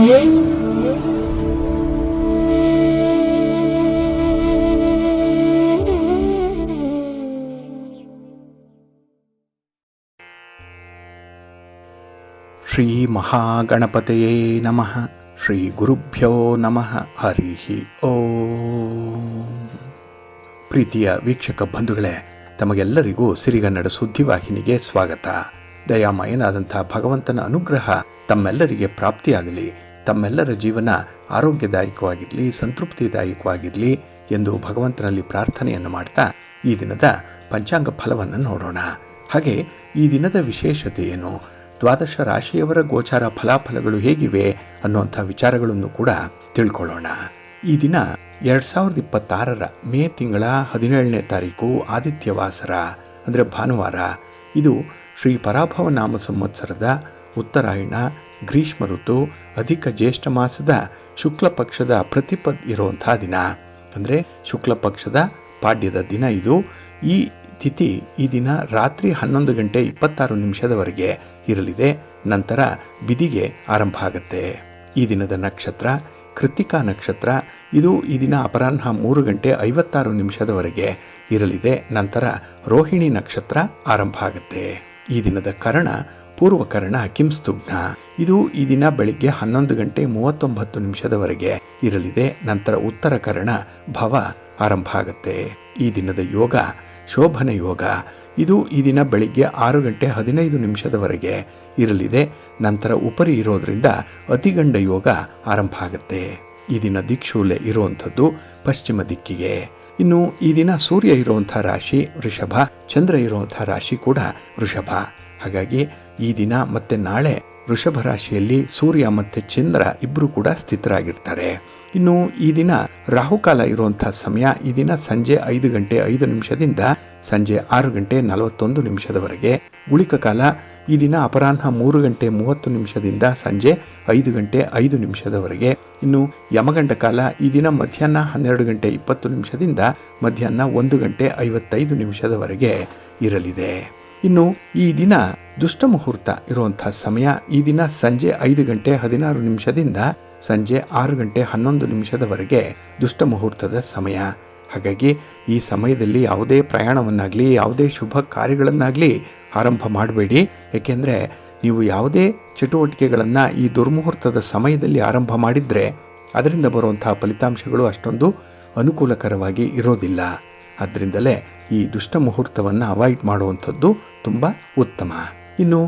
ಶ್ರೀ ಮಹಾಗಣಪತಯೇ ನಮಃ. ಶ್ರೀ ಗುರುಭ್ಯೋ ನಮಃ. ಹರಿ ಓಂ. ಪ್ರೀತಿಯ ವೀಕ್ಷಕ ಬಂಧುಗಳೇ, ತಮಗೆಲ್ಲರಿಗೂ ಸಿರಿಗನ್ನಡ ಸುದ್ದಿವಾಹಿನಿಗೆ ಸ್ವಾಗತ. ದಯಾಮಯನಾದಂಥ ಭಗವಂತನ ಅನುಗ್ರಹ ತಮ್ಮೆಲ್ಲರಿಗೆ ಪ್ರಾಪ್ತಿಯಾಗಲಿ, ತಮ್ಮೆಲ್ಲರ ಜೀವನ ಆರೋಗ್ಯದಾಯಕವಾಗಿರಲಿ, ಸಂತೃಪ್ತಿದಾಯಕವಾಗಿರಲಿ ಎಂದು ಭಗವಂತನಲ್ಲಿ ಪ್ರಾರ್ಥನೆಯನ್ನು ಮಾಡ್ತಾ ಈ ದಿನದ ಪಂಚಾಂಗ ಫಲವನ್ನು ನೋಡೋಣ. ಹಾಗೆ ಈ ದಿನದ ವಿಶೇಷತೆ ಏನು, ದ್ವಾದಶ ರಾಶಿಯವರ ಗೋಚಾರ ಫಲಾಫಲಗಳು ಹೇಗಿವೆ ಅನ್ನುವಂಥ ವಿಚಾರಗಳನ್ನು ಕೂಡ ತಿಳ್ಕೊಳ್ಳೋಣ. ಈ ದಿನ 2026 ಮೇ ತಿಂಗಳ 17ನೇ ತಾರೀಕು ಆದಿತ್ಯವಾಸರ ಅಂದರೆ ಭಾನುವಾರ. ಇದು ಶ್ರೀ ಪರಾಭವ ನಾಮ ಸಂವತ್ಸರದ ಉತ್ತರಾಯಣ ಗ್ರೀಷ್ಮ ಋತು ಅಧಿಕ ಜ್ಯೇಷ್ಠ ಮಾಸದ ಶುಕ್ಲ ಪಕ್ಷದ ಪ್ರತಿಪದ್ ಇರುವಂಥ ದಿನ, ಅಂದರೆ ಶುಕ್ಲ ಪಕ್ಷದ ಪಾಡ್ಯದ ದಿನ ಇದು. ಈ ತಿಥಿ ಈ ದಿನ ರಾತ್ರಿ 11 ಗಂಟೆ 26 ನಿಮಿಷದವರೆಗೆ ಇರಲಿದೆ. ನಂತರ ಬಿದಿಗೆ ಆರಂಭ ಆಗುತ್ತೆ. ಈ ದಿನದ ನಕ್ಷತ್ರ ಕೃತ್ತಿಕಾ ನಕ್ಷತ್ರ. ಇದು ಈ ದಿನ ಅಪರಾಹ್ನ 3 ಗಂಟೆ 56 ನಿಮಿಷದವರೆಗೆ ಇರಲಿದೆ. ನಂತರ ರೋಹಿಣಿ ನಕ್ಷತ್ರ ಆರಂಭ ಆಗುತ್ತೆ. ಈ ದಿನದ ಕರ್ಣ ಪೂರ್ವಕರ್ಣ ಕಿಂಸ್ತುಘ್ನ. ಇದು ಈ ದಿನ ಬೆಳಿಗ್ಗೆ 11 ಗಂಟೆ 39 ನಿಮಿಷದವರೆಗೆ ಇರಲಿದೆ. ನಂತರ ಉತ್ತರ ಕರ್ಣ ಭವ ಆರಂಭ ಆಗುತ್ತೆ. ಈ ದಿನದ ಯೋಗ ಶೋಭನ ಯೋಗ. ಇದು ಈ ದಿನ ಬೆಳಿಗ್ಗೆ 6 ಗಂಟೆ 15 ನಿಮಿಷದವರೆಗೆ ಇರಲಿದೆ. ನಂತರ ಉಪರಿ ಇರೋದ್ರಿಂದ ಅತಿಗಂಡ ಯೋಗ ಆರಂಭ ಆಗುತ್ತೆ. ಈ ದಿನ ದಿಕ್ಷೂಲೆ ಇರುವಂಥದ್ದು ಪಶ್ಚಿಮ ದಿಕ್ಕಿಗೆ. ಇನ್ನು ಈ ದಿನ ಸೂರ್ಯ ಇರುವಂಥ ರಾಶಿ ವೃಷಭ, ಚಂದ್ರ ಇರುವಂಥ ರಾಶಿ ಕೂಡ ವೃಷಭ. ಹಾಗಾಗಿ ಈ ದಿನ ಮತ್ತೆ ನಾಳೆ ವೃಷಭ ರಾಶಿಯಲ್ಲಿ ಸೂರ್ಯ ಮತ್ತು ಚಂದ್ರ ಇಬ್ಬರು ಕೂಡ ಸ್ಥಿತರಾಗಿರ್ತಾರೆ. ಇನ್ನು ಈ ದಿನ ರಾಹುಕಾಲ ಇರುವಂಥ ಸಮಯ ಈ ದಿನ ಸಂಜೆ 5 ಗಂಟೆ 5 ನಿಮಿಷದಿಂದ ಸಂಜೆ 6 ಗಂಟೆ 41 ನಿಮಿಷದವರೆಗೆ. ಗುಳಿಕ ಕಾಲ ಈ ದಿನ ಅಪರಾಹ್ನ 3 ಗಂಟೆ 30 ನಿಮಿಷದಿಂದ ಸಂಜೆ 5 ಗಂಟೆ 5 ನಿಮಿಷದವರೆಗೆ. ಇನ್ನು ಯಮಗಂಡ ಕಾಲ ಈ ದಿನ ಮಧ್ಯಾಹ್ನ 12 ಗಂಟೆ 20 ನಿಮಿಷದಿಂದ ಮಧ್ಯಾಹ್ನ 1 ಗಂಟೆ 55 ನಿಮಿಷದವರೆಗೆ ಇರಲಿದೆ. ಇನ್ನು ಈ ದಿನ ದುಷ್ಟ ಮುಹೂರ್ತ ಇರುವಂಥ ಸಮಯ ಈ ದಿನ ಸಂಜೆ 5 ಗಂಟೆ 16 ನಿಮಿಷದಿಂದ ಸಂಜೆ 6 ಗಂಟೆ 11 ನಿಮಿಷದವರೆಗೆ ದುಷ್ಟ ಮುಹೂರ್ತದ ಸಮಯ. ಹಾಗಾಗಿ ಈ ಸಮಯದಲ್ಲಿ ಯಾವುದೇ ಪ್ರಯಾಣವನ್ನಾಗಲಿ ಯಾವುದೇ ಶುಭ ಕಾರ್ಯಗಳನ್ನಾಗಲಿ ಆರಂಭ ಮಾಡಬೇಡಿ. ಏಕೆಂದರೆ ನೀವು ಯಾವುದೇ ಚಟುವಟಿಕೆಗಳನ್ನು ಈ ದುರ್ಮುಹೂರ್ತದ ಸಮಯದಲ್ಲಿ ಆರಂಭ ಮಾಡಿದರೆ ಅದರಿಂದ ಬರುವಂಥ ಫಲಿತಾಂಶಗಳು ಅಷ್ಟೊಂದು ಅನುಕೂಲಕರವಾಗಿ ಇರೋದಿಲ್ಲ. ಆದ್ದರಿಂದಲೇ ಈ ದುಷ್ಟ ಮುಹೂರ್ತವನ್ನು ಅವಾಯ್ಡ್ ಮಾಡುವಂಥದ್ದು ತುಂಬ ಉತ್ತಮ. ಇನ್ನು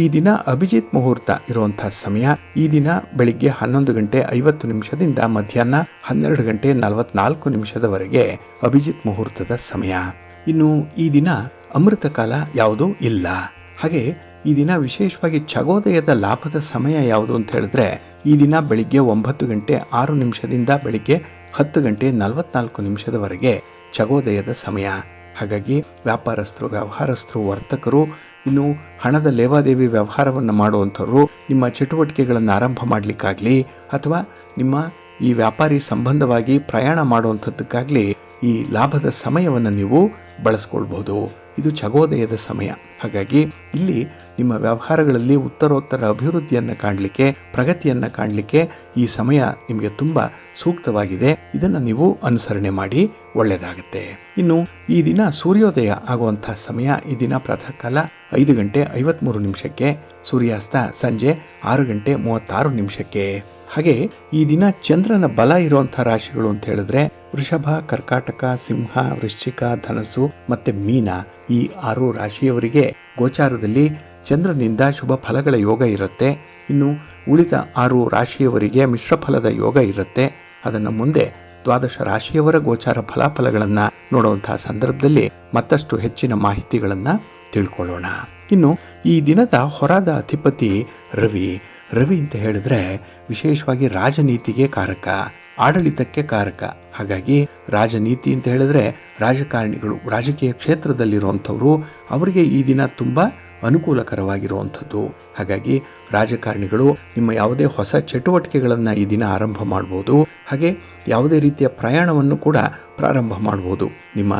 ಈ ದಿನ ಅಭಿಜಿತ್ ಮುಹೂರ್ತ ಇರುವಂಥ ಸಮಯ ಈ ದಿನ ಬೆಳಿಗ್ಗೆ 11 ಗಂಟೆ 50 ನಿಮಿಷದಿಂದ ಮಧ್ಯಾಹ್ನ 12 ಗಂಟೆ 44 ನಿಮಿಷದವರೆಗೆ ಅಭಿಜಿತ್ ಮುಹೂರ್ತದ ಸಮಯ. ಇನ್ನು ಈ ದಿನ ಅಮೃತ ಕಾಲ ಯಾವುದೂ ಇಲ್ಲ. ಹಾಗೆ ಈ ದಿನ ವಿಶೇಷವಾಗಿ ಚಗೋದಯದ ಲಾಭದ ಸಮಯ ಯಾವುದು ಅಂತ ಹೇಳಿದ್ರೆ ಈ ದಿನ ಬೆಳಿಗ್ಗೆ 9 ಗಂಟೆ 6 ನಿಮಿಷದಿಂದ ಬೆಳಿಗ್ಗೆ 10 ಗಂಟೆ 44 ನಿಮಿಷದವರೆಗೆ ಚಗೋದಯದ ಸಮಯ. ಹಾಗಾಗಿ ವ್ಯಾಪಾರಸ್ಥರು, ವ್ಯವಹಾರಸ್ಥರು, ವರ್ತಕರು, ಇನ್ನು ಹಣದ ಲೇವಾದೇವಿ ವ್ಯವಹಾರವನ್ನು ಮಾಡುವಂಥವ್ರು ನಿಮ್ಮ ಚಟುವಟಿಕೆಗಳನ್ನು ಆರಂಭ ಮಾಡಲಿಕ್ಕಾಗಲಿ ಅಥವಾ ನಿಮ್ಮ ಈ ವ್ಯಾಪಾರಿ ಸಂಬಂಧವಾಗಿ ಪ್ರಯಾಣ ಮಾಡುವಂಥದ್ದಕ್ಕಾಗಲಿ ಈ ಲಾಭದ ಸಮಯವನ್ನು ನೀವು ಬಳಸ್ಕೊಳ್ಬಹುದು. ಇದು ಚಗೋದಯದ ಸಮಯ. ಹಾಗಾಗಿ ಇಲ್ಲಿ ನಿಮ್ಮ ವ್ಯವಹಾರಗಳಲ್ಲಿ ಉತ್ತರೋತ್ತರ ಅಭಿವೃದ್ಧಿಯನ್ನು ಕಾಣಲಿಕ್ಕೆ, ಪ್ರಗತಿಯನ್ನು ಕಾಣಲಿಕ್ಕೆ ಈ ಸಮಯ ನಿಮಗೆ ತುಂಬ ಸೂಕ್ತವಾಗಿದೆ. ಇದನ್ನು ನೀವು ಅನುಸರಣೆ ಮಾಡಿ ಒಳ್ಳೆಯದಾಗುತ್ತೆ. ಇನ್ನು ಈ ದಿನ ಸೂರ್ಯೋದಯ ಆಗುವಂಥ ಸಮಯ ಈ ದಿನ ಪ್ರಾತಃ ಕಾಲ 5 ಗಂಟೆ 53 ನಿಮಿಷಕ್ಕೆ, ಸೂರ್ಯಾಸ್ತ ಸಂಜೆ 6 ಗಂಟೆ 36 ನಿಮಿಷಕ್ಕೆ. ಹಾಗೆ ಈ ದಿನ ಚಂದ್ರನ ಬಲ ಇರುವಂಥ ರಾಶಿಗಳು ಅಂತ ಹೇಳಿದ್ರೆ ವೃಷಭ, ಕರ್ಕಾಟಕ, ಸಿಂಹ, ವೃಶ್ಚಿಕ, ಧನಸ್ಸು ಮತ್ತೆ ಮೀನ. ಈ 6 ರಾಶಿಯವರಿಗೆ ಗೋಚಾರದಲ್ಲಿ ಚಂದ್ರನಿಂದ ಶುಭ ಫಲಗಳ ಯೋಗ ಇರುತ್ತೆ. ಇನ್ನು ಉಳಿದ 6 ರಾಶಿಯವರಿಗೆ ಮಿಶ್ರ ಫಲದ ಯೋಗ ಇರುತ್ತೆ. ಅದನ್ನು ಮುಂದೆ ದ್ವಾದಶ ರಾಶಿಯವರ ಗೋಚಾರ ಫಲಾಫಲಗಳನ್ನು ನೋಡುವಂತಹ ಸಂದರ್ಭದಲ್ಲಿ ಮತ್ತಷ್ಟು ಹೆಚ್ಚಿನ ಮಾಹಿತಿಗಳನ್ನು ತಿಳ್ಕೊಳ್ಳೋಣ. ಇನ್ನು ಈ ದಿನದ ಹೊರದ ಅಧಿಪತಿ ರವಿ. ರವಿ ಅಂತ ಹೇಳಿದ್ರೆ ವಿಶೇಷವಾಗಿ ರಾಜನೀತಿಗೆ ಕಾರಕ, ಆಡಳಿತಕ್ಕೆ ಕಾರಕ. ಹಾಗಾಗಿ ರಾಜನೀತಿ ಅಂತ ಹೇಳಿದ್ರೆ ರಾಜಕಾರಣಿಗಳು, ರಾಜಕೀಯ ಕ್ಷೇತ್ರದಲ್ಲಿರುವಂಥವ್ರು, ಅವರಿಗೆ ಈ ದಿನ ತುಂಬ ಅನುಕೂಲಕರವಾಗಿರುವಂಥದ್ದು. ಹಾಗಾಗಿ ರಾಜಕಾರಣಿಗಳು ನಿಮ್ಮ ಯಾವುದೇ ಹೊಸ ಚಟುವಟಿಕೆಗಳನ್ನು ಈ ದಿನ ಆರಂಭ ಮಾಡ್ಬೋದು. ಹಾಗೆ ಯಾವುದೇ ರೀತಿಯ ಪ್ರಯಾಣವನ್ನು ಕೂಡ ಪ್ರಾರಂಭ ಮಾಡ್ಬೋದು. ನಿಮ್ಮ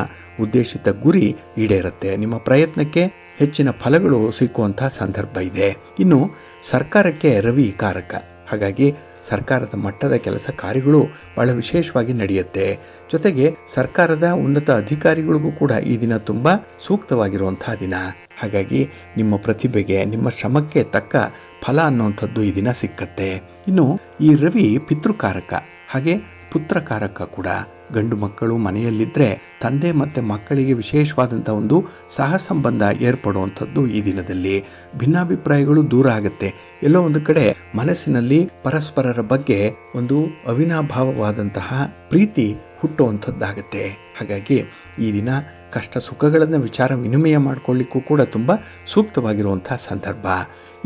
ಉದ್ದೇಶಿತ ಗುರಿ ಈಡೇರುತ್ತೆ. ನಿಮ್ಮ ಪ್ರಯತ್ನಕ್ಕೆ ಹೆಚ್ಚಿನ ಫಲಗಳು ಸಿಕ್ಕುವಂಥ ಸಂದರ್ಭ ಇದೆ. ಇನ್ನು ಸರ್ಕಾರಕ್ಕೆ ರವಿ ಕಾರಕ. ಹಾಗಾಗಿ ಸರ್ಕಾರದ ಮಟ್ಟದ ಕೆಲಸ ಕಾರ್ಯಗಳು ಬಹಳ ವಿಶೇಷವಾಗಿ ನಡೆಯುತ್ತೆ. ಜೊತೆಗೆ ಸರ್ಕಾರದ ಉನ್ನತ ಅಧಿಕಾರಿಗಳಿಗೂ ಕೂಡ ಈ ದಿನ ತುಂಬ ಸೂಕ್ತವಾಗಿರುವಂತಹ ದಿನ. ಹಾಗಾಗಿ ನಿಮ್ಮ ಪ್ರತಿಭೆಗೆ, ನಿಮ್ಮ ಶ್ರಮಕ್ಕೆ ತಕ್ಕ ಫಲ ಅನ್ನುವಂಥದ್ದು ಈ ದಿನ ಸಿಕ್ಕತ್ತೆ. ಇನ್ನು ಈ ರವಿ ಪಿತೃಕಾರಕ, ಹಾಗೆ ಪುತ್ರಕಾರಕ ಕೂಡ. ಗಂಡು ಮಕ್ಕಳು ಮನೆಯಲ್ಲಿದ್ದರೆ ತಂದೆ ಮತ್ತು ಮಕ್ಕಳಿಗೆ ವಿಶೇಷವಾದಂಥ ಒಂದು ಸಹ ಸಂಬಂಧ ಏರ್ಪಡುವಂಥದ್ದು ಈ ದಿನದಲ್ಲಿ. ಭಿನ್ನಾಭಿಪ್ರಾಯಗಳು ದೂರ ಆಗುತ್ತೆ. ಎಲ್ಲೋ ಒಂದು ಕಡೆ ಮನಸ್ಸಿನಲ್ಲಿ ಪರಸ್ಪರರ ಬಗ್ಗೆ ಒಂದು ಅವಿನಾಭಾವವಾದಂತಹ ಪ್ರೀತಿ ಹುಟ್ಟುವಂಥದ್ದಾಗತ್ತೆ. ಹಾಗಾಗಿ ಈ ದಿನ ಕಷ್ಟ ಸುಖಗಳನ್ನು ವಿಚಾರ ವಿನಿಮಯ ಮಾಡಿಕೊಳ್ಳಿಕ್ಕೂ ಕೂಡ ತುಂಬ ಸೂಕ್ತವಾಗಿರುವಂತಹ ಸಂದರ್ಭ.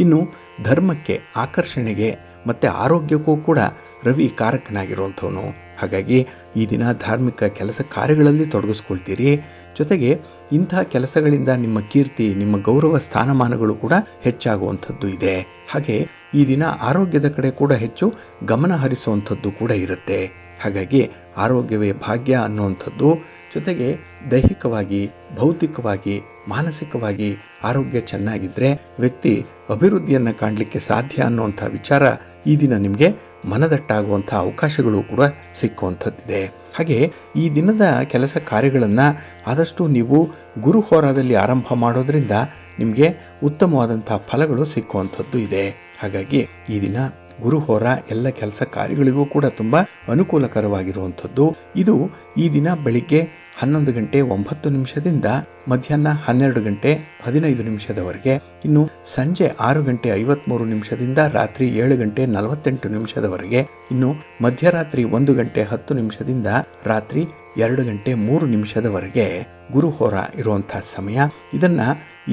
ಇನ್ನು ಧರ್ಮಕ್ಕೆ, ಆಕರ್ಷಣೆಗೆ ಮತ್ತು ಆರೋಗ್ಯಕ್ಕೂ ಕೂಡ ರವಿ ಕಾರಕನಾಗಿರುವಂಥವನು. ಹಾಗಾಗಿ ಈ ದಿನ ಧಾರ್ಮಿಕ ಕೆಲಸ ಕಾರ್ಯಗಳಲ್ಲಿ ತೊಡಗಿಸ್ಕೊಳ್ತೀರಿ. ಜೊತೆಗೆ ಇಂತಹ ಕೆಲಸಗಳಿಂದ ನಿಮ್ಮ ಕೀರ್ತಿ, ನಿಮ್ಮ ಗೌರವ ಸ್ಥಾನಮಾನಗಳು ಕೂಡ ಹೆಚ್ಚಾಗುವಂಥದ್ದು ಇದೆ. ಹಾಗೆ ಈ ದಿನ ಆರೋಗ್ಯದ ಕಡೆ ಕೂಡ ಹೆಚ್ಚು ಗಮನ ಹರಿಸುವಂಥದ್ದು ಕೂಡ ಇರುತ್ತೆ. ಹಾಗಾಗಿ ಆರೋಗ್ಯವೇ ಭಾಗ್ಯ ಅನ್ನುವಂಥದ್ದು, ಜೊತೆಗೆ ದೈಹಿಕವಾಗಿ, ಭೌತಿಕವಾಗಿ, ಮಾನಸಿಕವಾಗಿ ಆರೋಗ್ಯ ಚೆನ್ನಾಗಿದ್ದರೆ ವ್ಯಕ್ತಿ ಅಭಿವೃದ್ಧಿಯನ್ನು ಕಾಣಲಿಕ್ಕೆ ಸಾಧ್ಯ ಅನ್ನುವಂಥ ವಿಚಾರ ಈ ದಿನ ನಿಮಗೆ ಮನದಟ್ಟಾಗುವಂಥ ಅವಕಾಶಗಳು ಕೂಡ ಸಿಕ್ಕುವಂಥದ್ದಿದೆ. ಹಾಗೆ ಈ ದಿನದ ಕೆಲಸ ಕಾರ್ಯಗಳನ್ನು ಆದಷ್ಟು ನೀವು ಗುರು ಹೋರಾದಲ್ಲಿ ಆರಂಭ ಮಾಡೋದ್ರಿಂದ ನಿಮಗೆ ಉತ್ತಮವಾದಂಥ ಫಲಗಳು ಸಿಕ್ಕುವಂಥದ್ದು ಇದೆ. ಹಾಗಾಗಿ ಈ ದಿನ ಗುರು ಹೋರ ಎಲ್ಲ ಕೆಲಸ ಕಾರ್ಯಗಳಿಗೂ ಕೂಡ ತುಂಬ ಅನುಕೂಲಕರವಾಗಿರುವಂಥದ್ದು. ಇದು ಈ ದಿನ ಬೆಳಿಗ್ಗೆ 11 ಗಂಟೆ 9 ನಿಮಿಷದಿಂದ ಮಧ್ಯಾಹ್ನ 12 ಗಂಟೆ 15 ನಿಮಿಷದವರೆಗೆ, ಇನ್ನು ಸಂಜೆ 6 ಗಂಟೆ 53 ನಿಮಿಷದಿಂದ ರಾತ್ರಿ 7 ಗಂಟೆ 48 ನಿಮಿಷದವರೆಗೆ, ಇನ್ನು ಮಧ್ಯರಾತ್ರಿ 1 ಗಂಟೆ 10 ನಿಮಿಷದಿಂದ ರಾತ್ರಿ 2 ಗಂಟೆ 3 ನಿಮಿಷದವರೆಗೆ ಗುರುಹೋರ ಇರುವಂತಹ ಸಮಯ. ಇದನ್ನ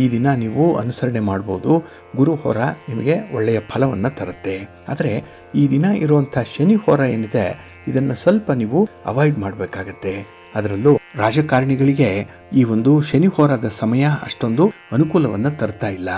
ಈ ದಿನ ನೀವು ಅನುಸರಣೆ ಮಾಡ್ಬೋದು. ಗುರುಹೋರ ನಿಮಗೆ ಒಳ್ಳೆಯ ಫಲವನ್ನು ತರುತ್ತೆ. ಆದರೆ ಈ ದಿನ ಇರುವಂಥ ಶನಿ ಹೋರ ಏನಿದೆ ಇದನ್ನು ಸ್ವಲ್ಪ ನೀವು ಅವಾಯ್ಡ್ ಮಾಡಬೇಕಾಗತ್ತೆ. ಅದರಲ್ಲೂ ರಾಜಕಾರಣಿಗಳಿಗೆ ಈ ಒಂದು ಶನಿ ಹೋರಾದ ಸಮಯ ಅಷ್ಟೊಂದು ಅನುಕೂಲವನ್ನು ತರ್ತಾ ಇಲ್ಲ.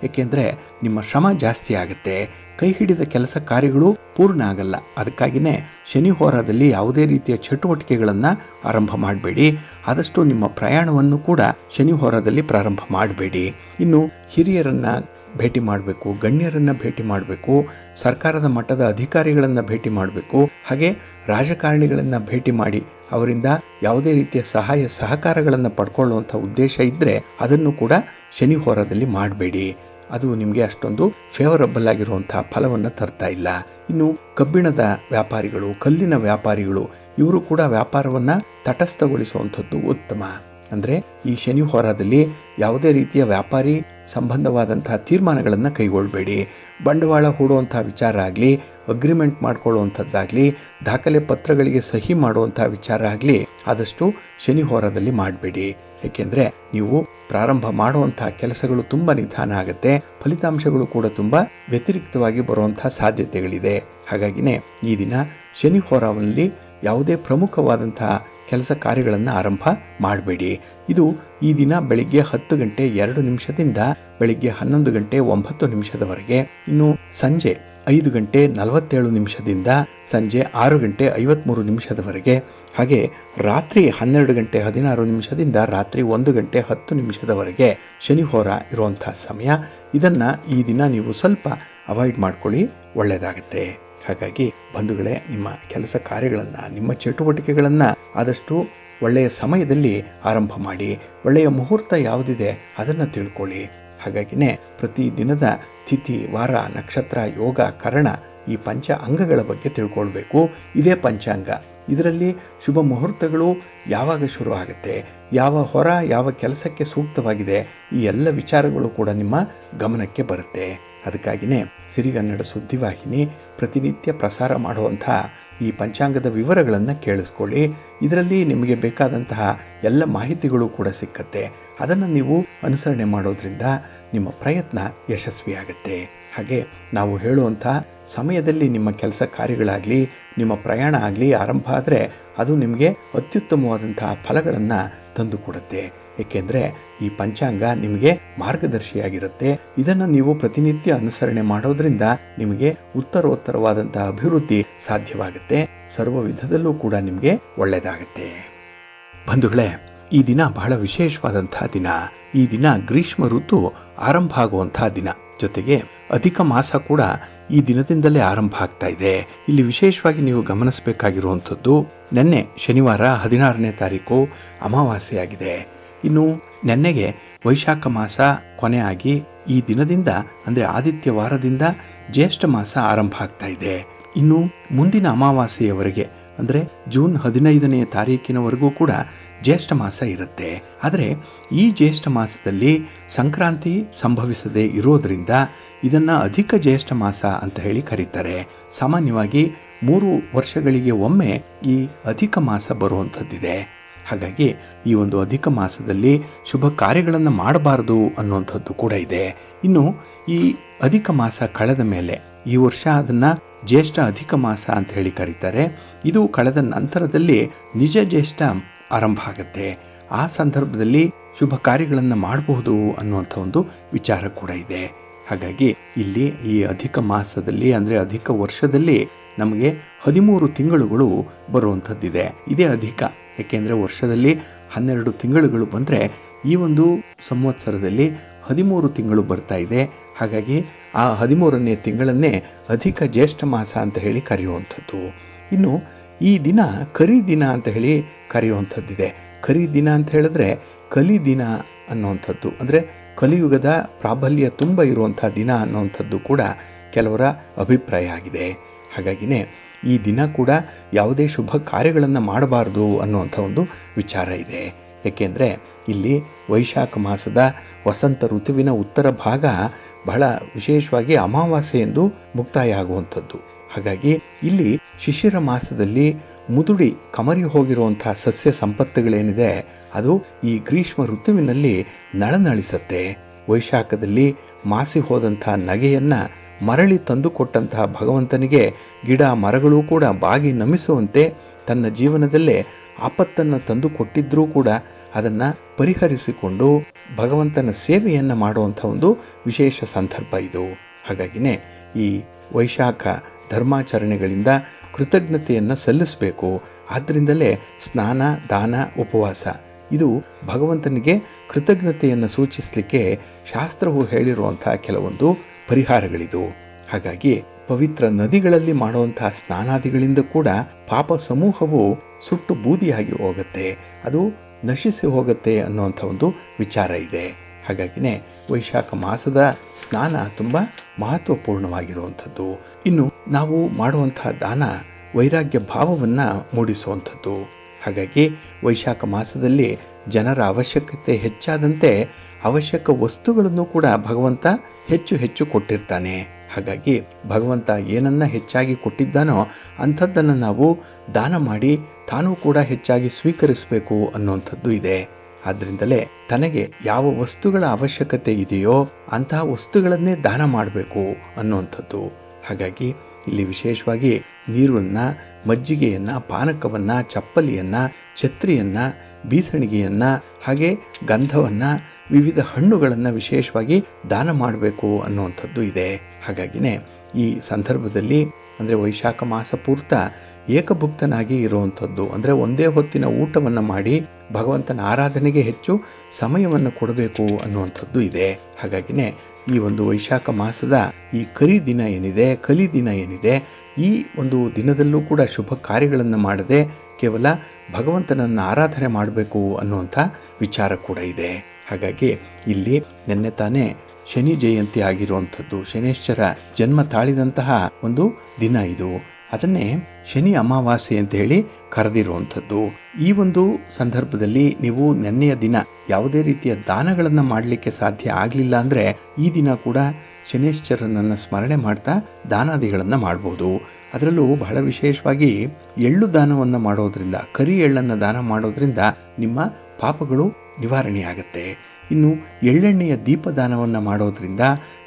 ಏಕೆಂದರೆ ನಿಮ್ಮ ಶ್ರಮ ಜಾಸ್ತಿ ಆಗುತ್ತೆ, ಕೈ ಹಿಡಿದ ಕೆಲಸ ಕಾರ್ಯಗಳು ಪೂರ್ಣ ಆಗಲ್ಲ. ಅದಕ್ಕಾಗಿಯೇ ಶನಿ ಹೋರಾದಲ್ಲಿ ಯಾವುದೇ ರೀತಿಯ ಚಟುವಟಿಕೆಗಳನ್ನು ಆರಂಭ ಮಾಡಬೇಡಿ. ಆದಷ್ಟು ನಿಮ್ಮ ಪ್ರಯಾಣವನ್ನು ಕೂಡ ಶನಿ ಹೋರಾದಲ್ಲಿ ಪ್ರಾರಂಭ ಮಾಡಬೇಡಿ. ಇನ್ನು ಹಿರಿಯರನ್ನು ಭೇಟಿ ಮಾಡಬೇಕು, ಗಣ್ಯರನ್ನು ಭೇಟಿ ಮಾಡಬೇಕು, ಸರ್ಕಾರದ ಮಟ್ಟದ ಅಧಿಕಾರಿಗಳನ್ನು ಭೇಟಿ ಮಾಡಬೇಕು, ಹಾಗೆ ರಾಜಕಾರಣಿಗಳನ್ನು ಭೇಟಿ ಮಾಡಿ ಅವರಿಂದ ಯಾವುದೇ ರೀತಿಯ ಸಹಾಯ ಸಹಕಾರಗಳನ್ನು ಪಡ್ಕೊಳ್ಳುವಂಥ ಉದ್ದೇಶ ಇದ್ದರೆ ಅದನ್ನು ಕೂಡ ಶನಿ ಹೋರಾದಲ್ಲಿ ಮಾಡಬೇಡಿ. ಅದು ನಿಮಗೆ ಅಷ್ಟೊಂದು ಫೇವರಬಲ್ ಆಗಿರುವಂತಹ ಫಲವನ್ನು ತರ್ತಾ ಇಲ್ಲ. ಇನ್ನು ಕಬ್ಬಿಣದ ವ್ಯಾಪಾರಿಗಳು, ಕಲ್ಲಿನ ವ್ಯಾಪಾರಿಗಳು ಇವರು ಕೂಡ ವ್ಯಾಪಾರವನ್ನು ತಟಸ್ಥಗೊಳಿಸುವಂಥದ್ದು ಉತ್ತಮ. ಅಂದರೆ ಈ ಶನಿ ಹೋರಾದಲ್ಲಿ ಯಾವುದೇ ರೀತಿಯ ವ್ಯಾಪಾರಿ ಸಂಬಂಧವಾದಂತಹ ತೀರ್ಮಾನಗಳನ್ನು ಕೈಗೊಳ್ಳಬೇಡಿ. ಬಂಡವಾಳ ಹೂಡುವಂಥ ವಿಚಾರ ಆಗಲಿ, ಅಗ್ರಿಮೆಂಟ್ ಮಾಡ್ಕೊಳ್ಳುವಂಥದ್ದಾಗಲಿ, ದಾಖಲೆ ಪತ್ರಗಳಿಗೆ ಸಹಿ ಮಾಡುವಂಥ ವಿಚಾರ ಆಗಲಿ ಆದಷ್ಟು ಶನಿ ಹೋರಾದಲ್ಲಿ ಮಾಡಬೇಡಿ. ಏಕೆಂದರೆ ನೀವು ಪ್ರಾರಂಭ ಮಾಡುವಂಥ ಕೆಲಸಗಳು ತುಂಬ ನಿಧಾನ ಆಗುತ್ತೆ, ಫಲಿತಾಂಶಗಳು ಕೂಡ ತುಂಬ ವ್ಯತಿರಿಕ್ತವಾಗಿ ಬರುವಂಥ ಸಾಧ್ಯತೆಗಳಿದೆ. ಹಾಗಾಗಿನೇ ಈ ದಿನ ಶನಿ ಹೋರಾವಲ್ಲಿ ಯಾವುದೇ ಪ್ರಮುಖವಾದಂತಹ ಕೆಲಸ ಕಾರ್ಯಗಳನ್ನು ಆರಂಭ ಮಾಡಬೇಡಿ. ಇದು ಈ ದಿನ ಬೆಳಿಗ್ಗೆ 10 ಗಂಟೆ 2 ನಿಮಿಷದಿಂದ ಬೆಳಿಗ್ಗೆ 11 ಗಂಟೆ 9 ನಿಮಿಷದವರೆಗೆ, ಇನ್ನು ಸಂಜೆ 5 ಗಂಟೆ 47 ನಿಮಿಷದಿಂದ ಸಂಜೆ 6 ಗಂಟೆ 53 ನಿಮಿಷದವರೆಗೆ, ಹಾಗೆ ರಾತ್ರಿ 12 ಗಂಟೆ 16 ನಿಮಿಷದಿಂದ ರಾತ್ರಿ 1 ಗಂಟೆ 10 ನಿಮಿಷದವರೆಗೆ ಶನಿ ಹೋರ ಇರುವಂಥ ಸಮಯ. ಇದನ್ನು ಈ ದಿನ ನೀವು ಸ್ವಲ್ಪ ಅವಾಯ್ಡ್ ಮಾಡ್ಕೊಳ್ಳಿ, ಒಳ್ಳೆಯದಾಗುತ್ತೆ. ಹಾಗಾಗಿ ಬಂಧುಗಳೇ, ನಿಮ್ಮ ಕೆಲಸ ಕಾರ್ಯಗಳನ್ನು, ನಿಮ್ಮ ಚಟುವಟಿಕೆಗಳನ್ನು ಆದಷ್ಟು ಒಳ್ಳೆಯ ಸಮಯದಲ್ಲಿ ಆರಂಭ ಮಾಡಿ. ಒಳ್ಳೆಯ ಮುಹೂರ್ತ ಯಾವುದಿದೆ ಅದನ್ನು ತಿಳ್ಕೊಳ್ಳಿ. ಹಾಗಾಗಿನೇ ಪ್ರತಿ ದಿನದ ತಿಥಿ, ವಾರ, ನಕ್ಷತ್ರ, ಯೋಗ, ಕರಣ ಈ ಪಂಚ ಅಂಗಗಳ ಬಗ್ಗೆ ತಿಳ್ಕೊಳ್ಬೇಕು. ಇದೇ ಪಂಚಾಂಗ. ಇದರಲ್ಲಿ ಶುಭ ಮುಹೂರ್ತಗಳು ಯಾವಾಗ ಶುರು ಆಗುತ್ತೆ, ಯಾವ ಹೊರ ಯಾವ ಕೆಲಸಕ್ಕೆ ಸೂಕ್ತವಾಗಿದೆ, ಈ ಎಲ್ಲ ವಿಚಾರಗಳು ಕೂಡ ನಿಮ್ಮ ಗಮನಕ್ಕೆ ಬರುತ್ತೆ. ಅದಕ್ಕಾಗಿಯೇ ಸಿರಿಗನ್ನಡ ಸುದ್ದಿವಾಹಿನಿ ಪ್ರತಿನಿತ್ಯ ಪ್ರಸಾರ ಮಾಡುವಂಥ ಈ ಪಂಚಾಂಗದ ವಿವರಗಳನ್ನು ಕೇಳಿಸ್ಕೊಳ್ಳಿ. ಇದರಲ್ಲಿ ನಿಮಗೆ ಬೇಕಾದಂತಹ ಎಲ್ಲ ಮಾಹಿತಿಗಳು ಕೂಡ ಸಿಕ್ಕತ್ತೆ. ಅದನ್ನು ನೀವು ಅನುಸರಣೆ ಮಾಡೋದ್ರಿಂದ ನಿಮ್ಮ ಪ್ರಯತ್ನ ಯಶಸ್ವಿಯಾಗುತ್ತೆ. ಹಾಗೆ ನಾವು ಹೇಳುವಂಥ ಸಮಯದಲ್ಲಿ ನಿಮ್ಮ ಕೆಲಸ ಕಾರ್ಯಗಳಾಗಲಿ, ನಿಮ್ಮ ಪ್ರಯಾಣ ಆಗಲಿ ಆರಂಭ ಆದರೆ ಅದು ನಿಮಗೆ ಅತ್ಯುತ್ತಮವಾದಂತಹ ಫಲಗಳನ್ನು ತಂದುಕೊಡುತ್ತೆ. ಏಕೆಂದರೆ ಈ ಪಂಚಾಂಗ ನಿಮಗೆ ಮಾರ್ಗದರ್ಶಿಯಾಗಿರುತ್ತೆ. ಇದನ್ನು ನೀವು ಪ್ರತಿನಿತ್ಯ ಅನುಸರಣೆ ಮಾಡೋದ್ರಿಂದ ನಿಮಗೆ ಉತ್ತರೋತ್ತರವಾದಂತಹ ಅಭಿವೃದ್ಧಿ ಸಾಧ್ಯವಾಗುತ್ತೆ. ಸರ್ವ ವಿಧದಲ್ಲೂ ಕೂಡ ನಿಮಗೆ ಒಳ್ಳೆಯದಾಗುತ್ತೆ. ಬಂಧುಗಳೇ, ಈ ದಿನ ಬಹಳ ವಿಶೇಷವಾದಂತಹ ದಿನ. ಈ ದಿನ ಗ್ರೀಷ್ಮ ಋತು ಆರಂಭ ಆಗುವಂತಹ ದಿನ. ಜೊತೆಗೆ ಅಧಿಕ ಮಾಸ ಕೂಡ ಈ ದಿನದಿಂದಲೇ ಆರಂಭ ಆಗ್ತಾ ಇದೆ. ಇಲ್ಲಿ ವಿಶೇಷವಾಗಿ ನೀವು ಗಮನಿಸಬೇಕಾಗಿರುವಂಥದ್ದು, ನಿನ್ನೆ ಶನಿವಾರ 16ನೇ ತಾರೀಕು ಅಮಾವಾಸ್ಯೆಯಾಗಿದೆ. ಇನ್ನು ನೆನ್ನೆಗೆ ವೈಶಾಖ ಮಾಸ ಕೊನೆ ಆಗಿ ಈ ದಿನದಿಂದ ಅಂದರೆ ಆದಿತ್ಯ ವಾರದಿಂದ ಜ್ಯೇಷ್ಠ ಮಾಸ ಆರಂಭ ಆಗ್ತಾ ಇದೆ. ಇನ್ನು ಮುಂದಿನ ಅಮಾವಾಸ್ಯೆಯವರೆಗೆ ಅಂದರೆ ಜೂನ್ 15ನೇ ತಾರೀಕಿನವರೆಗೂ ಕೂಡ ಜ್ಯೇಷ್ಠ ಮಾಸ ಇರುತ್ತೆ. ಆದರೆ ಈ ಜ್ಯೇಷ್ಠ ಮಾಸದಲ್ಲಿ ಸಂಕ್ರಾಂತಿ ಸಂಭವಿಸದೆ ಇರೋದ್ರಿಂದ ಇದನ್ನು ಅಧಿಕ ಜ್ಯೇಷ್ಠ ಮಾಸ ಅಂತ ಹೇಳಿ ಕರೀತಾರೆ. ಸಾಮಾನ್ಯವಾಗಿ 3 ವರ್ಷಗಳಿಗೆ ಒಮ್ಮೆ ಈ ಅಧಿಕ ಮಾಸ ಬರುವಂಥದ್ದಿದೆ. ಹಾಗಾಗಿ ಈ ಒಂದು ಅಧಿಕ ಮಾಸದಲ್ಲಿ ಶುಭ ಕಾರ್ಯಗಳನ್ನು ಮಾಡಬಾರದು ಅನ್ನುವಂಥದ್ದು ಕೂಡ ಇದೆ. ಇನ್ನು ಈ ಅಧಿಕ ಮಾಸ ಕಳೆದ ಮೇಲೆ ಈ ವರ್ಷ ಅದನ್ನು ಜ್ಯೇಷ್ಠ ಅಧಿಕ ಮಾಸ ಅಂತ ಹೇಳಿ ಕರೀತಾರೆ. ಇದು ಕಳೆದ ನಂತರದಲ್ಲಿ ನಿಜ ಜ್ಯೇಷ್ಠ ಆರಂಭ ಆಗುತ್ತೆ. ಆ ಸಂದರ್ಭದಲ್ಲಿ ಶುಭ ಕಾರ್ಯಗಳನ್ನು ಮಾಡಬಹುದು ಅನ್ನುವಂಥ ಒಂದು ವಿಚಾರ ಕೂಡ ಇದೆ. ಹಾಗಾಗಿ ಇಲ್ಲಿ ಈ ಅಧಿಕ ಮಾಸದಲ್ಲಿ ಅಂದರೆ ಅಧಿಕ ವರ್ಷದಲ್ಲಿ ನಮಗೆ 13 ತಿಂಗಳುಗಳು ಬರುವಂಥದ್ದಿದೆ. ಇದೇ ಅಧಿಕ, ಯಾಕೆಂದರೆ ವರ್ಷದಲ್ಲಿ 12 ತಿಂಗಳುಗಳು ಬಂದರೆ ಈ ಒಂದು ಸಂವತ್ಸರದಲ್ಲಿ 13 ತಿಂಗಳು ಬರ್ತಾ ಇದೆ. ಹಾಗಾಗಿ ಆ 13ನೇ ತಿಂಗಳನ್ನೇ ಅಧಿಕ ಜ್ಯೇಷ್ಠ ಮಾಸ ಅಂತ ಹೇಳಿ ಕರೆಯುವಂಥದ್ದು. ಇನ್ನು ಈ ದಿನ ಕರಿ ದಿನ ಅಂತ ಹೇಳಿ ಕರೆಯುವಂಥದ್ದಿದೆ. ಕರಿ ದಿನ ಅಂತ ಹೇಳಿದ್ರೆ ಕಲಿ ದಿನ ಅನ್ನುವಂಥದ್ದು, ಅಂದರೆ ಕಲಿಯುಗದ ಪ್ರಾಬಲ್ಯ ತುಂಬ ಇರುವಂಥ ದಿನ ಅನ್ನುವಂಥದ್ದು ಕೂಡ ಕೆಲವರ ಅಭಿಪ್ರಾಯ ಆಗಿದೆ. ಹಾಗಾಗಿನೇ ಈ ದಿನ ಕೂಡ ಯಾವುದೇ ಶುಭ ಕಾರ್ಯಗಳನ್ನು ಮಾಡಬಾರ್ದು ಅನ್ನುವಂಥ ಒಂದು ವಿಚಾರ ಇದೆ. ಏಕೆಂದರೆ ಇಲ್ಲಿ ವೈಶಾಖ ಮಾಸದ ವಸಂತ ಋತುವಿನ ಉತ್ತರ ಭಾಗ ಬಹಳ ವಿಶೇಷವಾಗಿ ಅಮಾವಾಸ್ಯೆ ಎಂದು ಮುಕ್ತಾಯ ಆಗುವಂಥದ್ದು. ಹಾಗಾಗಿ ಇಲ್ಲಿ ಶಿಶಿರ ಮಾಸದಲ್ಲಿ ಮುದುಡಿ ಕಮರಿ ಹೋಗಿರುವಂತಹ ಸಸ್ಯ ಸಂಪತ್ತುಗಳೇನಿದೆ ಅದು ಈ ಗ್ರೀಷ್ಮ ಋತುವಿನಲ್ಲಿ ನಳನಳಿಸುತ್ತೆ. ವೈಶಾಖದಲ್ಲಿ ಮಾಸಿ ಹೋದಂಥ ನಗೆಯನ್ನು ಮರಳಿ ತಂದುಕೊಟ್ಟಂತಹ ಭಗವಂತನಿಗೆ ಗಿಡ ಮರಗಳು ಕೂಡ ಬಾಗಿ ನಮಿಸುವಂತೆ ತನ್ನ ಜೀವನದಲ್ಲೇ ಆಪತ್ತನ್ನು ತಂದು ಕೊಟ್ಟಿದ್ರೂ ಕೂಡ ಅದನ್ನು ಪರಿಹರಿಸಿಕೊಂಡು ಭಗವಂತನ ಸೇವೆಯನ್ನು ಮಾಡುವಂಥ ಒಂದು ವಿಶೇಷ ಸಂದರ್ಭ ಇದು. ಹಾಗಾಗಿನೇ ಈ ವೈಶಾಖ ಧರ್ಮಾಚರಣೆಗಳಿಂದ ಕೃತಜ್ಞತೆಯನ್ನು ಸಲ್ಲಿಸಬೇಕು. ಆದ್ದರಿಂದಲೇ ಸ್ನಾನ, ದಾನ, ಉಪವಾಸ ಇದು ಭಗವಂತನಿಗೆ ಕೃತಜ್ಞತೆಯನ್ನು ಸೂಚಿಸಲಿಕ್ಕೆ ಶಾಸ್ತ್ರವು ಹೇಳಿರುವಂಥ ಕೆಲವೊಂದು ಪರಿಹಾರಗಳಿದು. ಹಾಗಾಗಿ ಪವಿತ್ರ ನದಿಗಳಲ್ಲಿ ಮಾಡುವಂತಹ ಸ್ನಾನಾದಿಗಳಿಂದ ಕೂಡ ಪಾಪ ಸಮೂಹವು ಸುಟ್ಟು ಬೂದಿಯಾಗಿ ಹೋಗುತ್ತೆ, ಅದು ನಶಿಸಿ ಹೋಗುತ್ತೆ ಅನ್ನುವಂಥ ಒಂದು ವಿಚಾರ ಇದೆ. ಹಾಗಾಗಿನೇ ವೈಶಾಖ ಮಾಸದ ಸ್ನಾನ ತುಂಬ ಮಹತ್ವಪೂರ್ಣವಾಗಿರುವಂಥದ್ದು. ಇನ್ನು ನಾವು ಮಾಡುವಂತಹ ದಾನ ವೈರಾಗ್ಯ ಭಾವವನ್ನು ಮೂಡಿಸುವಂಥದ್ದು. ಹಾಗಾಗಿ ವೈಶಾಖ ಮಾಸದಲ್ಲಿ ಜನರ ಅವಶ್ಯಕತೆ ಹೆಚ್ಚಾದಂತೆ ಅವಶ್ಯಕ ವಸ್ತುಗಳನ್ನು ಕೂಡ ಭಗವಂತ ಹೆಚ್ಚು ಹೆಚ್ಚು ಕೊಟ್ಟಿರ್ತಾನೆ. ಹಾಗಾಗಿ ಭಗವಂತ ಏನನ್ನ ಹೆಚ್ಚಾಗಿ ಕೊಟ್ಟಿದ್ದಾನೋ ಅಂಥದ್ದನ್ನು ನಾವು ದಾನ ಮಾಡಿ ತಾನೂ ಕೂಡ ಹೆಚ್ಚಾಗಿ ಸ್ವೀಕರಿಸಬೇಕು ಅನ್ನುವಂಥದ್ದು ಇದೆ. ಆದ್ದರಿಂದಲೇ ತನಗೆ ಯಾವ ವಸ್ತುಗಳ ಅವಶ್ಯಕತೆ ಇದೆಯೋ ಅಂತಹ ವಸ್ತುಗಳನ್ನೇ ದಾನ ಮಾಡಬೇಕು ಅನ್ನುವಂಥದ್ದು. ಹಾಗಾಗಿ ಇಲ್ಲಿ ವಿಶೇಷವಾಗಿ ನೀರನ್ನು, ಮಜ್ಜಿಗೆಯನ್ನು, ಪಾನಕವನ್ನು, ಚಪ್ಪಲಿಯನ್ನು, ಛತ್ರಿಯನ್ನು, ಬೀಸಣಿಗೆಯನ್ನು, ಹಾಗೆ ಗಂಧವನ್ನು, ವಿವಿಧ ಹಣ್ಣುಗಳನ್ನು ವಿಶೇಷವಾಗಿ ದಾನ ಮಾಡಬೇಕು ಅನ್ನುವಂಥದ್ದು ಇದೆ. ಹಾಗಾಗಿನೇ ಈ ಸಂದರ್ಭದಲ್ಲಿ ಅಂದರೆ ವೈಶಾಖ ಮಾಸ ಪೂರ್ತ ಏಕಭುಕ್ತನಾಗಿ ಇರುವಂಥದ್ದು, ಅಂದರೆ ಒಂದೇ ಹೊತ್ತಿನ ಊಟವನ್ನು ಮಾಡಿ ಭಗವಂತನ ಆರಾಧನೆಗೆ ಹೆಚ್ಚು ಸಮಯವನ್ನು ಕೊಡಬೇಕು ಅನ್ನುವಂಥದ್ದು ಇದೆ. ಹಾಗಾಗಿನೇ ಈ ಒಂದು ವೈಶಾಖ ಮಾಸದ ಈ ಕಲಿ ದಿನ ಏನಿದೆ ಈ ಒಂದು ದಿನದಲ್ಲೂ ಕೂಡ ಶುಭ ಕಾರ್ಯಗಳನ್ನು ಮಾಡದೆ ಕೇವಲ ಭಗವಂತನನ್ನು ಆರಾಧನೆ ಮಾಡಬೇಕು ಅನ್ನುವಂಥ ವಿಚಾರ ಕೂಡ ಇದೆ. ಹಾಗಾಗಿ ಇಲ್ಲಿ ನಿನ್ನೆ ತಾನೇ ಶನಿ ಜಯಂತಿ ಆಗಿರುವಂಥದ್ದು, ಶನೇಶ್ವರ ಜನ್ಮ ತಾಳಿದಂತಹ ಒಂದು ದಿನ ಇದು. ಅದನ್ನೇ ಶನಿ ಅಮಾವಾಸ್ಯೆ ಅಂತ ಹೇಳಿ ಕರೆದಿರುವಂಥದ್ದು. ಈ ಒಂದು ಸಂದರ್ಭದಲ್ಲಿ ನೀವು ನೆನ್ನೆಯ ದಿನ ಯಾವುದೇ ರೀತಿಯ ದಾನಗಳನ್ನು ಮಾಡಲಿಕ್ಕೆ ಸಾಧ್ಯ ಆಗಲಿಲ್ಲ ಅಂದರೆ ಈ ದಿನ ಕೂಡ ಶನೇಶ್ವರನನ್ನು ಸ್ಮರಣೆ ಮಾಡ್ತಾ ದಾನಾದಿಗಳನ್ನು ಮಾಡ್ಬೋದು. ಅದರಲ್ಲೂ ಬಹಳ ವಿಶೇಷವಾಗಿ ಎಳ್ಳು ದಾನವನ್ನು ಮಾಡೋದ್ರಿಂದ, ಕರಿ ಎಳ್ಳನ್ನು ದಾನ ಮಾಡೋದ್ರಿಂದ ನಿಮ್ಮ ಪಾಪಗಳು ನಿವಾರಣೆಯಾಗುತ್ತೆ. ಇನ್ನು ಎಳ್ಳೆಣ್ಣೆಯ ದೀಪದಾನವನ್ನು ಮಾಡೋದ್ರಿಂದ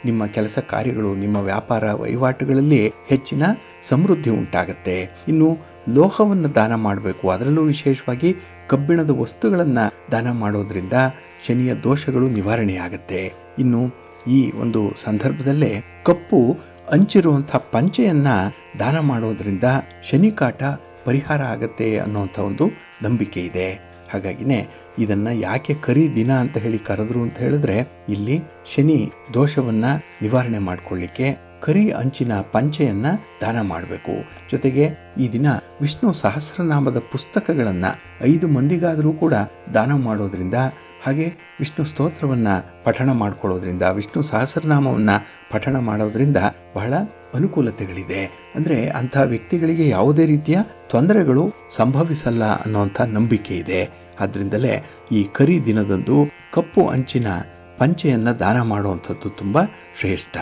ನಿಮ್ಮ ಕೆಲಸ ಕಾರ್ಯಗಳು, ನಿಮ್ಮ ವ್ಯಾಪಾರ ವಹಿವಾಟುಗಳಲ್ಲಿ ಹೆಚ್ಚಿನ ಸಮೃದ್ಧಿ ಉಂಟಾಗುತ್ತೆ. ಇನ್ನು ಲೋಹವನ್ನು ದಾನ ಮಾಡಬೇಕು, ಅದರಲ್ಲೂ ವಿಶೇಷವಾಗಿ ಕಬ್ಬಿಣದ ವಸ್ತುಗಳನ್ನು ದಾನ ಮಾಡೋದ್ರಿಂದ ಶನಿಯ ದೋಷಗಳು ನಿವಾರಣೆಯಾಗುತ್ತೆ. ಇನ್ನು ಈ ಒಂದು ಸಂದರ್ಭದಲ್ಲೇ ಕಪ್ಪು ಅಂಚಿರುವಂಥ ಪಂಚೆಯನ್ನು ದಾನ ಮಾಡೋದ್ರಿಂದ ಶನಿಕಾಟ ಪರಿಹಾರ ಆಗುತ್ತೆ ಅನ್ನುವಂಥ ಒಂದು ನಂಬಿಕೆ ಇದೆ. ಹಾಗಾಗಿನೇ ಇದನ್ನು ಯಾಕೆ ಕರಿ ದಿನ ಅಂತ ಹೇಳಿ ಕರೆದ್ರು ಅಂತ ಹೇಳಿದ್ರೆ, ಇಲ್ಲಿ ಶನಿ ದೋಷವನ್ನ ನಿವಾರಣೆ ಮಾಡಿಕೊಳ್ಳಿಕ್ಕೆ ಕರಿ ಅಂಚಿನ ಪಂಚೆಯನ್ನ ದಾನ ಮಾಡಬೇಕು. ಜೊತೆಗೆ ಈ ದಿನ ವಿಷ್ಣು ಸಹಸ್ರನಾಮದ ಪುಸ್ತಕಗಳನ್ನ 5 ಮಂದಿಗಾದರೂ ಕೂಡ ದಾನ ಮಾಡೋದ್ರಿಂದ, ಹಾಗೆ ವಿಷ್ಣು ಸ್ತೋತ್ರವನ್ನ ಪಠಣ ಮಾಡ್ಕೊಳ್ಳೋದ್ರಿಂದ, ವಿಷ್ಣು ಸಹಸ್ರನಾಮವನ್ನ ಪಠಣ ಮಾಡೋದ್ರಿಂದ ಬಹಳ ಅನುಕೂಲತೆಗಳಿದೆ. ಅಂದ್ರೆ ಅಂಥ ವ್ಯಕ್ತಿಗಳಿಗೆ ಯಾವುದೇ ರೀತಿಯ ತೊಂದರೆಗಳು ಸಂಭವಿಸಲ್ಲ ಅನ್ನುವಂಥ ನಂಬಿಕೆ ಇದೆ. ಆದ್ರಿಂದಲೇ ಈ ಕರಿ ದಿನದಂದು ಕಪ್ಪು ಅಂಚಿನ ಪಂಚೆಯನ್ನ ದಾನ ಮಾಡುವಂಥದ್ದು ತುಂಬಾ ಶ್ರೇಷ್ಠ.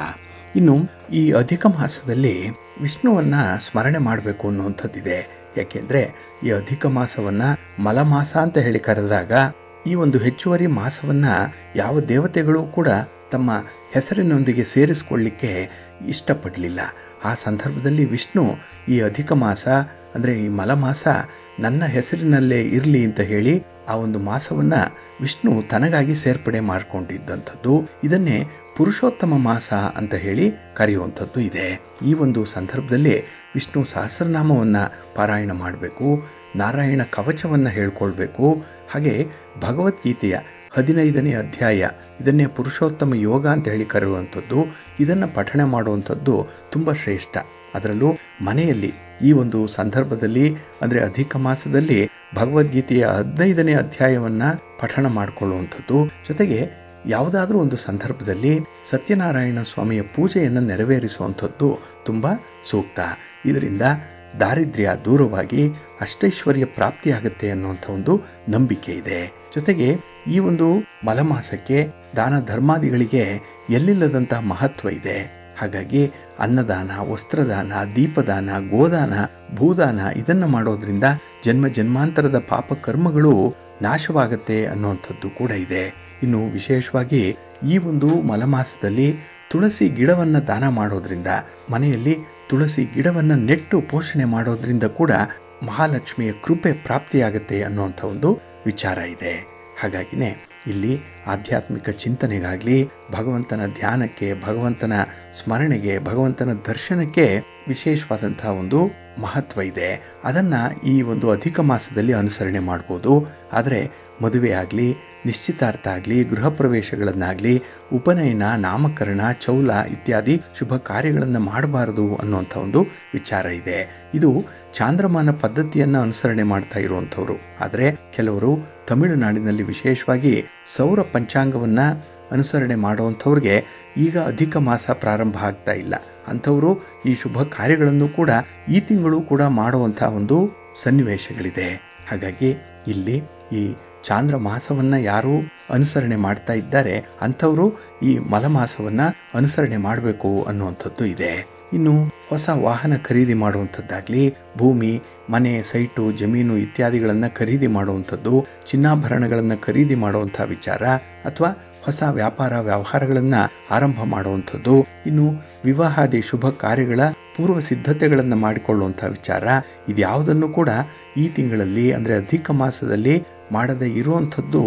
ಇನ್ನು ಈ ಅಧಿಕ ಮಾಸದಲ್ಲಿ ವಿಷ್ಣುವನ್ನ ಸ್ಮರಣೆ ಮಾಡಬೇಕು ಅನ್ನುವಂಥದ್ದಿದೆ. ಯಾಕೆಂದ್ರೆ ಈ ಅಧಿಕ ಮಾಸವನ್ನ ಮಲಮಾಸ ಅಂತ ಹೇಳಿ ಕರೆದಾಗ, ಈ ಒಂದು ಹೆಚ್ಚುವರಿ ಮಾಸವನ್ನ ಯಾವ ದೇವತೆಗಳು ಕೂಡ ತಮ್ಮ ಹೆಸರಿನೊಂದಿಗೆ ಸೇರಿಸಿಕೊಳ್ಳಿಕ್ಕೆ ಇಷ್ಟಪಡಲಿಲ್ಲ. ಆ ಸಂದರ್ಭದಲ್ಲಿ ವಿಷ್ಣು ಈ ಅಧಿಕ ಮಾಸ ಅಂದ್ರೆ ಈ ಮಲಮಾಸ ನನ್ನ ಹೆಸರಿನಲ್ಲೇ ಇರಲಿ ಅಂತ ಹೇಳಿ ಆ ಒಂದು ಮಾಸವನ್ನ ವಿಷ್ಣು ತನಗಾಗಿ ಸೇರ್ಪಡೆ ಮಾಡಿಕೊಂಡಿದ್ದಂಥದ್ದು. ಇದನ್ನೇ ಪುರುಷೋತ್ತಮ ಮಾಸ ಅಂತ ಹೇಳಿ ಕರೆಯುವಂಥದ್ದು ಇದೆ. ಈ ಒಂದು ಸಂದರ್ಭದಲ್ಲಿ ವಿಷ್ಣು ಸಹಸ್ರನಾಮವನ್ನ ಪಾರಾಯಣ ಮಾಡಬೇಕು, ನಾರಾಯಣ ಕವಚವನ್ನ ಹೇಳ್ಕೊಳ್ಬೇಕು. ಹಾಗೆ ಭಗವದ್ಗೀತೆಯ 15ನೇ ಅಧ್ಯಾಯ, ಇದನ್ನೇ ಪುರುಷೋತ್ತಮ ಯೋಗ ಅಂತ ಹೇಳಿ ಕರೆಯುವಂಥದ್ದು, ಇದನ್ನ ಪಠಣೆ ಮಾಡುವಂಥದ್ದು ತುಂಬ ಶ್ರೇಷ್ಠ. ಅದರಲ್ಲೂ ಮನೆಯಲ್ಲಿ ಈ ಒಂದು ಸಂದರ್ಭದಲ್ಲಿ ಅಂದ್ರೆ ಅಧಿಕ ಮಾಸದಲ್ಲಿ ಭಗವದ್ಗೀತೆಯ 15ನೇ ಅಧ್ಯಾಯವನ್ನ ಪಠಣ ಮಾಡಿಕೊಳ್ಳುವಂಥದ್ದು. ಜೊತೆಗೆ ಯಾವುದಾದ್ರೂ ಒಂದು ಸಂದರ್ಭದಲ್ಲಿ ಸತ್ಯನಾರಾಯಣ ಸ್ವಾಮಿಯ ಪೂಜೆಯನ್ನು ನೆರವೇರಿಸುವಂಥದ್ದು ತುಂಬಾ ಸೂಕ್ತ. ಇದರಿಂದ ದಾರಿದ್ರ್ಯ ದೂರವಾಗಿ ಅಷ್ಟೈಶ್ವರ್ಯ ಪ್ರಾಪ್ತಿಯಾಗುತ್ತೆ ಅನ್ನುವಂಥ ಒಂದು ನಂಬಿಕೆ ಇದೆ. ಜೊತೆಗೆ ಈ ಒಂದು ಮಲಮಾಸಕ್ಕೆ ದಾನ ಧರ್ಮಾದಿಗಳಿಗೆ ಎಲ್ಲಿಲ್ಲದಂತಹ ಮಹತ್ವ ಇದೆ. ಹಾಗಾಗಿ ಅನ್ನದಾನ, ವಸ್ತ್ರದಾನ, ದೀಪದಾನ, ಗೋದಾನ, ಭೂದಾನ ಇದನ್ನ ಮಾಡೋದ್ರಿಂದ ಜನ್ಮ ಜನ್ಮಾಂತರದ ಪಾಪ ಕರ್ಮಗಳು ನಾಶವಾಗತ್ತೆ ಅನ್ನುವಂಥದ್ದು ಕೂಡ ಇದೆ. ಇನ್ನು ವಿಶೇಷವಾಗಿ ಈ ಒಂದು ಮಲಮಾಸದಲ್ಲಿ ತುಳಸಿ ಗಿಡವನ್ನ ದಾನ ಮಾಡೋದ್ರಿಂದ, ಮನೆಯಲ್ಲಿ ತುಳಸಿ ಗಿಡವನ್ನ ನೆಟ್ಟು ಪೋಷಣೆ ಮಾಡೋದ್ರಿಂದ ಕೂಡ ಮಹಾಲಕ್ಷ್ಮಿಯ ಕೃಪೆ ಪ್ರಾಪ್ತಿಯಾಗತ್ತೆ ಅನ್ನುವಂಥ ಒಂದು ವಿಚಾರ ಇದೆ. ಹಾಗಾಗಿನೇ ಇಲ್ಲಿ ಆಧ್ಯಾತ್ಮಿಕ ಚಿಂತನೆಗಾಗ್ಲಿ, ಭಗವಂತನ ಧ್ಯಾನಕ್ಕೆ, ಭಗವಂತನ ಸ್ಮರಣೆಗೆ, ಭಗವಂತನ ದರ್ಶನಕ್ಕೆ ವಿಶೇಷವಾದಂತಹ ಒಂದು ಮಹತ್ವ ಇದೆ. ಅದನ್ನ ಈ ಒಂದು ಅಧಿಕ ಮಾಸದಲ್ಲಿ ಅನುಸರಣೆ ಮಾಡ್ಬೋದು. ಆದರೆ ಮದುವೆ ಆಗಲಿ, ನಿಶ್ಚಿತಾರ್ಥ ಆಗಲಿ, ಗೃಹ ಪ್ರವೇಶಗಳನ್ನಾಗಲಿ, ಉಪನಯನ, ನಾಮಕರಣ, ಚೌಲ ಇತ್ಯಾದಿ ಶುಭ ಕಾರ್ಯಗಳನ್ನು ಮಾಡಬಾರದು ಅನ್ನುವಂಥ ಒಂದು ವಿಚಾರ ಇದೆ. ಇದು ಚಾಂದ್ರಮಾನ ಪದ್ಧತಿಯನ್ನು ಅನುಸರಣೆ ಮಾಡ್ತಾ ಇರುವಂಥವ್ರು. ಆದರೆ ಕೆಲವರು ತಮಿಳುನಾಡಿನಲ್ಲಿ ವಿಶೇಷವಾಗಿ ಸೌರ ಪಂಚಾಂಗವನ್ನು ಅನುಸರಣೆ ಮಾಡುವಂಥವ್ರಿಗೆ ಈಗ ಅಧಿಕ ಮಾಸ ಪ್ರಾರಂಭ ಆಗ್ತಾ ಇಲ್ಲ. ಅಂಥವರು ಈ ಶುಭ ಕಾರ್ಯಗಳನ್ನು ಕೂಡ ಈ ತಿಂಗಳು ಕೂಡ ಮಾಡುವಂಥ ಒಂದು ಸನ್ನಿವೇಶಗಳಿದೆ. ಹಾಗಾಗಿ ಇಲ್ಲಿ ಈ ಚಾಂದ್ರ ಮಾಸವನ್ನ ಯಾರು ಅನುಸರಣೆ ಮಾಡ್ತಾ ಇದ್ದಾರೆ ಅಂಥವರು ಈ ಮಲಮಾಸವನ್ನ ಅನುಸರಣೆ ಮಾಡಬೇಕು ಅನ್ನುವಂಥದ್ದು ಇದೆ. ಇನ್ನು ಹೊಸ ವಾಹನ ಖರೀದಿ ಮಾಡುವಂಥದ್ದಾಗ್ಲಿ, ಭೂಮಿ, ಮನೆ, ಸೈಟು, ಜಮೀನು ಇತ್ಯಾದಿಗಳನ್ನು ಖರೀದಿ ಮಾಡುವಂಥದ್ದು, ಚಿನ್ನಾಭರಣಗಳನ್ನು ಖರೀದಿ ಮಾಡುವಂಥ ವಿಚಾರ, ಅಥವಾ ಹೊಸ ವ್ಯಾಪಾರ ವ್ಯವಹಾರಗಳನ್ನು ಆರಂಭ ಮಾಡುವಂಥದ್ದು, ಇನ್ನು ವಿವಾಹಾದಿ ಶುಭ ಕಾರ್ಯಗಳ ಪೂರ್ವ ಸಿದ್ಧತೆಗಳನ್ನು ಮಾಡಿಕೊಳ್ಳುವಂಥ ವಿಚಾರ, ಇದ್ಯಾವುದನ್ನು ಕೂಡ ಈ ತಿಂಗಳಲ್ಲಿ ಅಂದರೆ ಅಧಿಕ ಮಾಸದಲ್ಲಿ ಮಾಡದೇ ಇರುವಂಥದ್ದು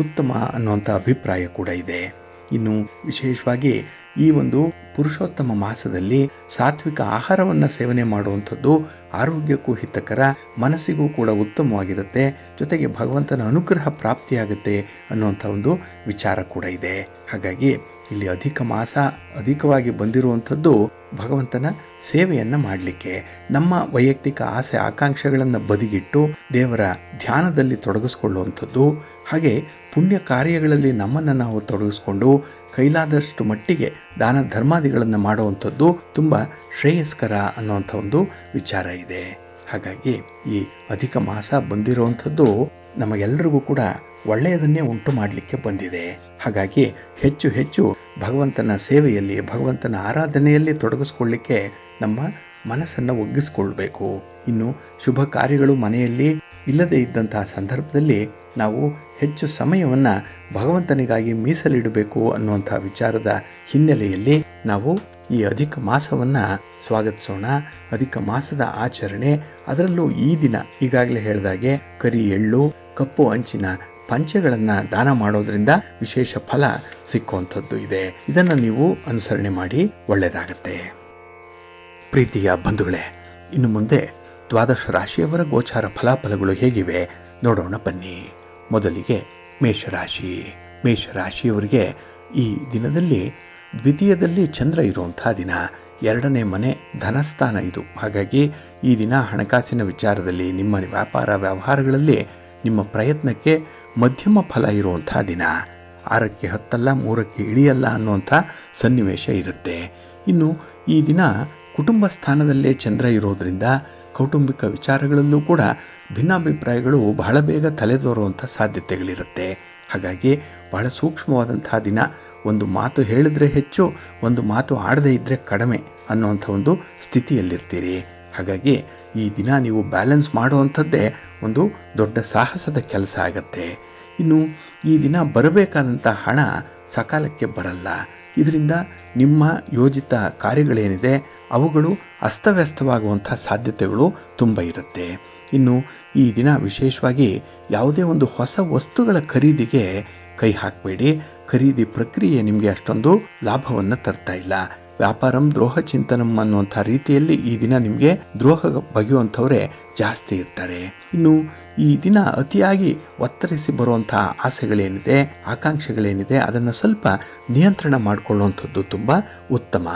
ಉತ್ತಮ ಅನ್ನುವಂಥ ಅಭಿಪ್ರಾಯ ಕೂಡ ಇದೆ. ಇನ್ನು ವಿಶೇಷವಾಗಿ ಈ ಒಂದು ಪುರುಷೋತ್ತಮ ಮಾಸದಲ್ಲಿ ಸಾತ್ವಿಕ ಆಹಾರವನ್ನು ಸೇವನೆ ಮಾಡುವಂಥದ್ದು ಆರೋಗ್ಯಕ್ಕೂ ಹಿತಕರ, ಮನಸ್ಸಿಗೂ ಕೂಡ ಉತ್ತಮವಾಗಿರುತ್ತೆ. ಜೊತೆಗೆ ಭಗವಂತನ ಅನುಗ್ರಹ ಪ್ರಾಪ್ತಿಯಾಗುತ್ತೆ ಅನ್ನುವಂಥ ಒಂದು ವಿಚಾರ ಕೂಡ ಇದೆ. ಹಾಗಾಗಿ ಇಲ್ಲಿ ಅಧಿಕ ಮಾಸ ಅಧಿಕವಾಗಿ ಬಂದಿರುವಂಥದ್ದು ಭಗವಂತನ ಸೇವೆಯನ್ನು ಮಾಡಲಿಕ್ಕೆ, ನಮ್ಮ ವೈಯಕ್ತಿಕ ಆಸೆ ಆಕಾಂಕ್ಷೆಗಳನ್ನು ಬದಿಗಿಟ್ಟು ದೇವರ ಧ್ಯಾನದಲ್ಲಿ ತೊಡಗಿಸ್ಕೊಳ್ಳುವಂಥದ್ದು, ಹಾಗೆ ಪುಣ್ಯ ಕಾರ್ಯಗಳಲ್ಲಿ ನಮ್ಮನ್ನು ನಾವು ತೊಡಗಿಸ್ಕೊಂಡು ಕೈಲಾದಷ್ಟು ಮಟ್ಟಿಗೆ ದಾನ ಧರ್ಮಾದಿಗಳನ್ನು ಮಾಡುವಂಥದ್ದು ತುಂಬ ಶ್ರೇಯಸ್ಕರ ಅನ್ನುವಂಥ ಒಂದು ವಿಚಾರ ಇದೆ. ಹಾಗಾಗಿ ಈ ಅಧಿಕ ಮಾಸ ಬಂದಿರುವಂಥದ್ದು ನಮಗೆಲ್ಲರಿಗೂ ಕೂಡ ಒಳ್ಳೆಯದನ್ನೇ ಉಂಟು ಮಾಡಲಿಕ್ಕೆ ಬಂದಿದೆ. ಹಾಗಾಗಿ ಹೆಚ್ಚು ಹೆಚ್ಚು ಭಗವಂತನ ಸೇವೆಯಲ್ಲಿ, ಭಗವಂತನ ಆರಾಧನೆಯಲ್ಲಿ ತೊಡಗಿಸ್ಕೊಳ್ಳಿಕ್ಕೆ ನಮ್ಮ ಮನಸ್ಸನ್ನು ಒಗ್ಗಿಸ್ಕೊಳ್ಬೇಕು. ಇನ್ನು ಶುಭ ಕಾರ್ಯಗಳು ಮನೆಯಲ್ಲಿ ಇಲ್ಲದೇ ಇದ್ದಂತಹ ಸಂದರ್ಭದಲ್ಲಿ ನಾವು ಹೆಚ್ಚು ಸಮಯವನ್ನು ಭಗವಂತನಿಗಾಗಿ ಮೀಸಲಿಡಬೇಕು ಅನ್ನುವಂಥ ವಿಚಾರದ ಹಿನ್ನೆಲೆಯಲ್ಲಿ ನಾವು ಈ ಅಧಿಕ ಮಾಸವನ್ನು ಸ್ವಾಗತಿಸೋಣ. ಅಧಿಕ ಮಾಸದ ಆಚರಣೆ, ಅದರಲ್ಲೂ ಈ ದಿನ ಈಗಾಗಲೇ ಹೇಳಿದಾಗೆ ಕರಿ ಎಳ್ಳು, ಕಪ್ಪು ಅಂಚಿನ ಪಂಚೆಗಳನ್ನು ದಾನ ಮಾಡೋದ್ರಿಂದ ವಿಶೇಷ ಫಲ ಸಿಕ್ಕುವಂಥದ್ದು ಇದೆ. ಇದನ್ನು ನೀವು ಅನುಸರಣೆ ಮಾಡಿ ಒಳ್ಳೆಯದಾಗತ್ತೆ. ಪ್ರೀತಿಯ ಬಂಧುಗಳೇ, ಇನ್ನು ಮುಂದೆ ದ್ವಾದಶ ರಾಶಿಯವರ ಗೋಚಾರ ಫಲಾಫಲಗಳು ಹೇಗಿವೆ ನೋಡೋಣ ಬನ್ನಿ. ಮೊದಲಿಗೆ ಮೇಷರಾಶಿ. ಮೇಷರಾಶಿಯವರಿಗೆ ಈ ದಿನದಲ್ಲಿ ದ್ವಿತೀಯದಲ್ಲಿ ಚಂದ್ರ ಇರುವಂತಹ ದಿನ, 2ನೇ ಮನೆ ಧನಸ್ಥಾನ ಇದು. ಹಾಗಾಗಿ ಈ ದಿನ ಹಣಕಾಸಿನ ವಿಚಾರದಲ್ಲಿ, ನಿಮ್ಮ ವ್ಯಾಪಾರ ವ್ಯವಹಾರಗಳಲ್ಲಿ ನಿಮ್ಮ ಪ್ರಯತ್ನಕ್ಕೆ ಮಧ್ಯಮ ಫಲ ಇರುವಂತಹ ದಿನ. 6ಕ್ಕೆ ಹತ್ತಲ್ಲ 3ಕ್ಕೆ ಇಳಿಯಲ್ಲ ಅನ್ನುವಂಥ ಸನ್ನಿವೇಶ ಇರುತ್ತೆ. ಇನ್ನು ಈ ದಿನ ಕುಟುಂಬ ಸ್ಥಾನದಲ್ಲೇ ಚಂದ್ರ ಇರೋದ್ರಿಂದ ಕೌಟುಂಬಿಕ ವಿಚಾರಗಳಲ್ಲೂ ಕೂಡ ಭಿನ್ನಾಭಿಪ್ರಾಯಗಳು ಬಹಳ ಬೇಗ ತಲೆದೋರುವಂಥ ಸಾಧ್ಯತೆಗಳಿರುತ್ತೆ. ಹಾಗಾಗಿ ಬಹಳ ಸೂಕ್ಷ್ಮವಾದಂತಹ ದಿನ. ಒಂದು ಮಾತು ಹೇಳಿದ್ರೆ ಹೆಚ್ಚು, ಒಂದು ಮಾತು ಆಡದೇ ಇದ್ದರೆ ಕಡಿಮೆ ಅನ್ನುವಂಥ ಒಂದು ಸ್ಥಿತಿಯಲ್ಲಿರ್ತೀರಿ. ಹಾಗಾಗಿ ಈ ದಿನ ನೀವು ಬ್ಯಾಲೆನ್ಸ್ ಮಾಡುವಂಥದ್ದೇ ಒಂದು ದೊಡ್ಡ ಸಾಹಸದ ಕೆಲಸ ಆಗತ್ತೆ. ಇನ್ನು ಈ ದಿನ ಬರಬೇಕಾದಂಥ ಹಣ ಸಕಾಲಕ್ಕೆ ಬರಲ್ಲ. ಇದರಿಂದ ನಿಮ್ಮ ಯೋಜಿತ ಕಾರ್ಯಗಳೇನಿದೆ ಅವುಗಳು ಅಸ್ತವ್ಯಸ್ತವಾಗುವಂಥ ಸಾಧ್ಯತೆಗಳು ತುಂಬ ಇರುತ್ತೆ. ಇನ್ನು ಈ ದಿನ ವಿಶೇಷವಾಗಿ ಯಾವುದೇ ಒಂದು ಹೊಸ ವಸ್ತುಗಳ ಖರೀದಿಗೆ ಕೈ ಹಾಕಬೇಡಿ. ಖರೀದಿ ಪ್ರಕ್ರಿಯೆ ನಿಮಗೆ ಅಷ್ಟೊಂದು ಲಾಭವನ್ನು ತರ್ತಾ ಇಲ್ಲ. ವ್ಯಾಪಾರಂ ದ್ರೋಹ ಚಿಂತನಂ ಅನ್ನುವಂಥ ರೀತಿಯಲ್ಲಿ ಈ ದಿನ ನಿಮಗೆ ದ್ರೋಹ ಬಗೆಯುವಂಥವರೇ ಜಾಸ್ತಿ ಇರ್ತಾರೆ. ಇನ್ನು ಈ ದಿನ ಅತಿಯಾಗಿ ಒತ್ತರಿಸಿ ಬರುವಂಥ ಆಸೆಗಳೇನಿದೆ, ಆಕಾಂಕ್ಷೆಗಳೇನಿದೆ ಅದನ್ನು ಸ್ವಲ್ಪ ನಿಯಂತ್ರಣ ಮಾಡಿಕೊಳ್ಳುವಂಥದ್ದು ತುಂಬ ಉತ್ತಮ.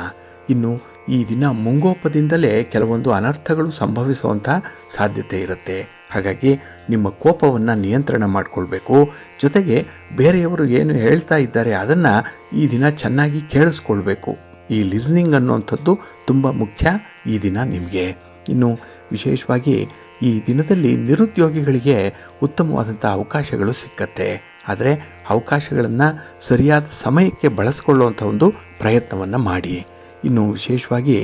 ಇನ್ನು ಈ ದಿನ ಮುಂಗೋಪದಿಂದಲೇ ಕೆಲವೊಂದು ಅನರ್ಥಗಳು ಸಂಭವಿಸುವಂಥ ಸಾಧ್ಯತೆ ಇರುತ್ತೆ. ಹಾಗಾಗಿ ನಿಮ್ಮ ಕೋಪವನ್ನು ನಿಯಂತ್ರಣ ಮಾಡಿಕೊಳ್ಬೇಕು. ಜೊತೆಗೆ ಬೇರೆಯವರು ಏನು ಹೇಳ್ತಾ ಇದ್ದಾರೆ ಅದನ್ನು ಈ ದಿನ ಚೆನ್ನಾಗಿ ಕೇಳಿಸ್ಕೊಳ್ಬೇಕು. ಈ ಲಿಸ್ನಿಂಗ್ ಅನ್ನುವಂಥದ್ದು ತುಂಬ ಮುಖ್ಯ ಈ ದಿನ ನಿಮಗೆ. ಇನ್ನು ವಿಶೇಷವಾಗಿ ಈ ದಿನದಲ್ಲಿ ನಿರುದ್ಯೋಗಿಗಳಿಗೆ ಉತ್ತಮವಾದಂಥ ಅವಕಾಶಗಳು ಸಿಕ್ಕತ್ತೆ. ಆದರೆ ಅವಕಾಶಗಳನ್ನು ಸರಿಯಾದ ಸಮಯಕ್ಕೆ ಬಳಸ್ಕೊಳ್ಳುವಂಥ ಒಂದು ಪ್ರಯತ್ನವನ್ನು ಮಾಡಿ. ಇನ್ನು ವಿಶೇಷವಾಗಿ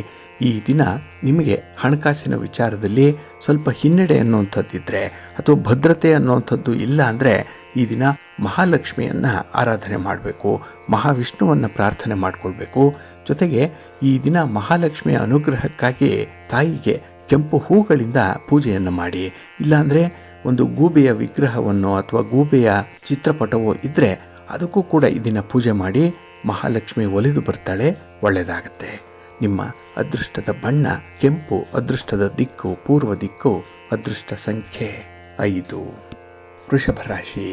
ಈ ದಿನ ನಿಮಗೆ ಹಣಕಾಸಿನ ವಿಚಾರದಲ್ಲಿ ಸ್ವಲ್ಪ ಹಿನ್ನಡೆ ಅನ್ನುವಂಥದ್ದಿದ್ದರೆ ಅಥವಾ ಭದ್ರತೆ ಅನ್ನುವಂಥದ್ದು ಇಲ್ಲ ಅಂದರೆ ಈ ದಿನ ಮಹಾಲಕ್ಷ್ಮಿಯನ್ನು ಆರಾಧನೆ ಮಾಡಬೇಕು, ಮಹಾವಿಷ್ಣುವನ್ನು ಪ್ರಾರ್ಥನೆ ಮಾಡಿಕೊಳ್ಬೇಕು. ಜೊತೆಗೆ ಈ ದಿನ ಮಹಾಲಕ್ಷ್ಮಿಯ ಅನುಗ್ರಹಕ್ಕಾಗಿ ತಾಯಿಗೆ ಕೆಂಪು ಹೂಗಳಿಂದ ಪೂಜೆಯನ್ನು ಮಾಡಿ. ಇಲ್ಲಾಂದರೆ ಒಂದು ಗೂಬೆಯ ವಿಗ್ರಹವನ್ನು ಅಥವಾ ಗೂಬೆಯ ಚಿತ್ರಪಟವೋ ಇದ್ದರೆ ಅದಕ್ಕೂ ಕೂಡ ಈ ದಿನ ಪೂಜೆ ಮಾಡಿ. ಮಹಾಲಕ್ಷ್ಮಿ ಒಲಿದು ಬರ್ತಾಳೆ, ಒಳ್ಳೆಯದಾಗತ್ತೆ. ನಿಮ್ಮ ಅದೃಷ್ಟದ ಬಣ್ಣ ಕೆಂಪು, ಅದೃಷ್ಟದ ದಿಕ್ಕು ಪೂರ್ವ ದಿಕ್ಕು, ಅದೃಷ್ಟ ಸಂಖ್ಯೆ 5. ವೃಷಭ ರಾಶಿ.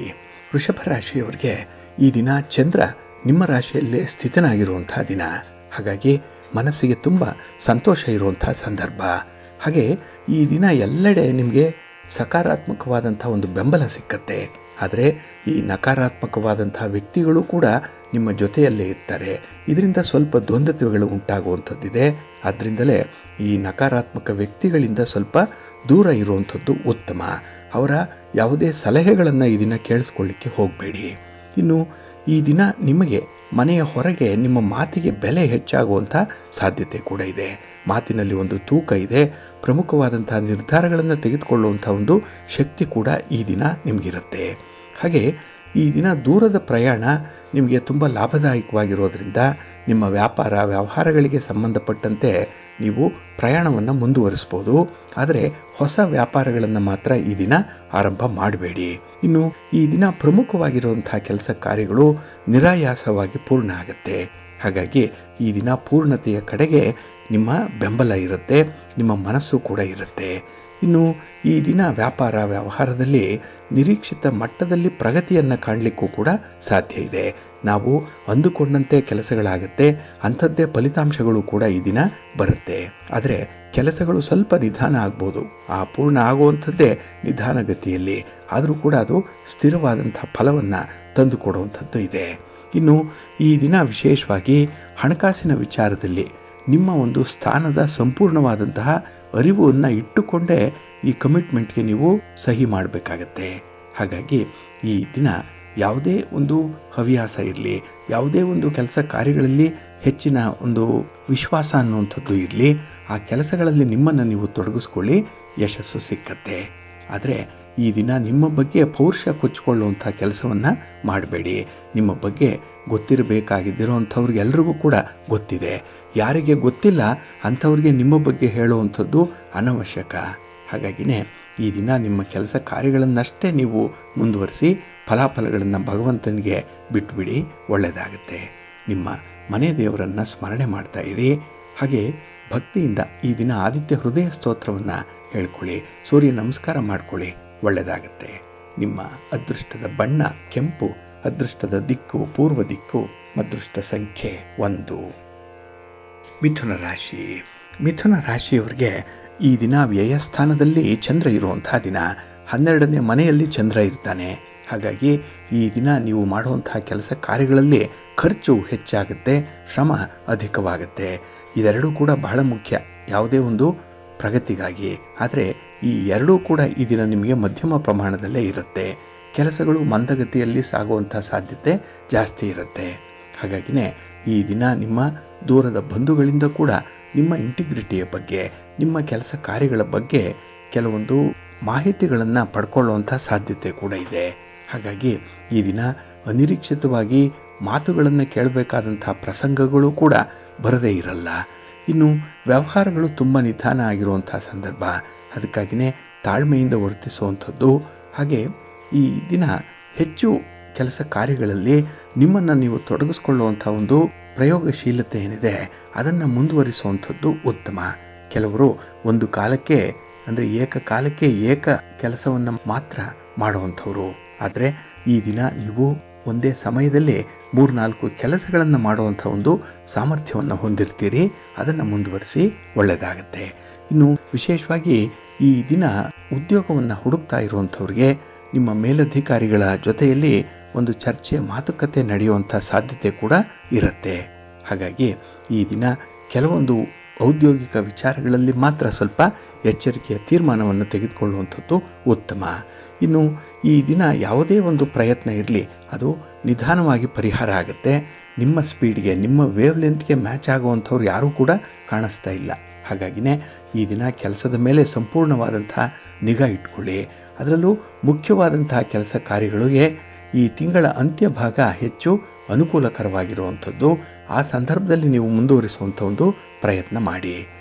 ವೃಷಭ ರಾಶಿಯವರಿಗೆ ಈ ದಿನ ಚಂದ್ರ ನಿಮ್ಮ ರಾಶಿಯಲ್ಲೇ ಸ್ಥಿತನಾಗಿರುವಂಥ ದಿನ. ಹಾಗಾಗಿ ಮನಸ್ಸಿಗೆ ತುಂಬ ಸಂತೋಷ ಇರುವಂಥ ಸಂದರ್ಭ. ಹಾಗೆ ಈ ದಿನ ಎಲ್ಲೆಡೆ ನಿಮಗೆ ಸಕಾರಾತ್ಮಕವಾದಂಥ ಒಂದು ಬೆಂಬಲ ಸಿಕ್ಕತ್ತೆ. ಆದರೆ ಈ ನಕಾರಾತ್ಮಕವಾದಂಥ ವ್ಯಕ್ತಿಗಳು ಕೂಡ ನಿಮ್ಮ ಜೊತೆಯಲ್ಲೇ ಇರ್ತಾರೆ. ಇದರಿಂದ ಸ್ವಲ್ಪ ದ್ವಂದ್ವತೆಗಳು ಉಂಟಾಗುವಂಥದ್ದಿದೆ. ಆದ್ದರಿಂದಲೇ ಈ ನಕಾರಾತ್ಮಕ ವ್ಯಕ್ತಿಗಳಿಂದ ಸ್ವಲ್ಪ ದೂರ ಇರುವಂಥದ್ದು ಉತ್ತಮ. ಅವರ ಯಾವುದೇ ಸಲಹೆಗಳನ್ನು ಈ ದಿನ ಕೇಳಿಸ್ಕೊಳ್ಳಿಕ್ಕೆ ಹೋಗಬೇಡಿ. ಇನ್ನು ಈ ದಿನ ನಿಮಗೆ ಮನೆಯ ಹೊರಗೆ ನಿಮ್ಮ ಮಾತಿಗೆ ಬೆಲೆ ಹೆಚ್ಚಾಗುವಂಥ ಸಾಧ್ಯತೆ ಕೂಡ ಇದೆ. ಮಾತಿನಲ್ಲಿ ಒಂದು ತೂಕ ಇದೆ. ಪ್ರಮುಖವಾದಂಥ ನಿರ್ಧಾರಗಳನ್ನು ತೆಗೆದುಕೊಳ್ಳುವಂಥ ಒಂದು ಶಕ್ತಿ ಕೂಡ ಈ ದಿನ ನಿಮಗಿರುತ್ತೆ. ಹಾಗೆ ಈ ದಿನ ದೂರದ ಪ್ರಯಾಣ ನಿಮಗೆ ತುಂಬ ಲಾಭದಾಯಕವಾಗಿರೋದ್ರಿಂದ ನಿಮ್ಮ ವ್ಯಾಪಾರ ವ್ಯವಹಾರಗಳಿಗೆ ಸಂಬಂಧಪಟ್ಟಂತೆ ನೀವು ಪ್ರಯಾಣವನ್ನು ಮುಂದುವರಿಸ್ಬೋದು. ಆದರೆ ಹೊಸ ವ್ಯಾಪಾರಗಳನ್ನು ಮಾತ್ರ ಈ ದಿನ ಆರಂಭ ಮಾಡಬೇಡಿ. ಇನ್ನು ಈ ದಿನ ಪ್ರಮುಖವಾಗಿರುವಂಥ ಕೆಲಸ ಕಾರ್ಯಗಳು ನಿರಾಯಾಸವಾಗಿ ಪೂರ್ಣ ಆಗುತ್ತೆ. ಹಾಗಾಗಿ ಈ ದಿನ ಪೂರ್ಣತೆಯ ಕಡೆಗೆ ನಿಮ್ಮ ಬೆಂಬಲ ಇರುತ್ತೆ, ನಿಮ್ಮ ಮನಸ್ಸು ಕೂಡ ಇರುತ್ತೆ. ಇನ್ನು ಈ ದಿನ ವ್ಯಾಪಾರ ವ್ಯವಹಾರದಲ್ಲಿ ನಿರೀಕ್ಷಿತ ಮಟ್ಟದಲ್ಲಿ ಪ್ರಗತಿಯನ್ನು ಕಾಣಲಿಕ್ಕೂ ಕೂಡ ಸಾಧ್ಯ ಇದೆ. ನಾವು ಅಂದುಕೊಂಡಂತೆ ಕೆಲಸಗಳಾಗುತ್ತೆ, ಅಂಥದ್ದೇ ಫಲಿತಾಂಶಗಳು ಕೂಡ ಈ ದಿನ ಬರುತ್ತೆ. ಆದರೆ ಕೆಲಸಗಳು ಸ್ವಲ್ಪ ನಿಧಾನ ಆಗ್ಬೋದು. ಆ ಪೂರ್ಣ ಆಗುವಂಥದ್ದೇ ನಿಧಾನಗತಿಯಲ್ಲಿ, ಆದರೂ ಕೂಡ ಅದು ಸ್ಥಿರವಾದಂಥ ಫಲವನ್ನು ತಂದುಕೊಡುವಂಥದ್ದು ಇದೆ. ಇನ್ನು ಈ ದಿನ ವಿಶೇಷವಾಗಿ ಹಣಕಾಸಿನ ವಿಚಾರದಲ್ಲಿ ನಿಮ್ಮ ಒಂದು ಸ್ಥಾನದ ಸಂಪೂರ್ಣವಾದಂತಹ ಅರಿವನ್ನು ಇಟ್ಟುಕೊಂಡೇ ಈ ಕಮಿಟ್ಮೆಂಟ್ಗೆ ನೀವು ಸಹಿ ಮಾಡಬೇಕಾಗತ್ತೆ. ಹಾಗಾಗಿ ಈ ದಿನ ಯಾವುದೇ ಒಂದು ಹವ್ಯಾಸ ಇರಲಿ, ಯಾವುದೇ ಒಂದು ಕೆಲಸ ಕಾರ್ಯಗಳಲ್ಲಿ ಹೆಚ್ಚಿನ ಒಂದು ವಿಶ್ವಾಸ ಅನ್ನುವಂಥದ್ದು ಇರಲಿ, ಆ ಕೆಲಸಗಳಲ್ಲಿ ನಿಮ್ಮನ್ನು ನೀವು ತೊಡಗಿಸ್ಕೊಳ್ಳಿ, ಯಶಸ್ಸು ಸಿಕ್ಕತ್ತೆ. ಆದರೆ ಈ ದಿನ ನಿಮ್ಮ ಬಗ್ಗೆ ಪೌರುಷ ಕೊಚ್ಚಿಕೊಳ್ಳುವಂಥ ಕೆಲಸವನ್ನು ಮಾಡಬೇಡಿ. ನಿಮ್ಮ ಬಗ್ಗೆ ಗೊತ್ತಿರಬೇಕಾಗಿದ್ದಿರೋವಂಥವ್ರಿಗೆಲ್ರಿಗೂ ಕೂಡ ಗೊತ್ತಿದೆ. ಯಾರಿಗೆ ಗೊತ್ತಿಲ್ಲ ಅಂಥವ್ರಿಗೆ ನಿಮ್ಮ ಬಗ್ಗೆ ಹೇಳುವಂಥದ್ದು ಅನವಶ್ಯಕ. ಹಾಗಾಗಿನೇ ಈ ದಿನ ನಿಮ್ಮ ಕೆಲಸ ಕಾರ್ಯಗಳನ್ನಷ್ಟೇ ನೀವು ಮುಂದುವರಿಸಿ, ಫಲಾಫಲಗಳನ್ನು ಭಗವಂತನಿಗೆ ಬಿಟ್ಟುಬಿಡಿ, ಒಳ್ಳೆಯದಾಗುತ್ತೆ. ನಿಮ್ಮ ಮನೆ ದೇವರನ್ನು ಸ್ಮರಣೆ ಮಾಡ್ತಾ ಇರಿ. ಹಾಗೆ ಭಕ್ತಿಯಿಂದ ಈ ದಿನ ಆದಿತ್ಯ ಹೃದಯ ಸ್ತೋತ್ರವನ್ನು ಹೇಳ್ಕೊಳ್ಳಿ, ಸೂರ್ಯ ನಮಸ್ಕಾರ ಮಾಡ್ಕೊಳ್ಳಿ, ಒಳ್ಳೆಯದಾಗುತ್ತೆ. ನಿಮ್ಮ ಅದೃಷ್ಟದ ಬಣ್ಣ ಕೆಂಪು, ಅದೃಷ್ಟದ ದಿಕ್ಕು ಪೂರ್ವ ದಿಕ್ಕು, ಅದೃಷ್ಟ ಸಂಖ್ಯೆ 1. ಮಿಥುನ ರಾಶಿ. ಮಿಥುನ ರಾಶಿಯವರಿಗೆ ಈ ದಿನ ವ್ಯಯಸ್ಥಾನದಲ್ಲಿ ಚಂದ್ರ ಇರುವಂತಹ ದಿನ. 12ನೇ ಮನೆಯಲ್ಲಿ ಚಂದ್ರ ಇರ್ತಾನೆ. ಹಾಗಾಗಿ ಈ ದಿನ ನೀವು ಮಾಡುವಂತಹ ಕೆಲಸ ಕಾರ್ಯಗಳಲ್ಲಿ ಖರ್ಚು ಹೆಚ್ಚಾಗುತ್ತೆ, ಶ್ರಮ ಅಧಿಕವಾಗುತ್ತೆ. ಇದೆರಡೂ ಕೂಡ ಬಹಳ ಮುಖ್ಯ ಯಾವುದೇ ಒಂದು ಪ್ರಗತಿಗಾಗಿ. ಆದರೆ ಈ ಎರಡೂ ಕೂಡ ಈ ದಿನ ನಿಮಗೆ ಮಧ್ಯಮ ಪ್ರಮಾಣದಲ್ಲೇ ಇರುತ್ತೆ. ಕೆಲಸಗಳು ಮಂದಗತಿಯಲ್ಲಿ ಸಾಗುವಂಥ ಸಾಧ್ಯತೆ ಜಾಸ್ತಿ ಇರುತ್ತೆ. ಹಾಗಾಗಿನೇ ಈ ದಿನ ನಿಮ್ಮ ದೂರದ ಬಂಧುಗಳಿಂದ ಕೂಡ ನಿಮ್ಮ ಇಂಟಿಗ್ರಿಟಿಯ ಬಗ್ಗೆ, ನಿಮ್ಮ ಕೆಲಸ ಕಾರ್ಯಗಳ ಬಗ್ಗೆ ಕೆಲವೊಂದು ಮಾಹಿತಿಗಳನ್ನು ಪಡ್ಕೊಳ್ಳುವಂಥ ಸಾಧ್ಯತೆ ಕೂಡ ಇದೆ. ಹಾಗಾಗಿ ಈ ದಿನ ಅನಿರೀಕ್ಷಿತವಾಗಿ ಮಾತುಗಳನ್ನು ಕೇಳಬೇಕಾದಂಥ ಪ್ರಸಂಗಗಳು ಕೂಡ ಬರದೇ ಇರಲ್ಲ. ಇನ್ನು ವ್ಯವಹಾರಗಳು ತುಂಬ ನಿಧಾನ ಆಗಿರುವಂಥ ಸಂದರ್ಭ. ಅದಕ್ಕಾಗಿಯೇ ತಾಳ್ಮೆಯಿಂದ ವರ್ತಿಸುವಂಥದ್ದು. ಹಾಗೆ ಈ ದಿನ ಹೆಚ್ಚು ಕೆಲಸ ಕಾರ್ಯಗಳಲ್ಲಿ ನಿಮ್ಮನ್ನು ನೀವು ತೊಡಗಿಸ್ಕೊಳ್ಳುವಂಥ ಒಂದು ಪ್ರಯೋಗಶೀಲತೆ ಏನಿದೆ ಅದನ್ನು ಮುಂದುವರಿಸುವಂಥದ್ದು ಉತ್ತಮ. ಕೆಲವರು ಒಂದು ಕಾಲಕ್ಕೆ ಅಂದರೆ ಏಕಕಾಲಕ್ಕೆ ಏಕ ಕೆಲಸವನ್ನು ಮಾತ್ರ ಮಾಡುವಂಥವ್ರು. ಆದರೆ ಈ ದಿನ ನೀವು ಒಂದೇ ಸಮಯದಲ್ಲಿ 3-4 ಕೆಲಸಗಳನ್ನು ಮಾಡುವಂಥ ಒಂದು ಸಾಮರ್ಥ್ಯವನ್ನು ಹೊಂದಿರ್ತೀರಿ. ಅದನ್ನು ಮುಂದುವರಿಸಿ, ಒಳ್ಳೆಯದಾಗತ್ತೆ. ಇನ್ನು ವಿಶೇಷವಾಗಿ ಈ ದಿನ ಉದ್ಯೋಗವನ್ನು ಹುಡುಕ್ತಾ ಇರುವಂಥವ್ರಿಗೆ ನಿಮ್ಮ ಮೇಲಧಿಕಾರಿಗಳ ಜೊತೆಯಲ್ಲಿ ಒಂದು ಚರ್ಚೆ ಮಾತುಕತೆ ನಡೆಯುವಂಥ ಸಾಧ್ಯತೆ ಕೂಡ ಇರುತ್ತೆ. ಹಾಗಾಗಿ ಈ ದಿನ ಕೆಲವೊಂದು ಔದ್ಯೋಗಿಕ ವಿಚಾರಗಳಲ್ಲಿ ಮಾತ್ರ ಸ್ವಲ್ಪ ಎಚ್ಚರಿಕೆಯ ತೀರ್ಮಾನವನ್ನು ತೆಗೆದುಕೊಳ್ಳುವಂಥದ್ದು ಉತ್ತಮ. ಇನ್ನು ಈ ದಿನ ಯಾವುದೇ ಒಂದು ಪ್ರಯತ್ನ ಇರಲಿ ಅದು ನಿಧಾನವಾಗಿ ಪರಿಹಾರ ಆಗುತ್ತೆ. ನಿಮ್ಮ ಸ್ಪೀಡ್ಗೆ, ನಿಮ್ಮ ವೇವ್ ಲೆಂತ್ಗೆ ಮ್ಯಾಚ್ ಆಗುವಂಥವ್ರು ಯಾರೂ ಕೂಡ ಕಾಣಿಸ್ತಾ ಇಲ್ಲ. ಹಾಗಾಗಿನೇ ಈ ದಿನ ಕೆಲಸದ ಮೇಲೆ ಸಂಪೂರ್ಣವಾದಂಥ ನಿಗಾ ಇಟ್ಕೊಳ್ಳಿ. ಅದರಲ್ಲೂ ಮುಖ್ಯವಾದಂತಹ ಕೆಲಸ ಕಾರ್ಯಗಳಿಗೆ ಈ ತಿಂಗಳ ಅಂತ್ಯ ಭಾಗ ಹೆಚ್ಚು ಅನುಕೂಲಕರವಾಗಿರುವಂಥದ್ದು. ಆ ಸಂದರ್ಭದಲ್ಲಿ ನೀವು ಮುಂದುವರಿಸುವಂಥ ಒಂದು ಪ್ರಯತ್ನ ಮಾಡಿ.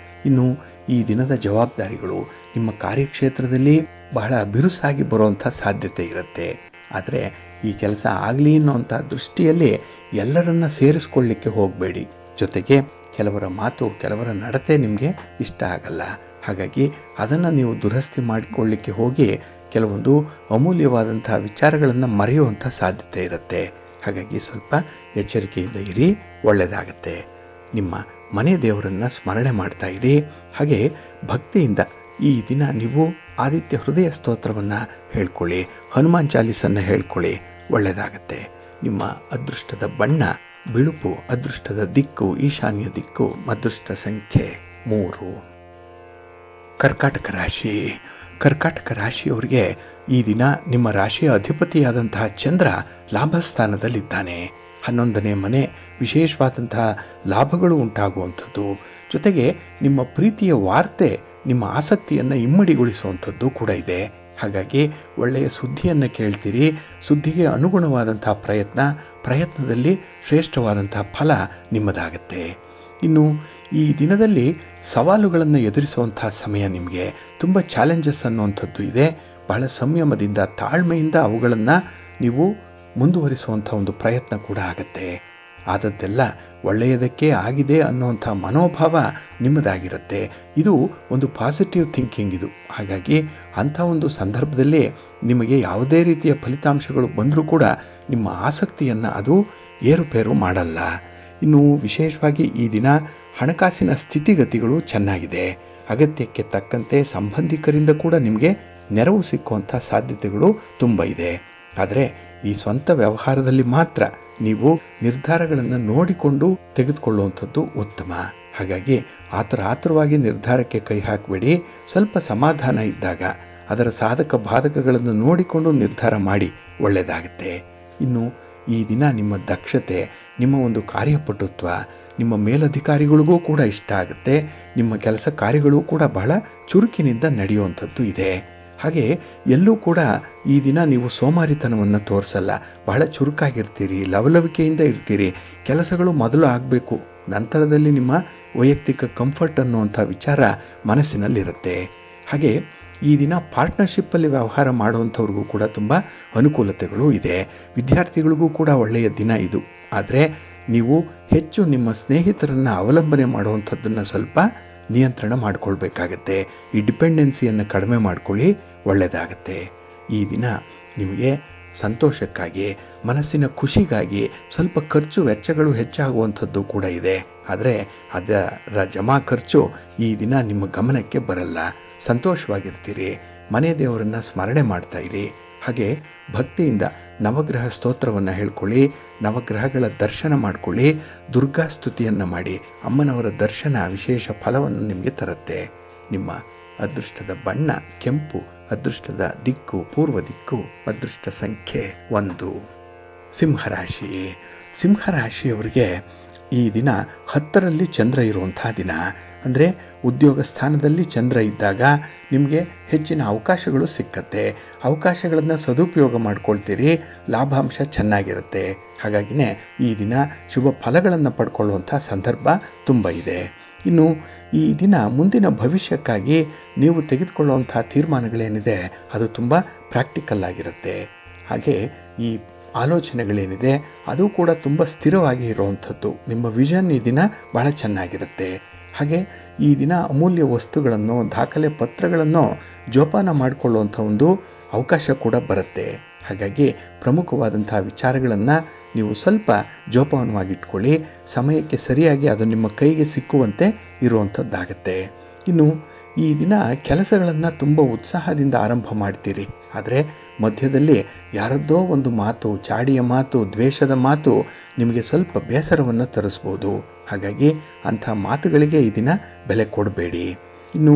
ಇನ್ನು ಈ ದಿನದ ಜವಾಬ್ದಾರಿಗಳು ನಿಮ್ಮ ಕಾರ್ಯಕ್ಷೇತ್ರದಲ್ಲಿ ಬಹಳ ಬಿರುಸಾಗಿ ಬರುವಂಥ ಸಾಧ್ಯತೆ ಇರುತ್ತೆ. ಆದರೆ ಈ ಕೆಲಸ ಆಗಲಿ ಅನ್ನೋಂಥ ದೃಷ್ಟಿಯಲ್ಲಿ ಎಲ್ಲರನ್ನ ಸೇರಿಸ್ಕೊಳ್ಳಿಕ್ಕೆ ಹೋಗಬೇಡಿ. ಜೊತೆಗೆ ಕೆಲವರ ಮಾತು, ಕೆಲವರ ನಡತೆ ನಿಮಗೆ ಇಷ್ಟ ಆಗಲ್ಲ. ಹಾಗಾಗಿ ಅದನ್ನು ನೀವು ದುರಸ್ತಿ ಮಾಡಿಕೊಳ್ಳಿಕ್ಕೆ ಹೋಗಿ ಕೆಲವೊಂದು ಅಮೂಲ್ಯವಾದಂಥ ವಿಚಾರಗಳನ್ನು ಮರೆಯುವಂಥ ಸಾಧ್ಯತೆ ಇರುತ್ತೆ. ಹಾಗಾಗಿ ಸ್ವಲ್ಪ ಎಚ್ಚರಿಕೆಯಿಂದ ಇರಿ, ಒಳ್ಳೆಯದಾಗತ್ತೆ. ನಿಮ್ಮ ಮನೆ ದೇವರನ್ನು ಸ್ಮರಣೆ ಮಾಡ್ತಾ ಇರಿ. ಹಾಗೆ ಭಕ್ತಿಯಿಂದ ಈ ದಿನ ನೀವು ಆದಿತ್ಯ ಹೃದಯ ಸ್ತೋತ್ರವನ್ನು ಹೇಳ್ಕೊಳ್ಳಿ, ಹನುಮಾನ್ ಚಾಲೀಸನ್ನು ಹೇಳ್ಕೊಳ್ಳಿ, ಒಳ್ಳೆಯದಾಗತ್ತೆ. ನಿಮ್ಮ ಅದೃಷ್ಟದ ಬಣ್ಣ ಬಿಳುಪು, ಅದೃಷ್ಟದ ದಿಕ್ಕು ಈಶಾನ್ಯ ದಿಕ್ಕು, ಅದೃಷ್ಟ ಸಂಖ್ಯೆ 3. ಕರ್ಕಾಟಕ ರಾಶಿ. ಕರ್ಕಾಟಕ ರಾಶಿಯವರಿಗೆ ಈ ದಿನ ನಿಮ್ಮ ರಾಶಿಯ ಅಧಿಪತಿಯಾದಂತಹ ಚಂದ್ರ ಲಾಭಸ್ಥಾನದಲ್ಲಿದ್ದಾನೆ. 11ನೇ ಮನೆ, ವಿಶೇಷವಾದಂತಹ ಲಾಭಗಳು ಉಂಟಾಗುವಂಥದ್ದು. ಜೊತೆಗೆ ನಿಮ್ಮ ಪ್ರೀತಿಯ ವಾರ್ತೆ ನಿಮ್ಮ ಆಸಕ್ತಿಯನ್ನು ಇಮ್ಮಡಿಗೊಳಿಸುವಂಥದ್ದು ಕೂಡ ಇದೆ. ಹಾಗಾಗಿ ಒಳ್ಳೆಯ ಸುದ್ದಿಯನ್ನು ಕೇಳ್ತೀರಿ. ಸುದ್ದಿಗೆ ಅನುಗುಣವಾದಂಥ ಪ್ರಯತ್ನದಲ್ಲಿ ಶ್ರೇಷ್ಠವಾದಂಥ ಫಲ ನಿಮ್ಮದಾಗತ್ತೆ. ಇನ್ನು ಈ ದಿನದಲ್ಲಿ ಸವಾಲುಗಳನ್ನು ಎದುರಿಸುವಂಥ ಸಮಯ. ನಿಮಗೆ ತುಂಬ ಚಾಲೆಂಜಸ್ ಅನ್ನುವಂಥದ್ದು ಇದೆ. ಬಹಳ ಸಂಯಮದಿಂದ, ತಾಳ್ಮೆಯಿಂದ ಅವುಗಳನ್ನು ನೀವು ಮುಂದುವರಿಸುವಂಥ ಒಂದು ಪ್ರಯತ್ನ ಕೂಡ ಆಗತ್ತೆ. ಆದದ್ದೆಲ್ಲ ಒಳ್ಳೆಯದಕ್ಕೆ ಆಗಿದೆ ಅನ್ನುವಂಥ ಮನೋಭಾವ ನಿಮ್ಮದಾಗಿರುತ್ತೆ. ಇದು ಒಂದು ಪಾಸಿಟಿವ್ ಥಿಂಕಿಂಗ್ ಇದು. ಹಾಗಾಗಿ ಅಂಥ ಒಂದು ಸಂದರ್ಭದಲ್ಲಿ ನಿಮಗೆ ಯಾವುದೇ ರೀತಿಯ ಫಲಿತಾಂಶಗಳು ಬಂದರೂ ಕೂಡ ನಿಮ್ಮ ಆಸಕ್ತಿಯನ್ನು ಅದು ಏರುಪೇರು ಮಾಡಲ್ಲ. ಇನ್ನು ವಿಶೇಷವಾಗಿ ಈ ದಿನ ಹಣಕಾಸಿನ ಸ್ಥಿತಿಗತಿಗಳು ಚೆನ್ನಾಗಿದೆ. ಅಗತ್ಯಕ್ಕೆ ತಕ್ಕಂತೆ ಸಂಬಂಧಿಕರಿಂದ ಕೂಡ ನಿಮಗೆ ನೆರವು ಸಿಕ್ಕುವಂಥ ಸಾಧ್ಯತೆಗಳು ತುಂಬ ಇದೆ. ಆದರೆ ಈ ಸ್ವಂತ ವ್ಯವಹಾರದಲ್ಲಿ ಮಾತ್ರ ನೀವು ನಿರ್ಧಾರಗಳನ್ನು ನೋಡಿಕೊಂಡು ತೆಗೆದುಕೊಳ್ಳುವಂಥದ್ದು ಉತ್ತಮ. ಹಾಗಾಗಿ ಆತುರವಾಗಿ ನಿರ್ಧಾರಕ್ಕೆ ಕೈ ಹಾಕಬೇಡಿ. ಸ್ವಲ್ಪ ಸಮಾಧಾನ ಇದ್ದಾಗ ಅದರ ಸಾಧಕ ಬಾಧಕಗಳನ್ನು ನೋಡಿಕೊಂಡು ನಿರ್ಧಾರ ಮಾಡಿ, ಒಳ್ಳೆಯದಾಗುತ್ತೆ. ಇನ್ನು ಈ ದಿನ ನಿಮ್ಮ ದಕ್ಷತೆ, ನಿಮ್ಮ ಒಂದು ಕಾರ್ಯಪಟುತ್ವ ನಿಮ್ಮ ಮೇಲಧಿಕಾರಿಗಳಿಗೂ ಕೂಡ ಇಷ್ಟ ಆಗುತ್ತೆ. ನಿಮ್ಮ ಕೆಲಸ ಕಾರ್ಯಗಳು ಕೂಡ ಬಹಳ ಚುರುಕಿನಿಂದ ನಡೆಯುವಂಥದ್ದು ಇದೆ. ಹಾಗೆ ಎಲ್ಲೂ ಕೂಡ ಈ ದಿನ ನೀವು ಸೋಮಾರಿತನವನ್ನು ತೋರಿಸಲ್ಲ. ಬಹಳ ಚುರುಕಾಗಿರ್ತೀರಿ, ಲವಲವಿಕೆಯಿಂದ ಇರ್ತೀರಿ. ಕೆಲಸಗಳು ಮೊದಲು ಆಗಬೇಕು, ನಂತರದಲ್ಲಿ ನಿಮ್ಮ ವೈಯಕ್ತಿಕ ಕಂಫರ್ಟ್ ಅನ್ನುವಂಥ ವಿಚಾರ ಮನಸ್ಸಿನಲ್ಲಿರುತ್ತೆ. ಹಾಗೆ ಈ ದಿನ ಪಾರ್ಟ್ನರ್ಶಿಪ್ಪಲ್ಲಿ ವ್ಯವಹಾರ ಮಾಡುವಂಥವ್ರಿಗೂ ಕೂಡ ತುಂಬ ಅನುಕೂಲತೆಗಳು ಇದೆ. ವಿದ್ಯಾರ್ಥಿಗಳಿಗೂ ಕೂಡ ಒಳ್ಳೆಯ ದಿನ ಇದು. ಆದರೆ ನೀವು ಹೆಚ್ಚು ನಿಮ್ಮ ಸ್ನೇಹಿತರನ್ನು ಅವಲಂಬನೆ ಮಾಡುವಂಥದ್ದನ್ನು ಸ್ವಲ್ಪ ನಿಯಂತ್ರಣ ಮಾಡಿಕೊಳ್ಬೇಕಾಗತ್ತೆ. ಈ ಡಿಪೆಂಡೆನ್ಸಿಯನ್ನು ಕಡಿಮೆ ಮಾಡ್ಕೊಳ್ಳಿ, ಒಳ್ಳೆಯದಾಗತ್ತೆ. ಈ ದಿನ ನಿಮಗೆ ಸಂತೋಷಕ್ಕಾಗಿ, ಮನಸ್ಸಿನ ಖುಷಿಗಾಗಿ ಸ್ವಲ್ಪ ಖರ್ಚು ವೆಚ್ಚಗಳು ಹೆಚ್ಚಾಗುವಂಥದ್ದು ಕೂಡ ಇದೆ. ಆದರೆ ಅದರ ಜಮಾ ಖರ್ಚು ಈ ದಿನ ನಿಮ್ಮ ಗಮನಕ್ಕೆ ಬರಲ್ಲ. ಸಂತೋಷವಾಗಿರ್ತೀರಿ. ಮನೆ ದೇವರನ್ನು ಸ್ಮರಣೆ ಮಾಡ್ತಾ ಇರಿ. ಹಾಗೆ ಭಕ್ತಿಯಿಂದ ನವಗ್ರಹ ಸ್ತೋತ್ರವನ್ನು ಹೇಳ್ಕೊಳ್ಳಿ, ನವಗ್ರಹಗಳ ದರ್ಶನ ಮಾಡಿಕೊಳ್ಳಿ, ದುರ್ಗಾ ಸ್ತುತಿಯನ್ನು ಮಾಡಿ. ಅಮ್ಮನವರ ದರ್ಶನ ವಿಶೇಷ ಫಲವನ್ನು ನಿಮಗೆ ತರುತ್ತೆ. ನಿಮ್ಮ ಅದೃಷ್ಟದ ಬಣ್ಣ ಕೆಂಪು, ಅದೃಷ್ಟದ ದಿಕ್ಕು ಪೂರ್ವ ದಿಕ್ಕು, ಅದೃಷ್ಟ ಸಂಖ್ಯೆ 1. ಸಿಂಹರಾಶಿ. ಸಿಂಹರಾಶಿಯವರಿಗೆ ಈ ದಿನ 10ರಲ್ಲಿ ಚಂದ್ರ ಇರುವಂಥ ದಿನ. ಅಂದರೆ ಉದ್ಯೋಗ ಸ್ಥಾನದಲ್ಲಿ ಚಂದ್ರ ಇದ್ದಾಗ ನಿಮಗೆ ಹೆಚ್ಚಿನ ಅವಕಾಶಗಳು ಸಿಕ್ಕತ್ತೆ. ಅವಕಾಶಗಳನ್ನು ಸದುಪಯೋಗ ಮಾಡ್ಕೊಳ್ತೀರಿ. ಲಾಭಾಂಶ ಚೆನ್ನಾಗಿರುತ್ತೆ. ಹಾಗಾಗಿನೇ ಈ ದಿನ ಶುಭ ಫಲಗಳನ್ನು ಪಡ್ಕೊಳ್ಳುವಂಥ ಸಂದರ್ಭ ತುಂಬ ಇದೆ. ಇನ್ನು ಈ ದಿನ ಮುಂದಿನ ಭವಿಷ್ಯಕ್ಕಾಗಿ ನೀವು ತೆಗೆದುಕೊಳ್ಳುವಂಥ ತೀರ್ಮಾನಗಳೇನಿದೆ ಅದು ತುಂಬ ಪ್ರಾಕ್ಟಿಕಲ್ ಆಗಿರುತ್ತೆ. ಹಾಗೆ ಈ ಆಲೋಚನೆಗಳೇನಿದೆ ಅದು ಕೂಡ ತುಂಬ ಸ್ಥಿರವಾಗಿ ಇರುವಂಥದ್ದು. ನಿಮ್ಮ ವಿಷನ್ ಈ ದಿನ ಬಹಳ ಚೆನ್ನಾಗಿರುತ್ತೆ. ಹಾಗೆ ಈ ದಿನ ಅಮೂಲ್ಯ ವಸ್ತುಗಳನ್ನು, ದಾಖಲೆ ಪತ್ರಗಳನ್ನು ಜೋಪಾನ ಮಾಡಿಕೊಳ್ಳುವಂಥ ಒಂದು ಅವಕಾಶ ಕೂಡ ಬರುತ್ತೆ. ಹಾಗಾಗಿ ಪ್ರಮುಖವಾದಂಥ ವಿಚಾರಗಳನ್ನು ನೀವು ಸ್ವಲ್ಪ ಜೋಪಾನವಾಗಿಟ್ಕೊಳ್ಳಿ. ಸಮಯಕ್ಕೆ ಸರಿಯಾಗಿ ಅದು ನಿಮ್ಮ ಕೈಗೆ ಸಿಕ್ಕುವಂತೆ ಇರುವಂಥದ್ದಾಗತ್ತೆ. ಇನ್ನು ಈ ದಿನ ಕೆಲಸಗಳನ್ನು ತುಂಬ ಉತ್ಸಾಹದಿಂದ ಆರಂಭ ಮಾಡ್ತೀರಿ. ಆದರೆ ಮಧ್ಯದಲ್ಲಿ ಯಾರದ್ದೋ ಒಂದು ಮಾತು, ಚಾಡಿಯ ಮಾತು, ದ್ವೇಷದ ಮಾತು ನಿಮಗೆ ಸ್ವಲ್ಪ ಬೇಸರವನ್ನು ತರಿಸ್ಬೋದು. ಹಾಗಾಗಿ ಅಂಥ ಮಾತುಗಳಿಗೆ ಈ ದಿನ ಬೆಲೆ ಕೊಡಬೇಡಿ. ಇನ್ನು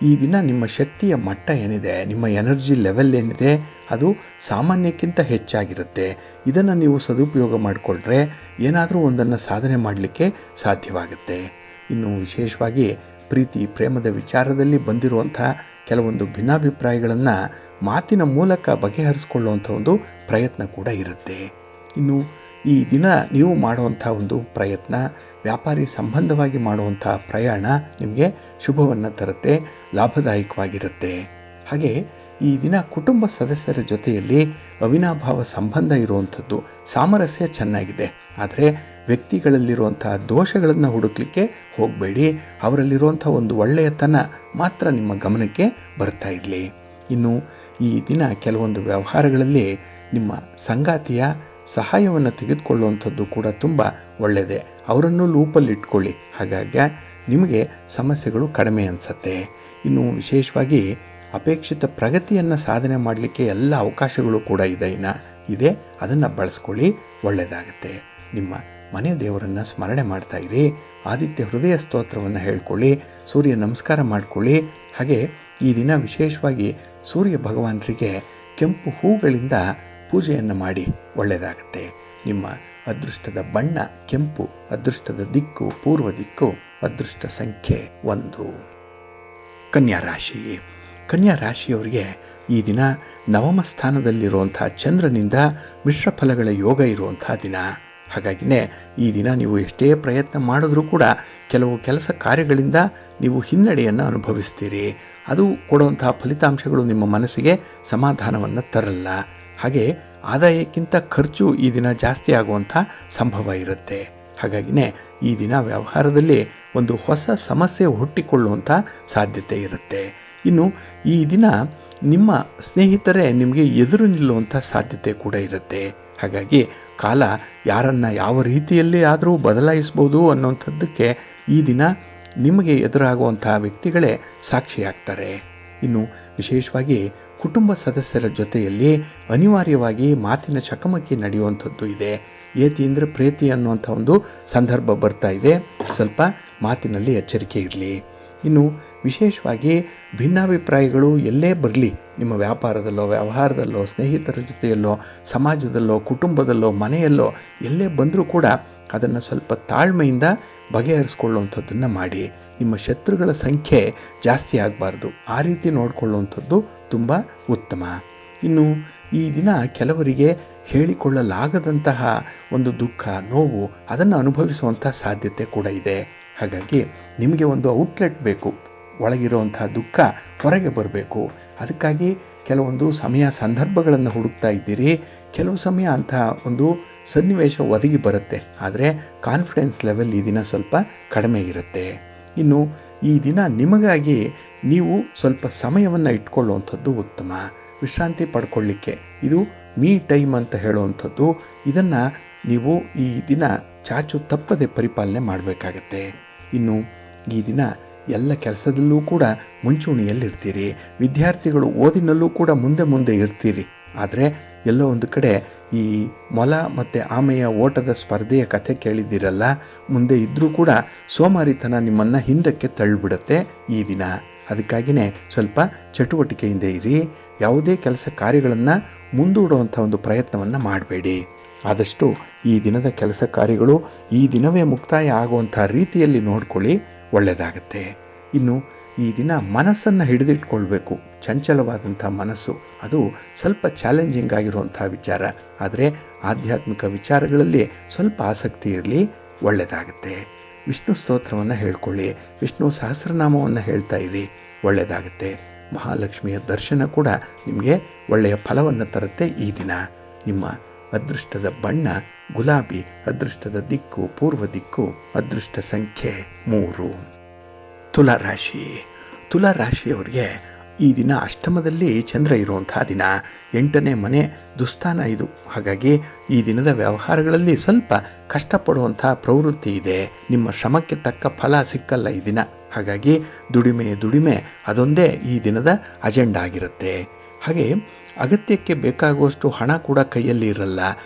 ಈ ದಿನ ನಿಮ್ಮ ಶಕ್ತಿಯ ಮಟ್ಟ ಏನಿದೆ, ನಿಮ್ಮ ಎನರ್ಜಿ ಲೆವೆಲ್ ಏನಿದೆ ಅದು ಸಾಮಾನ್ಯಕ್ಕಿಂತ ಹೆಚ್ಚಾಗಿರುತ್ತೆ. ಇದನ್ನು ನೀವು ಸದುಪಯೋಗ ಮಾಡಿಕೊಂಡ್ರೆ ಏನಾದರೂ ಒಂದನ್ನು ಸಾಧನೆ ಮಾಡಲಿಕ್ಕೆ ಸಾಧ್ಯವಾಗುತ್ತೆ. ಇನ್ನು ವಿಶೇಷವಾಗಿ ಪ್ರೀತಿ ಪ್ರೇಮದ ವಿಚಾರದಲ್ಲಿ ಬಂದಿರುವಂಥ ಕೆಲವೊಂದು ಭಿನ್ನಾಭಿಪ್ರಾಯಗಳನ್ನು ಮಾತಿನ ಮೂಲಕ ಬಗೆಹರಿಸ್ಕೊಳ್ಳುವಂಥ ಒಂದು ಪ್ರಯತ್ನ ಕೂಡ ಇರುತ್ತೆ. ಇನ್ನು ಈ ದಿನ ನೀವು ಮಾಡುವಂಥ ಒಂದು ಪ್ರಯತ್ನ, ವ್ಯಾಪಾರಿ ಸಂಬಂಧವಾಗಿ ಮಾಡುವಂಥ ಪ್ರಯಾಣ ನಿಮಗೆ ಶುಭವನ್ನು ತರುತ್ತೆ, ಲಾಭದಾಯಕವಾಗಿರುತ್ತೆ. ಹಾಗೆ ಈ ದಿನ ಕುಟುಂಬ ಸದಸ್ಯರ ಜೊತೆಯಲ್ಲಿ ಅವಿನಾಭಾವ ಸಂಬಂಧ ಇರುವಂಥದ್ದು, ಸಾಮರಸ್ಯ ಚೆನ್ನಾಗಿದೆ. ಆದರೆ ವ್ಯಕ್ತಿಗಳಲ್ಲಿರುವಂಥ ದೋಷಗಳನ್ನು ಹುಡುಕಲಿಕ್ಕೆ ಹೋಗಬೇಡಿ. ಅವರಲ್ಲಿರುವಂಥ ಒಂದು ಒಳ್ಳೆಯತನ ಮಾತ್ರ ನಿಮ್ಮ ಗಮನಕ್ಕೆ ಬರ್ತಾ ಇರಲಿ. ಇನ್ನು ಈ ದಿನ ಕೆಲವೊಂದು ವ್ಯವಹಾರಗಳಲ್ಲಿ ನಿಮ್ಮ ಸಂಗಾತಿಯ ಸಹಾಯವನ್ನು ತೆಗೆದುಕೊಳ್ಳುವಂಥದ್ದು ಕೂಡ ತುಂಬ ಒಳ್ಳೆಯದೇ. ಅವರನ್ನು ಲೂಪಲ್ಲಿ ಇಟ್ಕೊಳ್ಳಿ. ಹಾಗಾಗಿ ನಿಮಗೆ ಸಮಸ್ಯೆಗಳು ಕಡಿಮೆ ಅನಿಸುತ್ತೆ. ಇನ್ನು ವಿಶೇಷವಾಗಿ ಅಪೇಕ್ಷಿತ ಪ್ರಗತಿಯನ್ನು ಸಾಧನೆ ಮಾಡಲಿಕ್ಕೆ ಎಲ್ಲ ಅವಕಾಶಗಳು ಕೂಡ ಇದೆ. ಅದನ್ನು ಬಳಸ್ಕೊಳ್ಳಿ, ಒಳ್ಳೆಯದಾಗುತ್ತೆ. ನಿಮ್ಮ ಮನೆ ದೇವರನ್ನು ಸ್ಮರಣೆ ಮಾಡ್ತಾ ಇರಿ. ಆದಿತ್ಯ ಹೃದಯ ಸ್ತೋತ್ರವನ್ನು ಹೇಳ್ಕೊಳ್ಳಿ, ಸೂರ್ಯ ನಮಸ್ಕಾರ ಮಾಡಿಕೊಳ್ಳಿ. ಹಾಗೆ ಈ ದಿನ ವಿಶೇಷವಾಗಿ ಸೂರ್ಯ ಭಗವಾನರಿಗೆ ಕೆಂಪು ಹೂಗಳಿಂದ ಪೂಜೆಯನ್ನು ಮಾಡಿ, ಒಳ್ಳೆಯದಾಗುತ್ತೆ. ನಿಮ್ಮ ಅದೃಷ್ಟದ ಬಣ್ಣ ಕೆಂಪು, ಅದೃಷ್ಟದ ದಿಕ್ಕು ಪೂರ್ವ ದಿಕ್ಕು, ಅದೃಷ್ಟ ಸಂಖ್ಯೆ 1. ಕನ್ಯಾ ರಾಶಿ. ಕನ್ಯಾ ರಾಶಿಯವರಿಗೆ ಈ ದಿನ ನವಮ ಸ್ಥಾನದಲ್ಲಿರುವಂಥ ಚಂದ್ರನಿಂದ ಮಿಶ್ರ ಫಲಗಳ ಯೋಗ ಇರುವಂಥ ದಿನ. ಹಾಗಾಗಿನೇ ಈ ದಿನ ನೀವು ಎಷ್ಟೇ ಪ್ರಯತ್ನ ಮಾಡಿದ್ರೂ ಕೂಡ ಕೆಲವು ಕೆಲಸ ಕಾರ್ಯಗಳಿಂದ ನೀವು ಹಿನ್ನಡೆಯನ್ನು ಅನುಭವಿಸ್ತೀರಿ. ಅದು ಕೊಡುವಂತಹ ಫಲಿತಾಂಶಗಳು ನಿಮ್ಮ ಮನಸ್ಸಿಗೆ ಸಮಾಧಾನವನ್ನು ತರಲ್ಲ. ಹಾಗೆ ಆದಾಯಕ್ಕಿಂತ ಖರ್ಚು ಈ ದಿನ ಜಾಸ್ತಿ ಆಗುವಂಥ ಸಂಭವ ಇರುತ್ತೆ. ಹಾಗಾಗಿನೇ ಈ ದಿನ ವ್ಯವಹಾರದಲ್ಲಿ ಒಂದು ಹೊಸ ಸಮಸ್ಯೆ ಹುಟ್ಟಿಕೊಳ್ಳುವಂಥ ಸಾಧ್ಯತೆ ಇರುತ್ತೆ. ಇನ್ನು ಈ ದಿನ ನಿಮ್ಮ ಸ್ನೇಹಿತರೇ ನಿಮಗೆ ಎದುರು ನಿಲ್ಲುವಂಥ ಸಾಧ್ಯತೆ ಕೂಡ ಇರುತ್ತೆ. ಹಾಗಾಗಿ ಕಾಲ ಯಾರನ್ನು ಯಾವ ರೀತಿಯಲ್ಲಿ ಆದರೂ ಬದಲಾಯಿಸ್ಬೋದು ಅನ್ನೋಂಥದ್ದಕ್ಕೆ ಈ ದಿನ ನಿಮಗೆ ಎದುರಾಗುವಂಥ ವ್ಯಕ್ತಿಗಳೇ ಸಾಕ್ಷಿಯಾಗ್ತಾರೆ. ಇನ್ನು ವಿಶೇಷವಾಗಿ ಕುಟುಂಬ ಸದಸ್ಯರ ಜೊತೆಯಲ್ಲಿ ಅನಿವಾರ್ಯವಾಗಿ ಮಾತಿನ ಚಕಮಕಿ ನಡೆಯುವಂಥದ್ದು ಇದೆ. ಏತಿ ಅಂದರೆ ಪ್ರೀತಿ ಅನ್ನುವಂಥ ಒಂದು ಸಂದರ್ಭ ಬರ್ತಾ ಇದೆ. ಸ್ವಲ್ಪ ಮಾತಿನಲ್ಲಿ ಎಚ್ಚರಿಕೆ ಇರಲಿ. ಇನ್ನು ವಿಶೇಷವಾಗಿ ಭಿನ್ನಾಭಿಪ್ರಾಯಗಳು ಎಲ್ಲೇ ಬರಲಿ, ನಿಮ್ಮ ವ್ಯಾಪಾರದಲ್ಲೋ ವ್ಯವಹಾರದಲ್ಲೋ ಸ್ನೇಹಿತರ ಜೊತೆಯಲ್ಲೋ ಸಮಾಜದಲ್ಲೋ ಕುಟುಂಬದಲ್ಲೋ ಮನೆಯಲ್ಲೋ ಎಲ್ಲೇ ಬಂದರೂ ಕೂಡ ಅದನ್ನು ಸ್ವಲ್ಪ ತಾಳ್ಮೆಯಿಂದ ಬಗೆಹರಿಸ್ಕೊಳ್ಳುವಂಥದ್ದನ್ನು ಮಾಡಿ. ನಿಮ್ಮ ಶತ್ರುಗಳ ಸಂಖ್ಯೆ ಜಾಸ್ತಿ ಆಗಬಾರ್ದು, ಆ ರೀತಿ ನೋಡಿಕೊಳ್ಳುವಂಥದ್ದು ತುಂಬ ಉತ್ತಮ. ಇನ್ನು ಈ ದಿನ ಕೆಲವರಿಗೆ ಹೇಳಿಕೊಳ್ಳಲಾಗದಂತಹ ಒಂದು ದುಃಖ ನೋವು ಅದನ್ನು ಅನುಭವಿಸುವಂಥ ಸಾಧ್ಯತೆ ಕೂಡ ಇದೆ. ಹಾಗಾಗಿ ನಿಮಗೆ ಒಂದು ಔಟ್ಲೆಟ್ ಬೇಕು, ಒಳಗಿರುವಂಥ ದುಃಖ ಹೊರಗೆ ಬರಬೇಕು. ಅದಕ್ಕಾಗಿ ಕೆಲವೊಂದು ಸಮಯ ಸಂದರ್ಭಗಳನ್ನು ಹುಡುಕ್ತಾ ಇದ್ದೀರಿ. ಕೆಲವು ಸಮಯ ಅಂತಹ ಒಂದು ಸನ್ನಿವೇಶ ಒದಗಿ ಬರುತ್ತೆ. ಆದರೆ ಕಾನ್ಫಿಡೆನ್ಸ್ ಲೆವೆಲ್ ಈ ದಿನ ಸ್ವಲ್ಪ ಕಡಿಮೆ ಇರುತ್ತೆ. ಇನ್ನು ಈ ದಿನ ನಿಮಗಾಗಿ ನೀವು ಸ್ವಲ್ಪ ಸಮಯವನ್ನು ಇಟ್ಕೊಳ್ಳುವಂಥದ್ದು ಉತ್ತಮ. ವಿಶ್ರಾಂತಿ ಪಡ್ಕೊಳ್ಳಿಕ್ಕೆ ಇದು ಮೀ ಟೈಮ್ ಅಂತ ಹೇಳುವಂಥದ್ದು. ಇದನ್ನು ನೀವು ಈ ದಿನ ಚಾಚು ತಪ್ಪದೆ ಪರಿಪಾಲನೆ ಮಾಡಬೇಕಾಗತ್ತೆ. ಇನ್ನು ಈ ದಿನ ಎಲ್ಲ ಕೆಲಸದಲ್ಲೂ ಕೂಡ ಮುಂಚೂಣಿಯಲ್ಲಿರ್ತೀರಿ. ವಿದ್ಯಾರ್ಥಿಗಳು ಓದಿನಲ್ಲೂ ಕೂಡ ಮುಂದೆ ಇರ್ತೀರಿ. ಆದರೆ ಎಲ್ಲೋ ಒಂದು ಕಡೆ ಈ ಮೊಲ ಮತ್ತು ಆಮೆಯ ಓಟದ ಸ್ಪರ್ಧೆಯ ಕಥೆ ಕೇಳಿದ್ದೀರಲ್ಲ, ಮುಂದೆ ಇದ್ದರೂ ಕೂಡ ಸೋಮಾರಿತನ ನಿಮ್ಮನ್ನು ಹಿಂದಕ್ಕೆ ತಳ್ಳಿಬಿಡುತ್ತೆ ಈ ದಿನ. ಅದಕ್ಕಾಗಿಯೇ ಸ್ವಲ್ಪ ಚಟುವಟಿಕೆಯಿಂದ ಇರಿ. ಯಾವುದೇ ಕೆಲಸ ಕಾರ್ಯಗಳನ್ನು ಮುಂದೂಡುವಂಥ ಒಂದು ಪ್ರಯತ್ನವನ್ನು ಮಾಡಬೇಡಿ. ಆದಷ್ಟು ಈ ದಿನದ ಕೆಲಸ ಕಾರ್ಯಗಳು ಈ ದಿನವೇ ಮುಕ್ತಾಯ ಆಗುವಂಥ ರೀತಿಯಲ್ಲಿ ನೋಡ್ಕೊಳ್ಳಿ, ಒಳ್ಳೆಯದಾಗತ್ತೆ. ಇನ್ನು ಈ ದಿನ ಮನಸ್ಸನ್ನು ಹಿಡಿದಿಟ್ಕೊಳ್ಬೇಕು. ಚಂಚಲವಾದಂಥ ಮನಸ್ಸು ಅದು ಸ್ವಲ್ಪ ಚಾಲೆಂಜಿಂಗ್ ಆಗಿರುವಂಥ ವಿಚಾರ. ಆದರೆ ಆಧ್ಯಾತ್ಮಿಕ ವಿಚಾರಗಳಲ್ಲಿ ಸ್ವಲ್ಪ ಆಸಕ್ತಿ ಇರಲಿ, ಒಳ್ಳೆಯದಾಗತ್ತೆ. ವಿಷ್ಣು ಸ್ತೋತ್ರವನ್ನು ಹೇಳ್ಕೊಳ್ಳಿ, ವಿಷ್ಣು ಸಹಸ್ರನಾಮವನ್ನು ಹೇಳ್ತಾ ಇರಿ, ಒಳ್ಳೆಯದಾಗತ್ತೆ. ಮಹಾಲಕ್ಷ್ಮಿಯ ದರ್ಶನ ಕೂಡ ನಿಮಗೆ ಒಳ್ಳೆಯ ಫಲವನ್ನು ತರುತ್ತೆ ಈ ದಿನ. ನಿಮ್ಮ ಅದೃಷ್ಟದ ಬಣ್ಣ ಗುಲಾಬಿ, ಅದೃಷ್ಟದ ದಿಕ್ಕು ಪೂರ್ವ ದಿಕ್ಕು, ಅದೃಷ್ಟ ಸಂಖ್ಯೆ 3. ತುಲಾರಾಶಿ. ತುಲಾರಾಶಿಯವರಿಗೆ ಈ ದಿನ ಅಷ್ಟಮದಲ್ಲಿ ಚಂದ್ರ ಇರುವಂಥ ದಿನ. 8ನೇ ಮನೆ ದುಸ್ಥಾನ ಇದು. ಹಾಗಾಗಿ ಈ ದಿನದ ವ್ಯವಹಾರಗಳಲ್ಲಿ ಸ್ವಲ್ಪ ಕಷ್ಟಪಡುವಂಥ ಪ್ರವೃತ್ತಿ ಇದೆ. ನಿಮ್ಮ ಶ್ರಮಕ್ಕೆ ತಕ್ಕ ಫಲ ಸಿಕ್ಕಲ್ಲ ಈ ದಿನ. ಹಾಗಾಗಿ ದುಡಿಮೆ ಅದೊಂದೇ ಈ ದಿನದ ಅಜೆಂಡಾ ಆಗಿರುತ್ತೆ. ಹಾಗೆ ಅಗತ್ಯಕ್ಕೆ ಬೇಕಾಗುವಷ್ಟು ಹಣ ಕೂಡ ಕೈಯಲ್ಲಿ ಇರಲ್ಲ.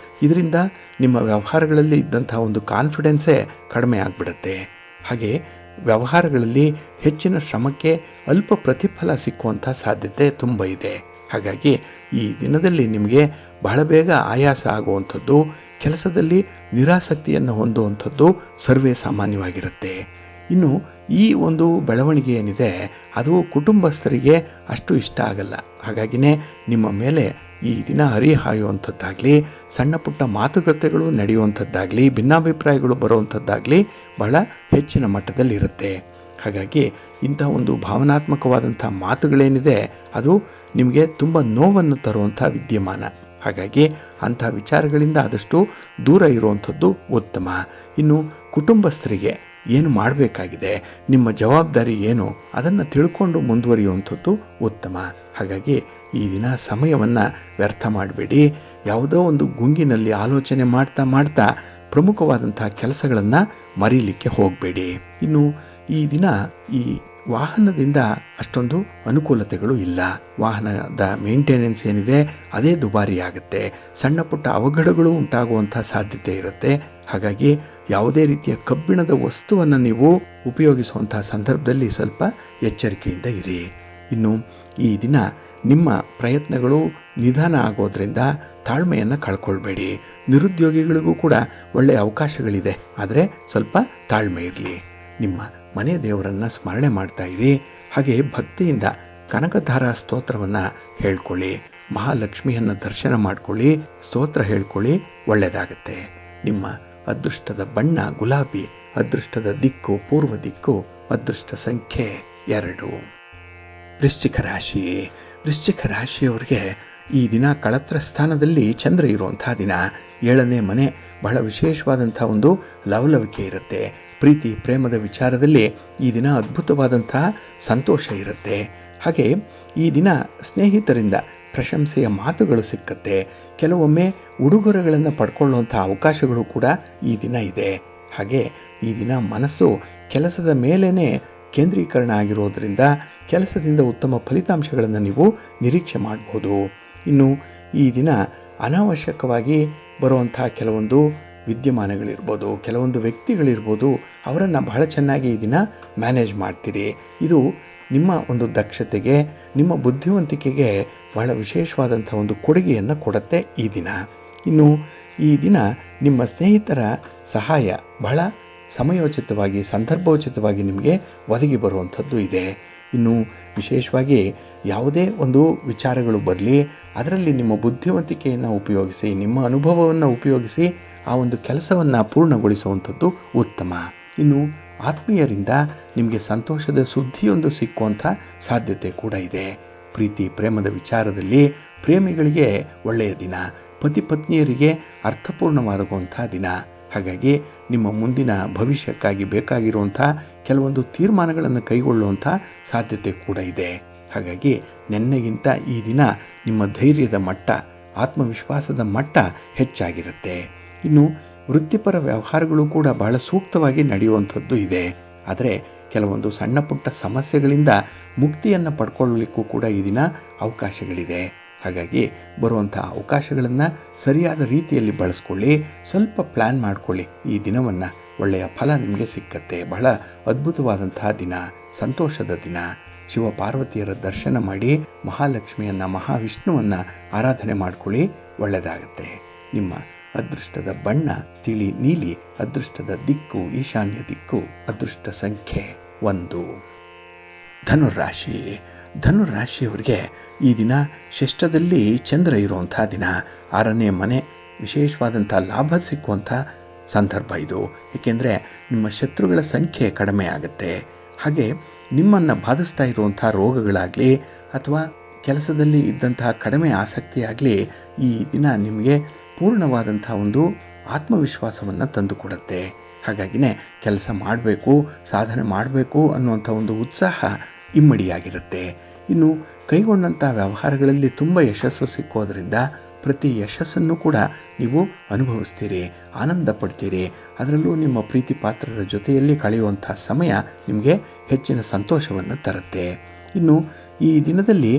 ಇದರಿಂದ ನಿಮ್ಮ ವ್ಯವಹಾರಗಳಲ್ಲಿ ಇದ್ದಂಥ ಒಂದು ಕಾನ್ಫಿಡೆನ್ಸೇ ಕಡಿಮೆ ಆಗಿಬಿಡುತ್ತೆ. ಹಾಗೆ ವ್ಯವಹಾರಗಳಲ್ಲಿ ಹೆಚ್ಚಿನ ಶ್ರಮಕ್ಕೆ ಅಲ್ಪ ಪ್ರತಿಫಲ ಸಿಕ್ಕುವಂಥ ಸಾಧ್ಯತೆ ತುಂಬ ಇದೆ. ಹಾಗಾಗಿ ಈ ದಿನದಲ್ಲಿ ನಿಮಗೆ ಬಹಳ ಬೇಗ ಆಯಾಸ ಆಗುವಂಥದ್ದು, ಕೆಲಸದಲ್ಲಿ ನಿರಾಸಕ್ತಿಯನ್ನು ಹೊಂದುವಂಥದ್ದು ಸರ್ವೇ ಸಾಮಾನ್ಯವಾಗಿರುತ್ತೆ. ಇನ್ನು ಈ ಒಂದು ಬೆಳವಣಿಗೆ ಏನಿದೆ ಅದು ಕುಟುಂಬಸ್ಥರಿಗೆ ಅಷ್ಟು ಇಷ್ಟ ಆಗಲ್ಲ. ಹಾಗಾಗಿನೇ ನಿಮ್ಮ ಮೇಲೆ ಈ ದಿನ ಹರಿಹಾಯುವಂಥದ್ದಾಗಲಿ, ಸಣ್ಣ ಪುಟ್ಟ ಮಾತುಕತೆಗಳು ನಡೆಯುವಂಥದ್ದಾಗಲಿ, ಭಿನ್ನಾಭಿಪ್ರಾಯಗಳು ಬರುವಂಥದ್ದಾಗಲಿ ಬಹಳ ಹೆಚ್ಚಿನ ಮಟ್ಟದಲ್ಲಿರುತ್ತೆ. ಹಾಗಾಗಿ ಇಂಥ ಒಂದು ಭಾವನಾತ್ಮಕವಾದಂಥ ಮಾತುಗಳೇನಿದೆ ಅದು ನಿಮಗೆ ತುಂಬ ನೋವನ್ನು ತರುವಂಥ ವಿದ್ಯಮಾನ. ಹಾಗಾಗಿ ಅಂಥ ವಿಚಾರಗಳಿಂದ ಆದಷ್ಟು ದೂರ ಇರುವಂಥದ್ದು ಉತ್ತಮ. ಇನ್ನು ಕುಟುಂಬಸ್ಥರಿಗೆ ಏನು ಮಾಡಬೇಕಾಗಿದೆ, ನಿಮ್ಮ ಜವಾಬ್ದಾರಿ ಏನು, ಅದನ್ನು ತಿಳ್ಕೊಂಡು ಮುಂದುವರಿಯುವಂಥದ್ದು ಉತ್ತಮ. ಹಾಗಾಗಿ ಈ ದಿನ ಸಮಯವನ್ನು ವ್ಯರ್ಥ ಮಾಡಬೇಡಿ. ಯಾವುದೋ ಒಂದು ಗುಂಗಿನಲ್ಲಿ ಆಲೋಚನೆ ಮಾಡ್ತಾ ಪ್ರಮುಖವಾದಂಥ ಕೆಲಸಗಳನ್ನು ಮರೀಲಿಕ್ಕೆ ಹೋಗಬೇಡಿ. ಇನ್ನು ಈ ದಿನ ಈ ವಾಹನದಿಂದ ಅಷ್ಟೊಂದು ಅನುಕೂಲತೆಗಳು ಇಲ್ಲ. ವಾಹನದ ಮೇಂಟೆನೆನ್ಸ್ ಏನಿದೆ ಅದೇ ದುಬಾರಿ ಆಗುತ್ತೆ. ಸಣ್ಣ ಪುಟ್ಟ ಅವಘಡಗಳು ಉಂಟಾಗುವಂಥ ಸಾಧ್ಯತೆ ಇರುತ್ತೆ. ಹಾಗಾಗಿ ಯಾವುದೇ ರೀತಿಯ ಕಬ್ಬಿಣದ ವಸ್ತುವನ್ನು ನೀವು ಉಪಯೋಗಿಸುವಂಥ ಸಂದರ್ಭದಲ್ಲಿ ಸ್ವಲ್ಪ ಎಚ್ಚರಿಕೆಯಿಂದ ಇರಿ. ಇನ್ನು ಈ ದಿನ ನಿಮ್ಮ ಪ್ರಯತ್ನಗಳು ನಿಧಾನ ಆಗೋದ್ರಿಂದ ತಾಳ್ಮೆಯನ್ನು ಕಳ್ಕೊಳ್ಬೇಡಿ. ನಿರುದ್ಯೋಗಿಗಳಿಗೂ ಕೂಡ ಒಳ್ಳೆಯ ಅವಕಾಶಗಳಿದೆ, ಆದರೆ ಸ್ವಲ್ಪ ತಾಳ್ಮೆ ಇರಲಿ. ನಿಮ್ಮ ಮನೆ ದೇವರನ್ನು ಸ್ಮರಣೆ ಮಾಡ್ತಾ ಇರಿ. ಹಾಗೆ ಭಕ್ತಿಯಿಂದ ಕನಕಧಾರಾ ಸ್ತೋತ್ರವನ್ನು ಹೇಳ್ಕೊಳ್ಳಿ, ಮಹಾಲಕ್ಷ್ಮಿಯನ್ನು ದರ್ಶನ ಮಾಡ್ಕೊಳ್ಳಿ, ಸ್ತೋತ್ರ ಹೇಳ್ಕೊಳ್ಳಿ, ಒಳ್ಳೆಯದಾಗತ್ತೆ. ನಿಮ್ಮ ಅದೃಷ್ಟದ ಬಣ್ಣ ಗುಲಾಬಿ, ಅದೃಷ್ಟದ ದಿಕ್ಕು ಪೂರ್ವ ದಿಕ್ಕು, ಅದೃಷ್ಟ ಸಂಖ್ಯೆ 2. ವೃಶ್ಚಿಕ ರಾಶಿ. ವೃಶ್ಚಿಕ ರಾಶಿಯವರಿಗೆ ಈ ದಿನ ಕಳತ್ರ ಸ್ಥಾನದಲ್ಲಿ ಚಂದ್ರ ಇರುವಂಥ ದಿನ. 7ನೇ ಮನೆ ಬಹಳ ವಿಶೇಷವಾದಂಥ ಒಂದು ಲವಲವಿಕೆ ಇರುತ್ತೆ. ಪ್ರೀತಿ ಪ್ರೇಮದ ವಿಚಾರದಲ್ಲಿ ಈ ದಿನ ಅದ್ಭುತವಾದಂಥ ಸಂತೋಷ ಇರುತ್ತೆ. ಹಾಗೆ ಈ ದಿನ ಸ್ನೇಹಿತರಿಂದ ಪ್ರಶಂಸೆಯ ಮಾತುಗಳು ಸಿಕ್ಕತ್ತೆ. ಕೆಲವೊಮ್ಮೆ ಉಡುಗೊರೆಗಳನ್ನು ಪಡ್ಕೊಳ್ಳುವಂಥ ಅವಕಾಶಗಳು ಕೂಡ ಈ ದಿನ ಇದೆ. ಹಾಗೆ ಈ ದಿನ ಮನಸ್ಸು ಕೆಲಸದ ಮೇಲೇ ಕೇಂದ್ರೀಕರಣ ಆಗಿರೋದ್ರಿಂದ ಕೆಲಸದಿಂದ ಉತ್ತಮ ಫಲಿತಾಂಶಗಳನ್ನು ನೀವು ನಿರೀಕ್ಷೆ ಮಾಡಬಹುದು. ಇನ್ನು ಈ ದಿನ ಅನಾವಶ್ಯಕವಾಗಿ ಬರುವಂಥ ಕೆಲವೊಂದು ವಿದ್ಯಮಾನಗಳಿರ್ಬೋದು, ಕೆಲವೊಂದು ವ್ಯಕ್ತಿಗಳಿರ್ಬೋದು, ಅವರನ್ನು ಬಹಳ ಚೆನ್ನಾಗಿ ಈ ದಿನ ಮ್ಯಾನೇಜ್ ಮಾಡ್ತೀರಿ. ಇದು ನಿಮ್ಮ ಒಂದು ದಕ್ಷತೆಗೆ, ನಿಮ್ಮ ಬುದ್ಧಿವಂತಿಕೆಗೆ ಬಹಳ ವಿಶೇಷವಾದಂಥ ಒಂದು ಕೊಡುಗೆಯನ್ನು ಕೊಡುತ್ತೆ ಈ ದಿನ. ಇನ್ನು ಈ ದಿನ ನಿಮ್ಮ ಸ್ನೇಹಿತರ ಸಹಾಯ ಬಹಳ ಸಮಯೋಚಿತವಾಗಿ ಸಂದರ್ಭೋಚಿತವಾಗಿ ನಿಮಗೆ ಒದಗಿ ಬರುವಂಥದ್ದು ಇದೆ. ಇನ್ನು ವಿಶೇಷವಾಗಿ ಯಾವುದೇ ಒಂದು ವಿಚಾರಗಳು ಬರಲಿ, ಅದರಲ್ಲಿ ನಿಮ್ಮ ಬುದ್ಧಿವಂತಿಕೆಯನ್ನು ಉಪಯೋಗಿಸಿ, ನಿಮ್ಮ ಅನುಭವವನ್ನು ಉಪಯೋಗಿಸಿ ಆ ಒಂದು ಕೆಲಸವನ್ನು ಪೂರ್ಣಗೊಳಿಸುವಂಥದ್ದು ಉತ್ತಮ. ಇನ್ನು ಆತ್ಮೀಯರಿಂದ ನಿಮಗೆ ಸಂತೋಷದ ಸುದ್ದಿಯೊಂದು ಸಿಕ್ಕುವಂಥ ಸಾಧ್ಯತೆ ಕೂಡ ಇದೆ. ಪ್ರೀತಿ ಪ್ರೇಮದ ವಿಚಾರದಲ್ಲಿ ಪ್ರೇಮಿಗಳಿಗೆ ಒಳ್ಳೆಯ ದಿನ, ಪತಿ ಪತ್ನಿಯರಿಗೆ ಅರ್ಥಪೂರ್ಣವಾಗುವಂಥ ದಿನ. ಹಾಗಾಗಿ ನಿಮ್ಮ ಮುಂದಿನ ಭವಿಷ್ಯಕ್ಕಾಗಿ ಬೇಕಾಗಿರುವಂಥ ಕೆಲವೊಂದು ತೀರ್ಮಾನಗಳನ್ನು ಕೈಗೊಳ್ಳುವಂಥ ಸಾಧ್ಯತೆ ಕೂಡ ಇದೆ. ಹಾಗಾಗಿ ನಿನ್ನೆಗಿಂತ ಈ ದಿನ ನಿಮ್ಮ ಧೈರ್ಯದ ಮಟ್ಟ, ಆತ್ಮವಿಶ್ವಾಸದ ಮಟ್ಟ ಹೆಚ್ಚಾಗಿರುತ್ತೆ. ಇನ್ನು ವೃತ್ತಿಪರ ವ್ಯವಹಾರಗಳು ಕೂಡ ಬಹಳ ಸೂಕ್ತವಾಗಿ ನಡೆಯುವಂಥದ್ದು ಇದೆ. ಆದರೆ ಕೆಲವೊಂದು ಸಣ್ಣ ಪುಟ್ಟ ಸಮಸ್ಯೆಗಳಿಂದ ಮುಕ್ತಿಯನ್ನು ಪಡ್ಕೊಳ್ಳಲಿಕ್ಕೂ ಕೂಡ ಈ ದಿನ ಅವಕಾಶಗಳಿದೆ. ಹಾಗಾಗಿ ಬರುವಂಥ ಅವಕಾಶಗಳನ್ನು ಸರಿಯಾದ ರೀತಿಯಲ್ಲಿ ಬಳಸ್ಕೊಳ್ಳಿ. ಸ್ವಲ್ಪ ಪ್ಲ್ಯಾನ್ ಮಾಡಿಕೊಳ್ಳಿ. ಈ ದಿನವನ್ನು ಒಳ್ಳೆಯ ಫಲ ನಿಮಗೆ ಸಿಕ್ಕತ್ತೆ. ಬಹಳ ಅದ್ಭುತವಾದಂತಹ ದಿನ, ಸಂತೋಷದ ದಿನ. ಶಿವಪಾರ್ವತಿಯರ ದರ್ಶನ ಮಾಡಿ ಮಹಾಲಕ್ಷ್ಮಿಯನ್ನು, ಮಹಾವಿಷ್ಣುವನ್ನು ಆರಾಧನೆ ಮಾಡ್ಕೊಳ್ಳಿ. ಒಳ್ಳೆಯದಾಗತ್ತೆ. ನಿಮ್ಮ ಅದೃಷ್ಟದ ಬಣ್ಣ ತಿಳಿ ನೀಲಿ, ಅದೃಷ್ಟದ ದಿಕ್ಕು ಈಶಾನ್ಯ ದಿಕ್ಕು, ಅದೃಷ್ಟ ಸಂಖ್ಯೆ 1. ಧನುರಾಶಿ. ಧನುರಾಶಿಯವರಿಗೆ ಈ ದಿನ ಷಷ್ಠದಲ್ಲಿ ಚಂದ್ರ ಇರುವಂಥ ದಿನ. 6ನೇ ಮನೆ, ವಿಶೇಷವಾದಂಥ ಲಾಭ ಸಿಕ್ಕುವಂಥ ಸಂದರ್ಭ ಇದು. ಏಕೆಂದರೆ ನಿಮ್ಮ ಶತ್ರುಗಳ ಸಂಖ್ಯೆ ಕಡಿಮೆ ಆಗುತ್ತೆ. ಹಾಗೆ ನಿಮ್ಮನ್ನು ಬಾಧಿಸ್ತಾ ಇರುವಂಥ ರೋಗಗಳಾಗಲಿ ಅಥವಾ ಕೆಲಸದಲ್ಲಿ ಇದ್ದಂತಹ ಕಡಿಮೆ ಆಸಕ್ತಿಯಾಗಲಿ ಈ ದಿನ ನಿಮಗೆ ಪೂರ್ಣವಾದಂಥ ಒಂದು ಆತ್ಮವಿಶ್ವಾಸವನ್ನು ತಂದುಕೊಡುತ್ತೆ. ಹಾಗಾಗಿನೇ ಕೆಲಸ ಮಾಡಬೇಕು, ಸಾಧನೆ ಮಾಡಬೇಕು ಅನ್ನುವಂಥ ಒಂದು ಉತ್ಸಾಹ ಇಮ್ಮಡಿಯಾಗಿರುತ್ತೆ. ಇನ್ನು ಕೈಗೊಂಡಂಥ ವ್ಯವಹಾರಗಳಲ್ಲಿ ತುಂಬ ಯಶಸ್ಸು ಸಿಕ್ಕೋದ್ರಿಂದ ಪ್ರತಿ ಯಶಸ್ಸನ್ನು ಕೂಡ ನೀವು ಅನುಭವಿಸ್ತೀರಿ, ಆನಂದ ಪಡ್ತೀರಿ. ಅದರಲ್ಲೂ ನಿಮ್ಮ ಪ್ರೀತಿ ಪಾತ್ರರ ಜೊತೆಯಲ್ಲಿ ಕಳೆಯುವಂಥ ಸಮಯ ನಿಮಗೆ ಹೆಚ್ಚಿನ ಸಂತೋಷವನ್ನು ತರುತ್ತೆ. ಇನ್ನು ಈ ದಿನದಲ್ಲಿ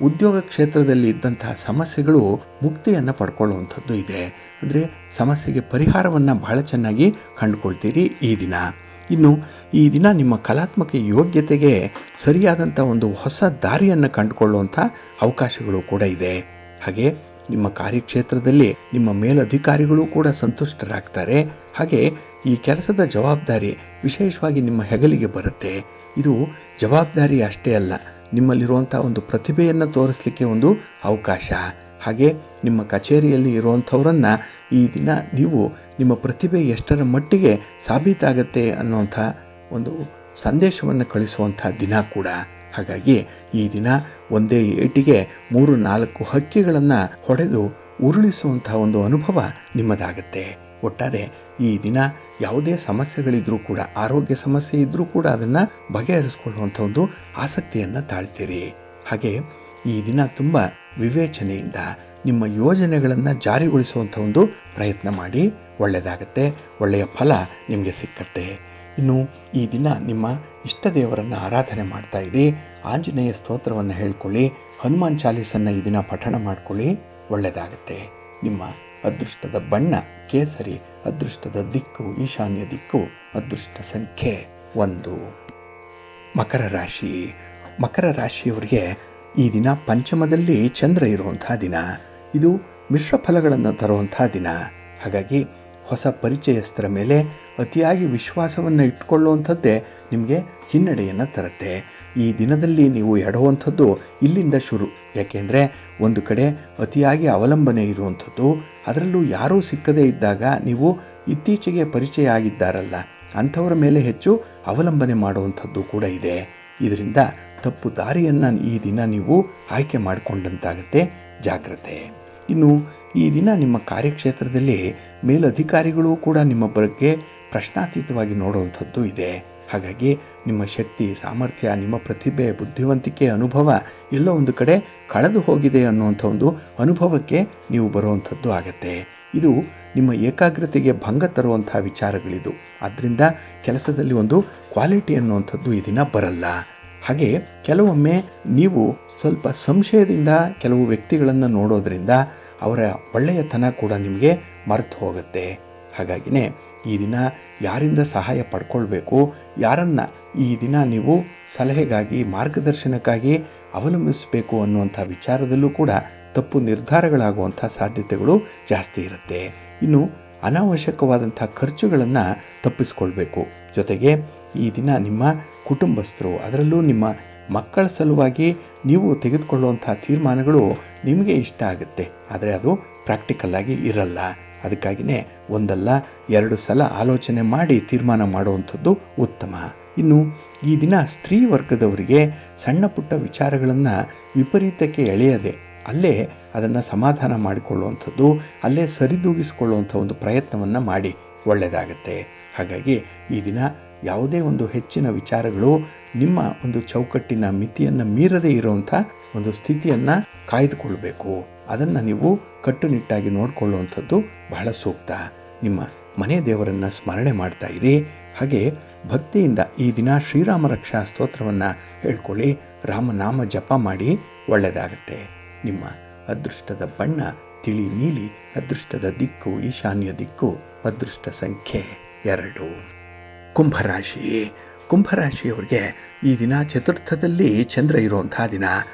ಉದ್ಯೋಗ ಕ್ಷೇತ್ರದಲ್ಲಿ ಇದ್ದಂತಹ ಸಮಸ್ಯೆಗಳು ಮುಕ್ತಿಯನ್ನು ಪಡ್ಕೊಳ್ಳುವಂಥದ್ದು ಇದೆ. ಅಂದರೆ ಸಮಸ್ಯೆಗೆ ಪರಿಹಾರವನ್ನು ಬಹಳ ಚೆನ್ನಾಗಿ ಕಂಡುಕೊಳ್ತೀರಿ ಈ ದಿನ. ಇನ್ನು ಈ ದಿನ ನಿಮ್ಮ ಕಲಾತ್ಮಕ ಯೋಗ್ಯತೆಗೆ ಸರಿಯಾದಂಥ ಒಂದು ಹೊಸ ದಾರಿಯನ್ನು ಕಂಡುಕೊಳ್ಳುವಂಥ ಅವಕಾಶಗಳು ಕೂಡ ಇದೆ. ಹಾಗೆ ನಿಮ್ಮ ಕಾರ್ಯಕ್ಷೇತ್ರದಲ್ಲಿ ನಿಮ್ಮ ಮೇಲಧಿಕಾರಿಗಳು ಕೂಡ ಸಂತುಷ್ಟರಾಗ್ತಾರೆ. ಹಾಗೆ ಈ ಕೆಲಸದ ಜವಾಬ್ದಾರಿ ವಿಶೇಷವಾಗಿ ನಿಮ್ಮ ಹೆಗಲಿಗೆ ಬರುತ್ತೆ. ಇದು ಜವಾಬ್ದಾರಿ ಅಷ್ಟೇ ಅಲ್ಲ, ನಿಮ್ಮಲ್ಲಿರುವಂಥ ಒಂದು ಪ್ರತಿಭೆಯನ್ನು ತೋರಿಸಲಿಕ್ಕೆ ಒಂದು ಅವಕಾಶ. ಹಾಗೆ ನಿಮ್ಮ ಕಚೇರಿಯಲ್ಲಿ ಇರುವಂಥವರನ್ನು ಈ ದಿನ ನೀವು ನಿಮ್ಮ ಪ್ರತಿಭೆ ಎಷ್ಟರ ಮಟ್ಟಿಗೆ ಸಾಬೀತಾಗತ್ತೆ ಅನ್ನುವಂಥ ಒಂದು ಸಂದೇಶವನ್ನು ಕಳಿಸುವಂಥ ದಿನ ಕೂಡ. ಹಾಗಾಗಿ ಈ ದಿನ ಒಂದೇ ಏಟಿಗೆ 3-4 ಹಕ್ಕಿಗಳನ್ನು ಹೊಡೆದು ಉರುಳಿಸುವಂಥ ಒಂದು ಅನುಭವ ನಿಮ್ಮದಾಗತ್ತೆ. ಒಟ್ಟಾರೆ ಈ ದಿನ ಯಾವುದೇ ಸಮಸ್ಯೆಗಳಿದ್ರೂ ಕೂಡ, ಆರೋಗ್ಯ ಸಮಸ್ಯೆ ಇದ್ದರೂ ಕೂಡ ಅದನ್ನು ಬಗೆಹರಿಸಿಕೊಳ್ಳುವಂಥ ಒಂದು ಆಸಕ್ತಿಯನ್ನು ತಾಳ್ತೀರಿ. ಹಾಗೆ ಈ ದಿನ ತುಂಬ ವಿವೇಚನೆಯಿಂದ ನಿಮ್ಮ ಯೋಜನೆಗಳನ್ನು ಜಾರಿಗೊಳಿಸುವಂಥ ಒಂದು ಪ್ರಯತ್ನ ಮಾಡಿ. ಒಳ್ಳೆಯದಾಗತ್ತೆ, ಒಳ್ಳೆಯ ಫಲ ನಿಮಗೆ ಸಿಕ್ಕತ್ತೆ. ಇನ್ನು ಈ ದಿನ ನಿಮ್ಮ ಇಷ್ಟ ದೇವರನ್ನು ಆರಾಧನೆ ಮಾಡ್ತಾ ಇರಿ. ಆಂಜನೇಯ ಸ್ತೋತ್ರವನ್ನು ಹೇಳ್ಕೊಳ್ಳಿ. ಹನುಮಾನ್ ಚಾಲೀಸನ್ನು ಈ ದಿನ ಪಠಣ ಮಾಡ್ಕೊಳ್ಳಿ. ಒಳ್ಳೆಯದಾಗತ್ತೆ. ನಿಮ್ಮ ಅದೃಷ್ಟದ ಬಣ್ಣ ಕೇಸರಿ, ಅದೃಷ್ಟದ ದಿಕ್ಕು ಈಶಾನ್ಯ ದಿಕ್ಕು, ಅದೃಷ್ಟ ಸಂಖ್ಯೆ 1. ಮಕರ ರಾಶಿ. ಮಕರ ರಾಶಿಯವರಿಗೆ ಈ ದಿನ ಪಂಚಮದಲ್ಲಿ ಚಂದ್ರ ಇರುವಂಥ ದಿನ. ಇದು ಮಿಶ್ರ ಫಲಗಳನ್ನು ತರುವಂಥ ದಿನ. ಹಾಗಾಗಿ ಹೊಸ ಪರಿಚಯಸ್ಥರ ಮೇಲೆ ಅತಿಯಾಗಿ ವಿಶ್ವಾಸವನ್ನು ಇಟ್ಕೊಳ್ಳುವಂಥದ್ದೇ ನಿಮಗೆ ಹಿನ್ನಡೆಯನ್ನು ತರುತ್ತೆ. ಈ ದಿನದಲ್ಲಿ ನೀವು ಎಡುವಂಥದ್ದು ಇಲ್ಲಿಂದ ಶುರು. ಯಾಕೆಂದರೆ ಒಂದು ಕಡೆ ಅತಿಯಾಗಿ ಅವಲಂಬನೆ ಇರುವಂಥದ್ದು, ಅದರಲ್ಲೂ ಯಾರೂ ಸಿಕ್ಕದೇ ಇದ್ದಾಗ ನೀವು ಇತ್ತೀಚೆಗೆ ಪರಿಚಯ ಆಗಿದ್ದಾರಲ್ಲ ಅಂಥವರ ಮೇಲೆ ಹೆಚ್ಚು ಅವಲಂಬನೆ ಮಾಡುವಂಥದ್ದು ಕೂಡ ಇದೆ. ಇದರಿಂದ ತಪ್ಪು ದಾರಿಯನ್ನು ಈ ದಿನ ನೀವು ಆಯ್ಕೆ ಮಾಡಿಕೊಂಡಂತಾಗತ್ತೆ. ಜಾಗ್ರತೆ. ಇನ್ನು ಈ ದಿನ ನಿಮ್ಮ ಕಾರ್ಯಕ್ಷೇತ್ರದಲ್ಲಿ ಮೇಲಧಿಕಾರಿಗಳು ಕೂಡ ನಿಮ್ಮ ಬಗ್ಗೆ ಪ್ರಶ್ನಾತೀತವಾಗಿ ನೋಡುವಂಥದ್ದು ಇದೆ. ಹಾಗಾಗಿ ನಿಮ್ಮ ಶಕ್ತಿ, ಸಾಮರ್ಥ್ಯ, ನಿಮ್ಮ ಪ್ರತಿಭೆ, ಬುದ್ಧಿವಂತಿಕೆ, ಅನುಭವ ಎಲ್ಲ ಒಂದು ಕಡೆ ಕಳೆದು ಹೋಗಿದೆ ಅನ್ನುವಂಥ ಒಂದು ಅನುಭವಕ್ಕೆ ನೀವು ಬರುವಂಥದ್ದು ಆಗತ್ತೆ. ಇದು ನಿಮ್ಮ ಏಕಾಗ್ರತೆಗೆ ಭಂಗ ತರುವಂಥ ವಿಚಾರಗಳಿದು. ಆದ್ದರಿಂದ ಕೆಲಸದಲ್ಲಿ ಒಂದು ಕ್ವಾಲಿಟಿ ಅನ್ನುವಂಥದ್ದು ಈ ದಿನ ಬರಲ್ಲ. ಹಾಗೆ ಕೆಲವೊಮ್ಮೆ ನೀವು ಸ್ವಲ್ಪ ಸಂಶಯದಿಂದ ಕೆಲವು ವ್ಯಕ್ತಿಗಳನ್ನು ನೋಡೋದ್ರಿಂದ ಅವರ ಒಳ್ಳೆಯತನ ಕೂಡ ನಿಮಗೆ ಮರೆತು ಹೋಗುತ್ತೆ. ಹಾಗಾಗಿನೇ ಈ ದಿನ ಯಾರಿಂದ ಸಹಾಯ ಪಡ್ಕೊಳ್ಬೇಕು, ಯಾರನ್ನು ಈ ದಿನ ನೀವು ಸಲಹೆಗಾಗಿ, ಮಾರ್ಗದರ್ಶನಕ್ಕಾಗಿ ಅವಲಂಬಿಸಬೇಕು ಅನ್ನುವಂಥ ವಿಚಾರದಲ್ಲೂ ಕೂಡ ತಪ್ಪು ನಿರ್ಧಾರಗಳಾಗುವಂಥ ಸಾಧ್ಯತೆಗಳು ಜಾಸ್ತಿ ಇರುತ್ತೆ. ಇನ್ನು ಅನಾವಶ್ಯಕವಾದಂಥ ಖರ್ಚುಗಳನ್ನು ತಪ್ಪಿಸ್ಕೊಳ್ಬೇಕು. ಜೊತೆಗೆ ಈ ದಿನ ನಿಮ್ಮ ಕುಟುಂಬಸ್ಥರು, ಅದರಲ್ಲೂ ನಿಮ್ಮ ಮಕ್ಕಳ ಸಲುವಾಗಿ ನೀವು ತೆಗೆದುಕೊಳ್ಳುವಂಥ ತೀರ್ಮಾನಗಳು ನಿಮಗೆ ಇಷ್ಟ ಆಗುತ್ತೆ, ಆದರೆ ಅದು ಪ್ರಾಕ್ಟಿಕಲ್ಲಾಗಿ ಇರಲ್ಲ. ಅದಕ್ಕಾಗಿಯೇ ಒಂದಲ್ಲ 2 ಸಲ ಆಲೋಚನೆ ಮಾಡಿ ತೀರ್ಮಾನ ಮಾಡುವಂಥದ್ದು ಉತ್ತಮ. ಇನ್ನು ಈ ದಿನ ಸ್ತ್ರೀ ವರ್ಗದವರಿಗೆ ಸಣ್ಣ ಪುಟ್ಟ ವಿಚಾರಗಳನ್ನು ವಿಪರೀತಕ್ಕೆ ಎಳೆಯದೆ ಅಲ್ಲೇ ಅದನ್ನು ಸಮಾಧಾನ ಮಾಡಿಕೊಳ್ಳುವಂಥದ್ದು, ಅಲ್ಲೇ ಸರಿದೂಗಿಸಿಕೊಳ್ಳುವಂಥ ಒಂದು ಪ್ರಯತ್ನವನ್ನು ಮಾಡಿ. ಒಳ್ಳೆಯದಾಗತ್ತೆ. ಹಾಗಾಗಿ ಈ ದಿನ ಯಾವುದೇ ಒಂದು ಹೆಚ್ಚಿನ ವಿಚಾರಗಳು ನಿಮ್ಮ ಒಂದು ಚೌಕಟ್ಟಿನ ಮಿತಿಯನ್ನು ಮೀರದೇ ಇರುವಂಥ ಒಂದು ಸ್ಥಿತಿಯನ್ನು ಕಾಯ್ದುಕೊಳ್ಬೇಕು. ಅದನ್ನು ನೀವು ಕಟ್ಟುನಿಟ್ಟಾಗಿ ನೋಡಿಕೊಳ್ಳುವಂಥದ್ದು ಬಹಳ ಸೂಕ್ತ. ನಿಮ್ಮ ಮನೆ ದೇವರನ್ನು ಸ್ಮರಣೆ ಮಾಡ್ತಾ ಇರಿ. ಹಾಗೆ ಭಕ್ತಿಯಿಂದ ಈ ದಿನ ಶ್ರೀರಾಮ ರಕ್ಷಾ ಸ್ತೋತ್ರವನ್ನು ಹೇಳ್ಕೊಳ್ಳಿ, ರಾಮನಾಮ ಜಪ ಮಾಡಿ, ಒಳ್ಳೆಯದಾಗತ್ತೆ. ನಿಮ್ಮ ಅದೃಷ್ಟದ ಬಣ್ಣ ತಿಳಿ ನೀಲಿ, ಅದೃಷ್ಟದ ದಿಕ್ಕು ಈಶಾನ್ಯ ದಿಕ್ಕು, ಅದೃಷ್ಟ ಸಂಖ್ಯೆ 2. ಕುಂಭರಾಶಿ. ಕುಂಭರಾಶಿಯವರಿಗೆ ಈ ದಿನ ಚತುರ್ಥದಲ್ಲಿ ಚಂದ್ರ ಇರುವಂಥ ದಿನ.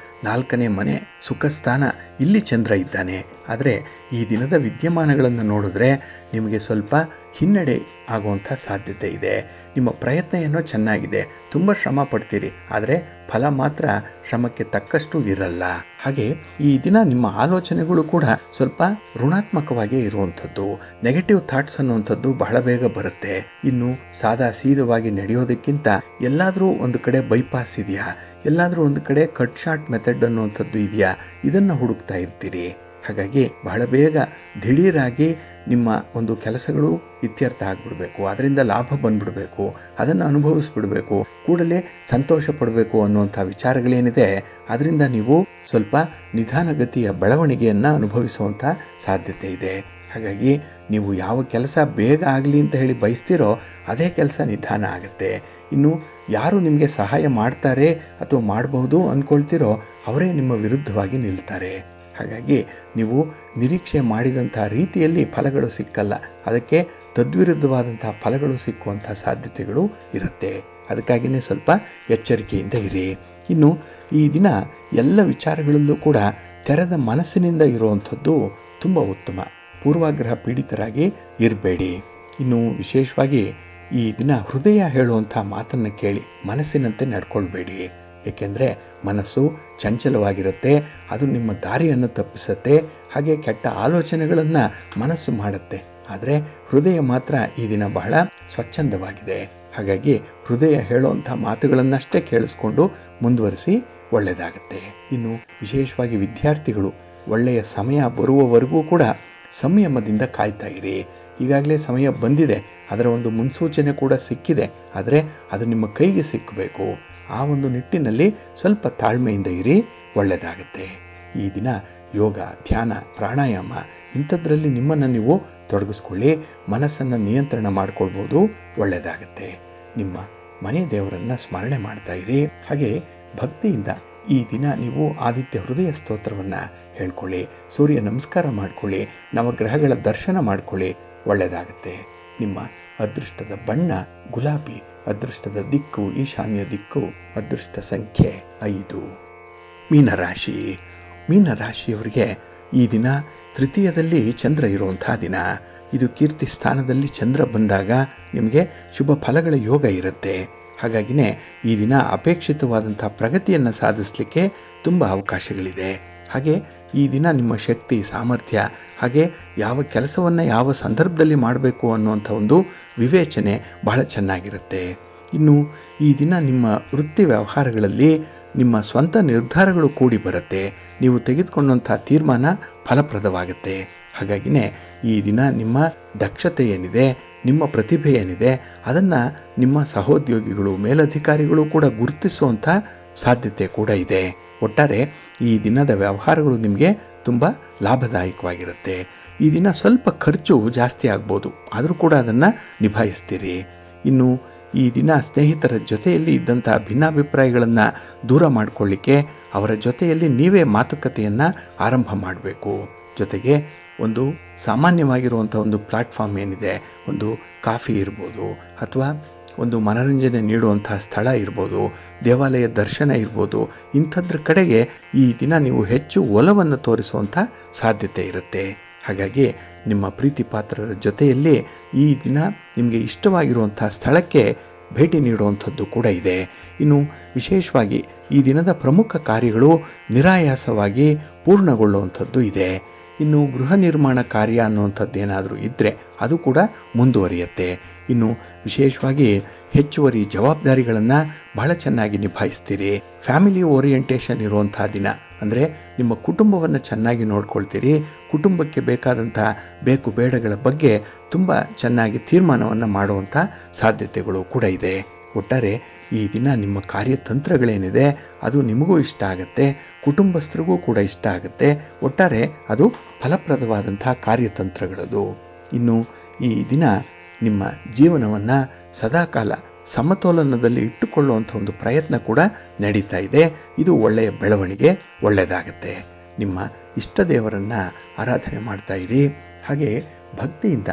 4ನೇ ಮನೆ ಸುಖಸ್ಥಾನ, ಇಲ್ಲಿ ಚಂದ್ರ ಇದ್ದಾನೆ. ಆದರೆ ಈ ದಿನದ ವಿದ್ಯಮಾನಗಳನ್ನು ನೋಡಿದ್ರೆ ನಿಮಗೆ ಸ್ವಲ್ಪ ಹಿನ್ನಡೆ ಆಗುವಂಥ ಸಾಧ್ಯತೆ ಇದೆ. ನಿಮ್ಮ ಪ್ರಯತ್ನ ಏನೋ ಚೆನ್ನಾಗಿದೆ, ತುಂಬ ಶ್ರಮ ಪಡ್ತೀರಿ, ಆದರೆ ಫಲ ಮಾತ್ರ ಶ್ರಮಕ್ಕೆ ತಕ್ಕಷ್ಟು ಇರಲ್ಲ. ಹಾಗೆ ಈ ದಿನ ನಿಮ್ಮ ಆಲೋಚನೆಗಳು ಕೂಡ ಸ್ವಲ್ಪ ಋಣಾತ್ಮಕವಾಗೇ ಇರುವಂಥದ್ದು. ನೆಗೆಟಿವ್ ಥಾಟ್ಸ್ ಅನ್ನುವಂಥದ್ದು ಬಹಳ ಬೇಗ ಬರುತ್ತೆ. ಇನ್ನು ಸಾದಾ ಸೀದವಾಗಿ ನಡೆಯೋದಕ್ಕಿಂತ ಎಲ್ಲಾದರೂ ಒಂದು ಕಡೆ ಬೈಪಾಸ್ ಇದೆಯಾ, ಎಲ್ಲಾದರೂ ಒಂದು ಕಡೆ ಕಟ್ ಶಾರ್ಟ್ ಮೆಥಡ್ ಅನ್ನುವಂಥದ್ದು ಇದೆಯಾ, ಇದನ್ನು ಹುಡುಕ್ತಾ ಇರ್ತೀರಿ. ಹಾಗಾಗಿ ಬಹಳ ಬೇಗ ದಿಢೀರಾಗಿ ನಿಮ್ಮ ಒಂದು ಕೆಲಸಗಳು ಇತ್ಯರ್ಥ ಆಗಿಬಿಡಬೇಕು, ಅದರಿಂದ ಲಾಭ ಬಂದ್ಬಿಡಬೇಕು, ಅದನ್ನು ಅನುಭವಿಸ್ಬಿಡಬೇಕು, ಕೂಡಲೇ ಸಂತೋಷ ಪಡಬೇಕು ಅನ್ನುವಂಥ ವಿಚಾರಗಳೇನಿದೆ, ಅದರಿಂದ ನೀವು ಸ್ವಲ್ಪ ನಿಧಾನಗತಿಯ ಬೆಳವಣಿಗೆಯನ್ನು ಅನುಭವಿಸುವಂಥ ಸಾಧ್ಯತೆ ಇದೆ. ಹಾಗಾಗಿ ನೀವು ಯಾವ ಕೆಲಸ ಬೇಗ ಆಗಲಿ ಅಂತ ಹೇಳಿ ಬಯಸ್ತೀರೋ ಅದೇ ಕೆಲಸ ನಿಧಾನ ಆಗುತ್ತೆ. ಇನ್ನು ಯಾರು ನಿಮಗೆ ಸಹಾಯ ಮಾಡ್ತಾರೆ ಅಥವಾ ಮಾಡಬಹುದು ಅಂದ್ಕೊಳ್ತೀರೋ ಅವರೇ ನಿಮ್ಮ ವಿರುದ್ಧವಾಗಿ ನಿಲ್ತಾರೆ. ಹಾಗಾಗಿ ನೀವು ನಿರೀಕ್ಷೆ ಮಾಡಿದಂಥ ರೀತಿಯಲ್ಲಿ ಫಲಗಳು ಸಿಕ್ಕಲ್ಲ, ಅದಕ್ಕೆ ತದ್ವಿರುದ್ಧವಾದಂಥ ಫಲಗಳು ಸಿಕ್ಕುವಂಥ ಸಾಧ್ಯತೆಗಳು ಇರುತ್ತೆ. ಅದಕ್ಕಾಗಿಯೇ ಸ್ವಲ್ಪ ಎಚ್ಚರಿಕೆಯಿಂದ ಇರಿ. ಇನ್ನು ಈ ದಿನ ಎಲ್ಲ ವಿಚಾರಗಳಲ್ಲೂ ಕೂಡ ತೆರೆದ ಮನಸ್ಸಿನಿಂದ ಇರುವಂಥದ್ದು ತುಂಬ ಉತ್ತಮ. ಪೂರ್ವಾಗ್ರಹ ಪೀಡಿತರಾಗಿ ಇರಬೇಡಿ. ಇನ್ನು ವಿಶೇಷವಾಗಿ ಈ ದಿನ ಹೃದಯ ಹೇಳುವಂಥ ಮಾತನ್ನು ಕೇಳಿ ಮನಸ್ಸಿನಂತೆ ನಡ್ಕೊಳ್ಬೇಡಿ. ಏಕೆಂದರೆ ಮನಸ್ಸು ಚಂಚಲವಾಗಿರುತ್ತೆ, ಅದು ನಿಮ್ಮ ದಾರಿಯನ್ನು ತಪ್ಪಿಸುತ್ತೆ. ಹಾಗೆ ಕೆಟ್ಟ ಆಲೋಚನೆಗಳನ್ನು ಮನಸ್ಸು ಮಾಡುತ್ತೆ. ಆದರೆ ಹೃದಯ ಮಾತ್ರ ಈ ದಿನ ಬಹಳ ಸ್ವಚ್ಛಂದವಾಗಿದೆ. ಹಾಗಾಗಿ ಹೃದಯ ಹೇಳುವಂಥ ಮಾತುಗಳನ್ನಷ್ಟೇ ಕೇಳಿಸ್ಕೊಂಡು ಮುಂದುವರಿಸಿ, ಒಳ್ಳೆಯದಾಗತ್ತೆ. ಇನ್ನು ವಿಶೇಷವಾಗಿ ವಿದ್ಯಾರ್ಥಿಗಳು ಒಳ್ಳೆಯ ಸಮಯ ಬರುವವರೆಗೂ ಕೂಡ ಸಂಯಮದಿಂದ ಕಾಯ್ತಾ ಇರಿ. ಈಗಾಗಲೇ ಸಮಯ ಬಂದಿದೆ, ಅದರ ಒಂದು ಮುನ್ಸೂಚನೆ ಕೂಡ ಸಿಕ್ಕಿದೆ, ಆದರೆ ಅದು ನಿಮ್ಮ ಕೈಗೆ ಸಿಕ್ಕಬೇಕು. ಆ ಒಂದು ನಿಟ್ಟಿನಲ್ಲಿ ಸ್ವಲ್ಪ ತಾಳ್ಮೆಯಿಂದ ಇರಿ, ಒಳ್ಳೆಯದಾಗುತ್ತೆ. ಈ ದಿನ ಯೋಗ, ಧ್ಯಾನ, ಪ್ರಾಣಾಯಾಮ ಇಂಥದ್ರಲ್ಲಿ ನಿಮ್ಮನ್ನು ನೀವು ತೊಡಗಿಸ್ಕೊಳ್ಳಿ, ಮನಸ್ಸನ್ನು ನಿಯಂತ್ರಣ ಮಾಡ್ಕೊಳ್ಬೋದು, ಒಳ್ಳೆಯದಾಗುತ್ತೆ. ನಿಮ್ಮ ಮನೆ ದೇವರನ್ನು ಸ್ಮರಣೆ ಮಾಡ್ತಾ ಇರಿ. ಹಾಗೆ ಭಕ್ತಿಯಿಂದ ಈ ದಿನ ನೀವು ಆದಿತ್ಯ ಹೃದಯ ಸ್ತೋತ್ರವನ್ನು ಹೇಳ್ಕೊಳ್ಳಿ, ಸೂರ್ಯ ನಮಸ್ಕಾರ ಮಾಡ್ಕೊಳ್ಳಿ, ನವಗ್ರಹಗಳ ದರ್ಶನ ಮಾಡ್ಕೊಳ್ಳಿ, ಒಳ್ಳೆಯದಾಗುತ್ತೆ. ನಿಮ್ಮ ಅದೃಷ್ಟದ ಬಣ್ಣ ಗುಲಾಬಿ, ಅದೃಷ್ಟದ ದಿಕ್ಕು ಈಶಾನ್ಯ ದಿಕ್ಕು, ಅದೃಷ್ಟ ಸಂಖ್ಯೆ 5. ಮೀನರಾಶಿ. ಮೀನರಾಶಿಯವರಿಗೆ ಈ ದಿನ ತೃತೀಯದಲ್ಲಿ ಚಂದ್ರ ಇರುವಂಥ ದಿನ. ಇದು ಕೀರ್ತಿ ಸ್ಥಾನದಲ್ಲಿ ಚಂದ್ರ ಬಂದಾಗ ನಿಮಗೆ ಶುಭ ಫಲಗಳ ಯೋಗ ಇರುತ್ತೆ. ಹಾಗಾಗಿನೇ ಈ ದಿನ ಅಪೇಕ್ಷಿತವಾದಂಥ ಪ್ರಗತಿಯನ್ನು ಸಾಧಿಸಲಿಕ್ಕೆ ತುಂಬ ಅವಕಾಶಗಳಿದೆ. ಹಾಗೆ ಈ ದಿನ ನಿಮ್ಮ ಶಕ್ತಿ, ಸಾಮರ್ಥ್ಯ, ಹಾಗೆ ಯಾವ ಕೆಲಸವನ್ನು ಯಾವ ಸಂದರ್ಭದಲ್ಲಿ ಮಾಡಬೇಕು ಅನ್ನುವಂಥ ಒಂದು ವಿವೇಚನೆ ಬಹಳ ಚೆನ್ನಾಗಿರುತ್ತೆ. ಇನ್ನು ಈ ದಿನ ನಿಮ್ಮ ವೃತ್ತಿ ವ್ಯವಹಾರಗಳಲ್ಲಿ ನಿಮ್ಮ ಸ್ವಂತ ನಿರ್ಧಾರಗಳು ಕೂಡಿ ಬರುತ್ತೆ. ನೀವು ತೆಗೆದುಕೊಂಡಂಥ ತೀರ್ಮಾನ ಫಲಪ್ರದವಾಗುತ್ತೆ. ಹಾಗಾಗಿನೇ ಈ ದಿನ ನಿಮ್ಮ ದಕ್ಷತೆ ಏನಿದೆ, ನಿಮ್ಮ ಪ್ರತಿಭೆ ಏನಿದೆ, ಅದನ್ನು ನಿಮ್ಮ ಸಹೋದ್ಯೋಗಿಗಳು, ಮೇಲಧಿಕಾರಿಗಳು ಕೂಡ ಗುರುತಿಸುವಂಥ ಸಾಧ್ಯತೆ ಕೂಡ ಇದೆ. ಒಟ್ಟಾರೆ ಈ ದಿನದ ವ್ಯವಹಾರಗಳು ನಿಮಗೆ ತುಂಬ ಲಾಭದಾಯಕವಾಗಿರುತ್ತೆ. ಈ ದಿನ ಸ್ವಲ್ಪ ಖರ್ಚು ಜಾಸ್ತಿ ಆಗ್ಬೋದು, ಆದರೂ ಕೂಡ ಅದನ್ನು ನಿಭಾಯಿಸ್ತೀರಿ. ಇನ್ನು ಈ ದಿನ ಸ್ನೇಹಿತರ ಜೊತೆಯಲ್ಲಿ ಇದ್ದಂಥ ಭಿನ್ನಾಭಿಪ್ರಾಯಗಳನ್ನು ದೂರ ಮಾಡಿಕೊಳ್ಳಿಕ್ಕೆ ಅವರ ಜೊತೆಯಲ್ಲಿ ನೀವೇ ಮಾತುಕತೆಯನ್ನು ಆರಂಭ ಮಾಡಬೇಕು. ಜೊತೆಗೆ ಒಂದು ಸಾಮಾನ್ಯವಾಗಿರುವಂಥ ಒಂದು ಪ್ಲಾಟ್ಫಾರ್ಮ್ ಏನಿದೆ, ಒಂದು ಕಾಫಿ ಇರ್ಬೋದು, ಅಥವಾ ಒಂದು ಮನರಂಜನೆ ನೀಡುವಂಥ ಸ್ಥಳ ಇರ್ಬೋದು, ದೇವಾಲಯ ದರ್ಶನ ಇರ್ಬೋದು, ಇಂಥದ್ರ ಕಡೆಗೆ ಈ ದಿನ ನೀವು ಹೆಚ್ಚು ಒಲವನ್ನು ತೋರಿಸುವಂಥ ಸಾಧ್ಯತೆ ಇರುತ್ತೆ. ಹಾಗಾಗಿ ನಿಮ್ಮ ಪ್ರೀತಿ ಪಾತ್ರರ ಜೊತೆಯಲ್ಲಿ ಈ ದಿನ ನಿಮಗೆ ಇಷ್ಟವಾಗಿರುವಂಥ ಸ್ಥಳಕ್ಕೆ ಭೇಟಿ ನೀಡುವಂಥದ್ದು ಕೂಡ ಇದೆ. ಇನ್ನು ವಿಶೇಷವಾಗಿ ಈ ದಿನದ ಪ್ರಮುಖ ಕಾರ್ಯಗಳು ನಿರಾಯಾಸವಾಗಿ ಪೂರ್ಣಗೊಳ್ಳುವಂಥದ್ದು ಇದೆ. ಇನ್ನು ಗೃಹ ನಿರ್ಮಾಣ ಕಾರ್ಯ ಅನ್ನುವಂಥದ್ದು ಏನಾದರೂ ಇದ್ದರೆ ಅದು ಕೂಡ ಮುಂದುವರಿಯುತ್ತೆ. ಇನ್ನು ವಿಶೇಷವಾಗಿ ಹೆಚ್ಚುವರಿ ಜವಾಬ್ದಾರಿಗಳನ್ನು ಬಹಳ ಚೆನ್ನಾಗಿ ನಿಭಾಯಿಸ್ತೀರಿ. ಫ್ಯಾಮಿಲಿ ಓರಿಯೆಂಟೇಷನ್ ಇರುವಂಥ ದಿನ, ಅಂದರೆ ನಿಮ್ಮ ಕುಟುಂಬವನ್ನು ಚೆನ್ನಾಗಿ ನೋಡ್ಕೊಳ್ತೀರಿ. ಕುಟುಂಬಕ್ಕೆ ಬೇಕಾದಂಥ ಬೇಕು ಬೇಡಗಳ ಬಗ್ಗೆ ತುಂಬ ಚೆನ್ನಾಗಿ ತೀರ್ಮಾನವನ್ನು ಮಾಡುವಂಥ ಸಾಧ್ಯತೆಗಳು ಕೂಡ ಇದೆ. ಒಟ್ಟಾರೆ ಈ ದಿನ ನಿಮ್ಮ ಕಾರ್ಯತಂತ್ರಗಳೇನಿದೆ ಅದು ನಿಮಗೂ ಇಷ್ಟ ಆಗುತ್ತೆ, ಕುಟುಂಬಸ್ಥರಿಗೂ ಕೂಡ ಇಷ್ಟ ಆಗುತ್ತೆ. ಒಟ್ಟಾರೆ ಅದು ಫಲಪ್ರದವಾದಂಥ ಕಾರ್ಯತಂತ್ರಗಳದು. ಇನ್ನು ಈ ದಿನ ನಿಮ್ಮ ಜೀವನವನ್ನು ಸದಾಕಾಲ ಸಮತೋಲನದಲ್ಲಿ ಇಟ್ಟುಕೊಳ್ಳುವಂಥ ಒಂದು ಪ್ರಯತ್ನ ಕೂಡ ನಡೀತಾ ಇದೆ. ಇದು ಒಳ್ಳೆಯ ಬೆಳವಣಿಗೆ, ಒಳ್ಳೆಯದಾಗತ್ತೆ. ನಿಮ್ಮ ಇಷ್ಟ ದೇವರನ್ನು ಆರಾಧನೆ ಮಾಡ್ತಾ ಇರಿ. ಹಾಗೆ ಭಕ್ತಿಯಿಂದ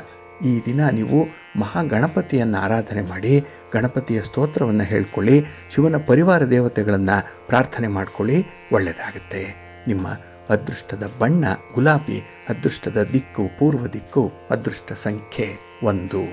ಈ ದಿನ ನೀವು ಮಹಾಗಣಪತಿಯನ್ನು ಆರಾಧನೆ ಮಾಡಿ ಗಣಪತಿಯ ಸ್ತೋತ್ರವನ್ನು ಹೇಳ್ಕೊಳ್ಳಿ. ಶಿವನ ಪರಿವಾರ ದೇವತೆಗಳನ್ನು ಪ್ರಾರ್ಥನೆ ಮಾಡ್ಕೊಳ್ಳಿ, ಒಳ್ಳೆಯದಾಗುತ್ತೆ. ನಿಮ್ಮ ಅದೃಷ್ಟದ ಬಣ್ಣ ಗುಲಾಬಿ, ಅದೃಷ್ಟದ ದಿಕ್ಕು ಪೂರ್ವ ದಿಕ್ಕು, ಅದೃಷ್ಟ ಸಂಖ್ಯೆ 1.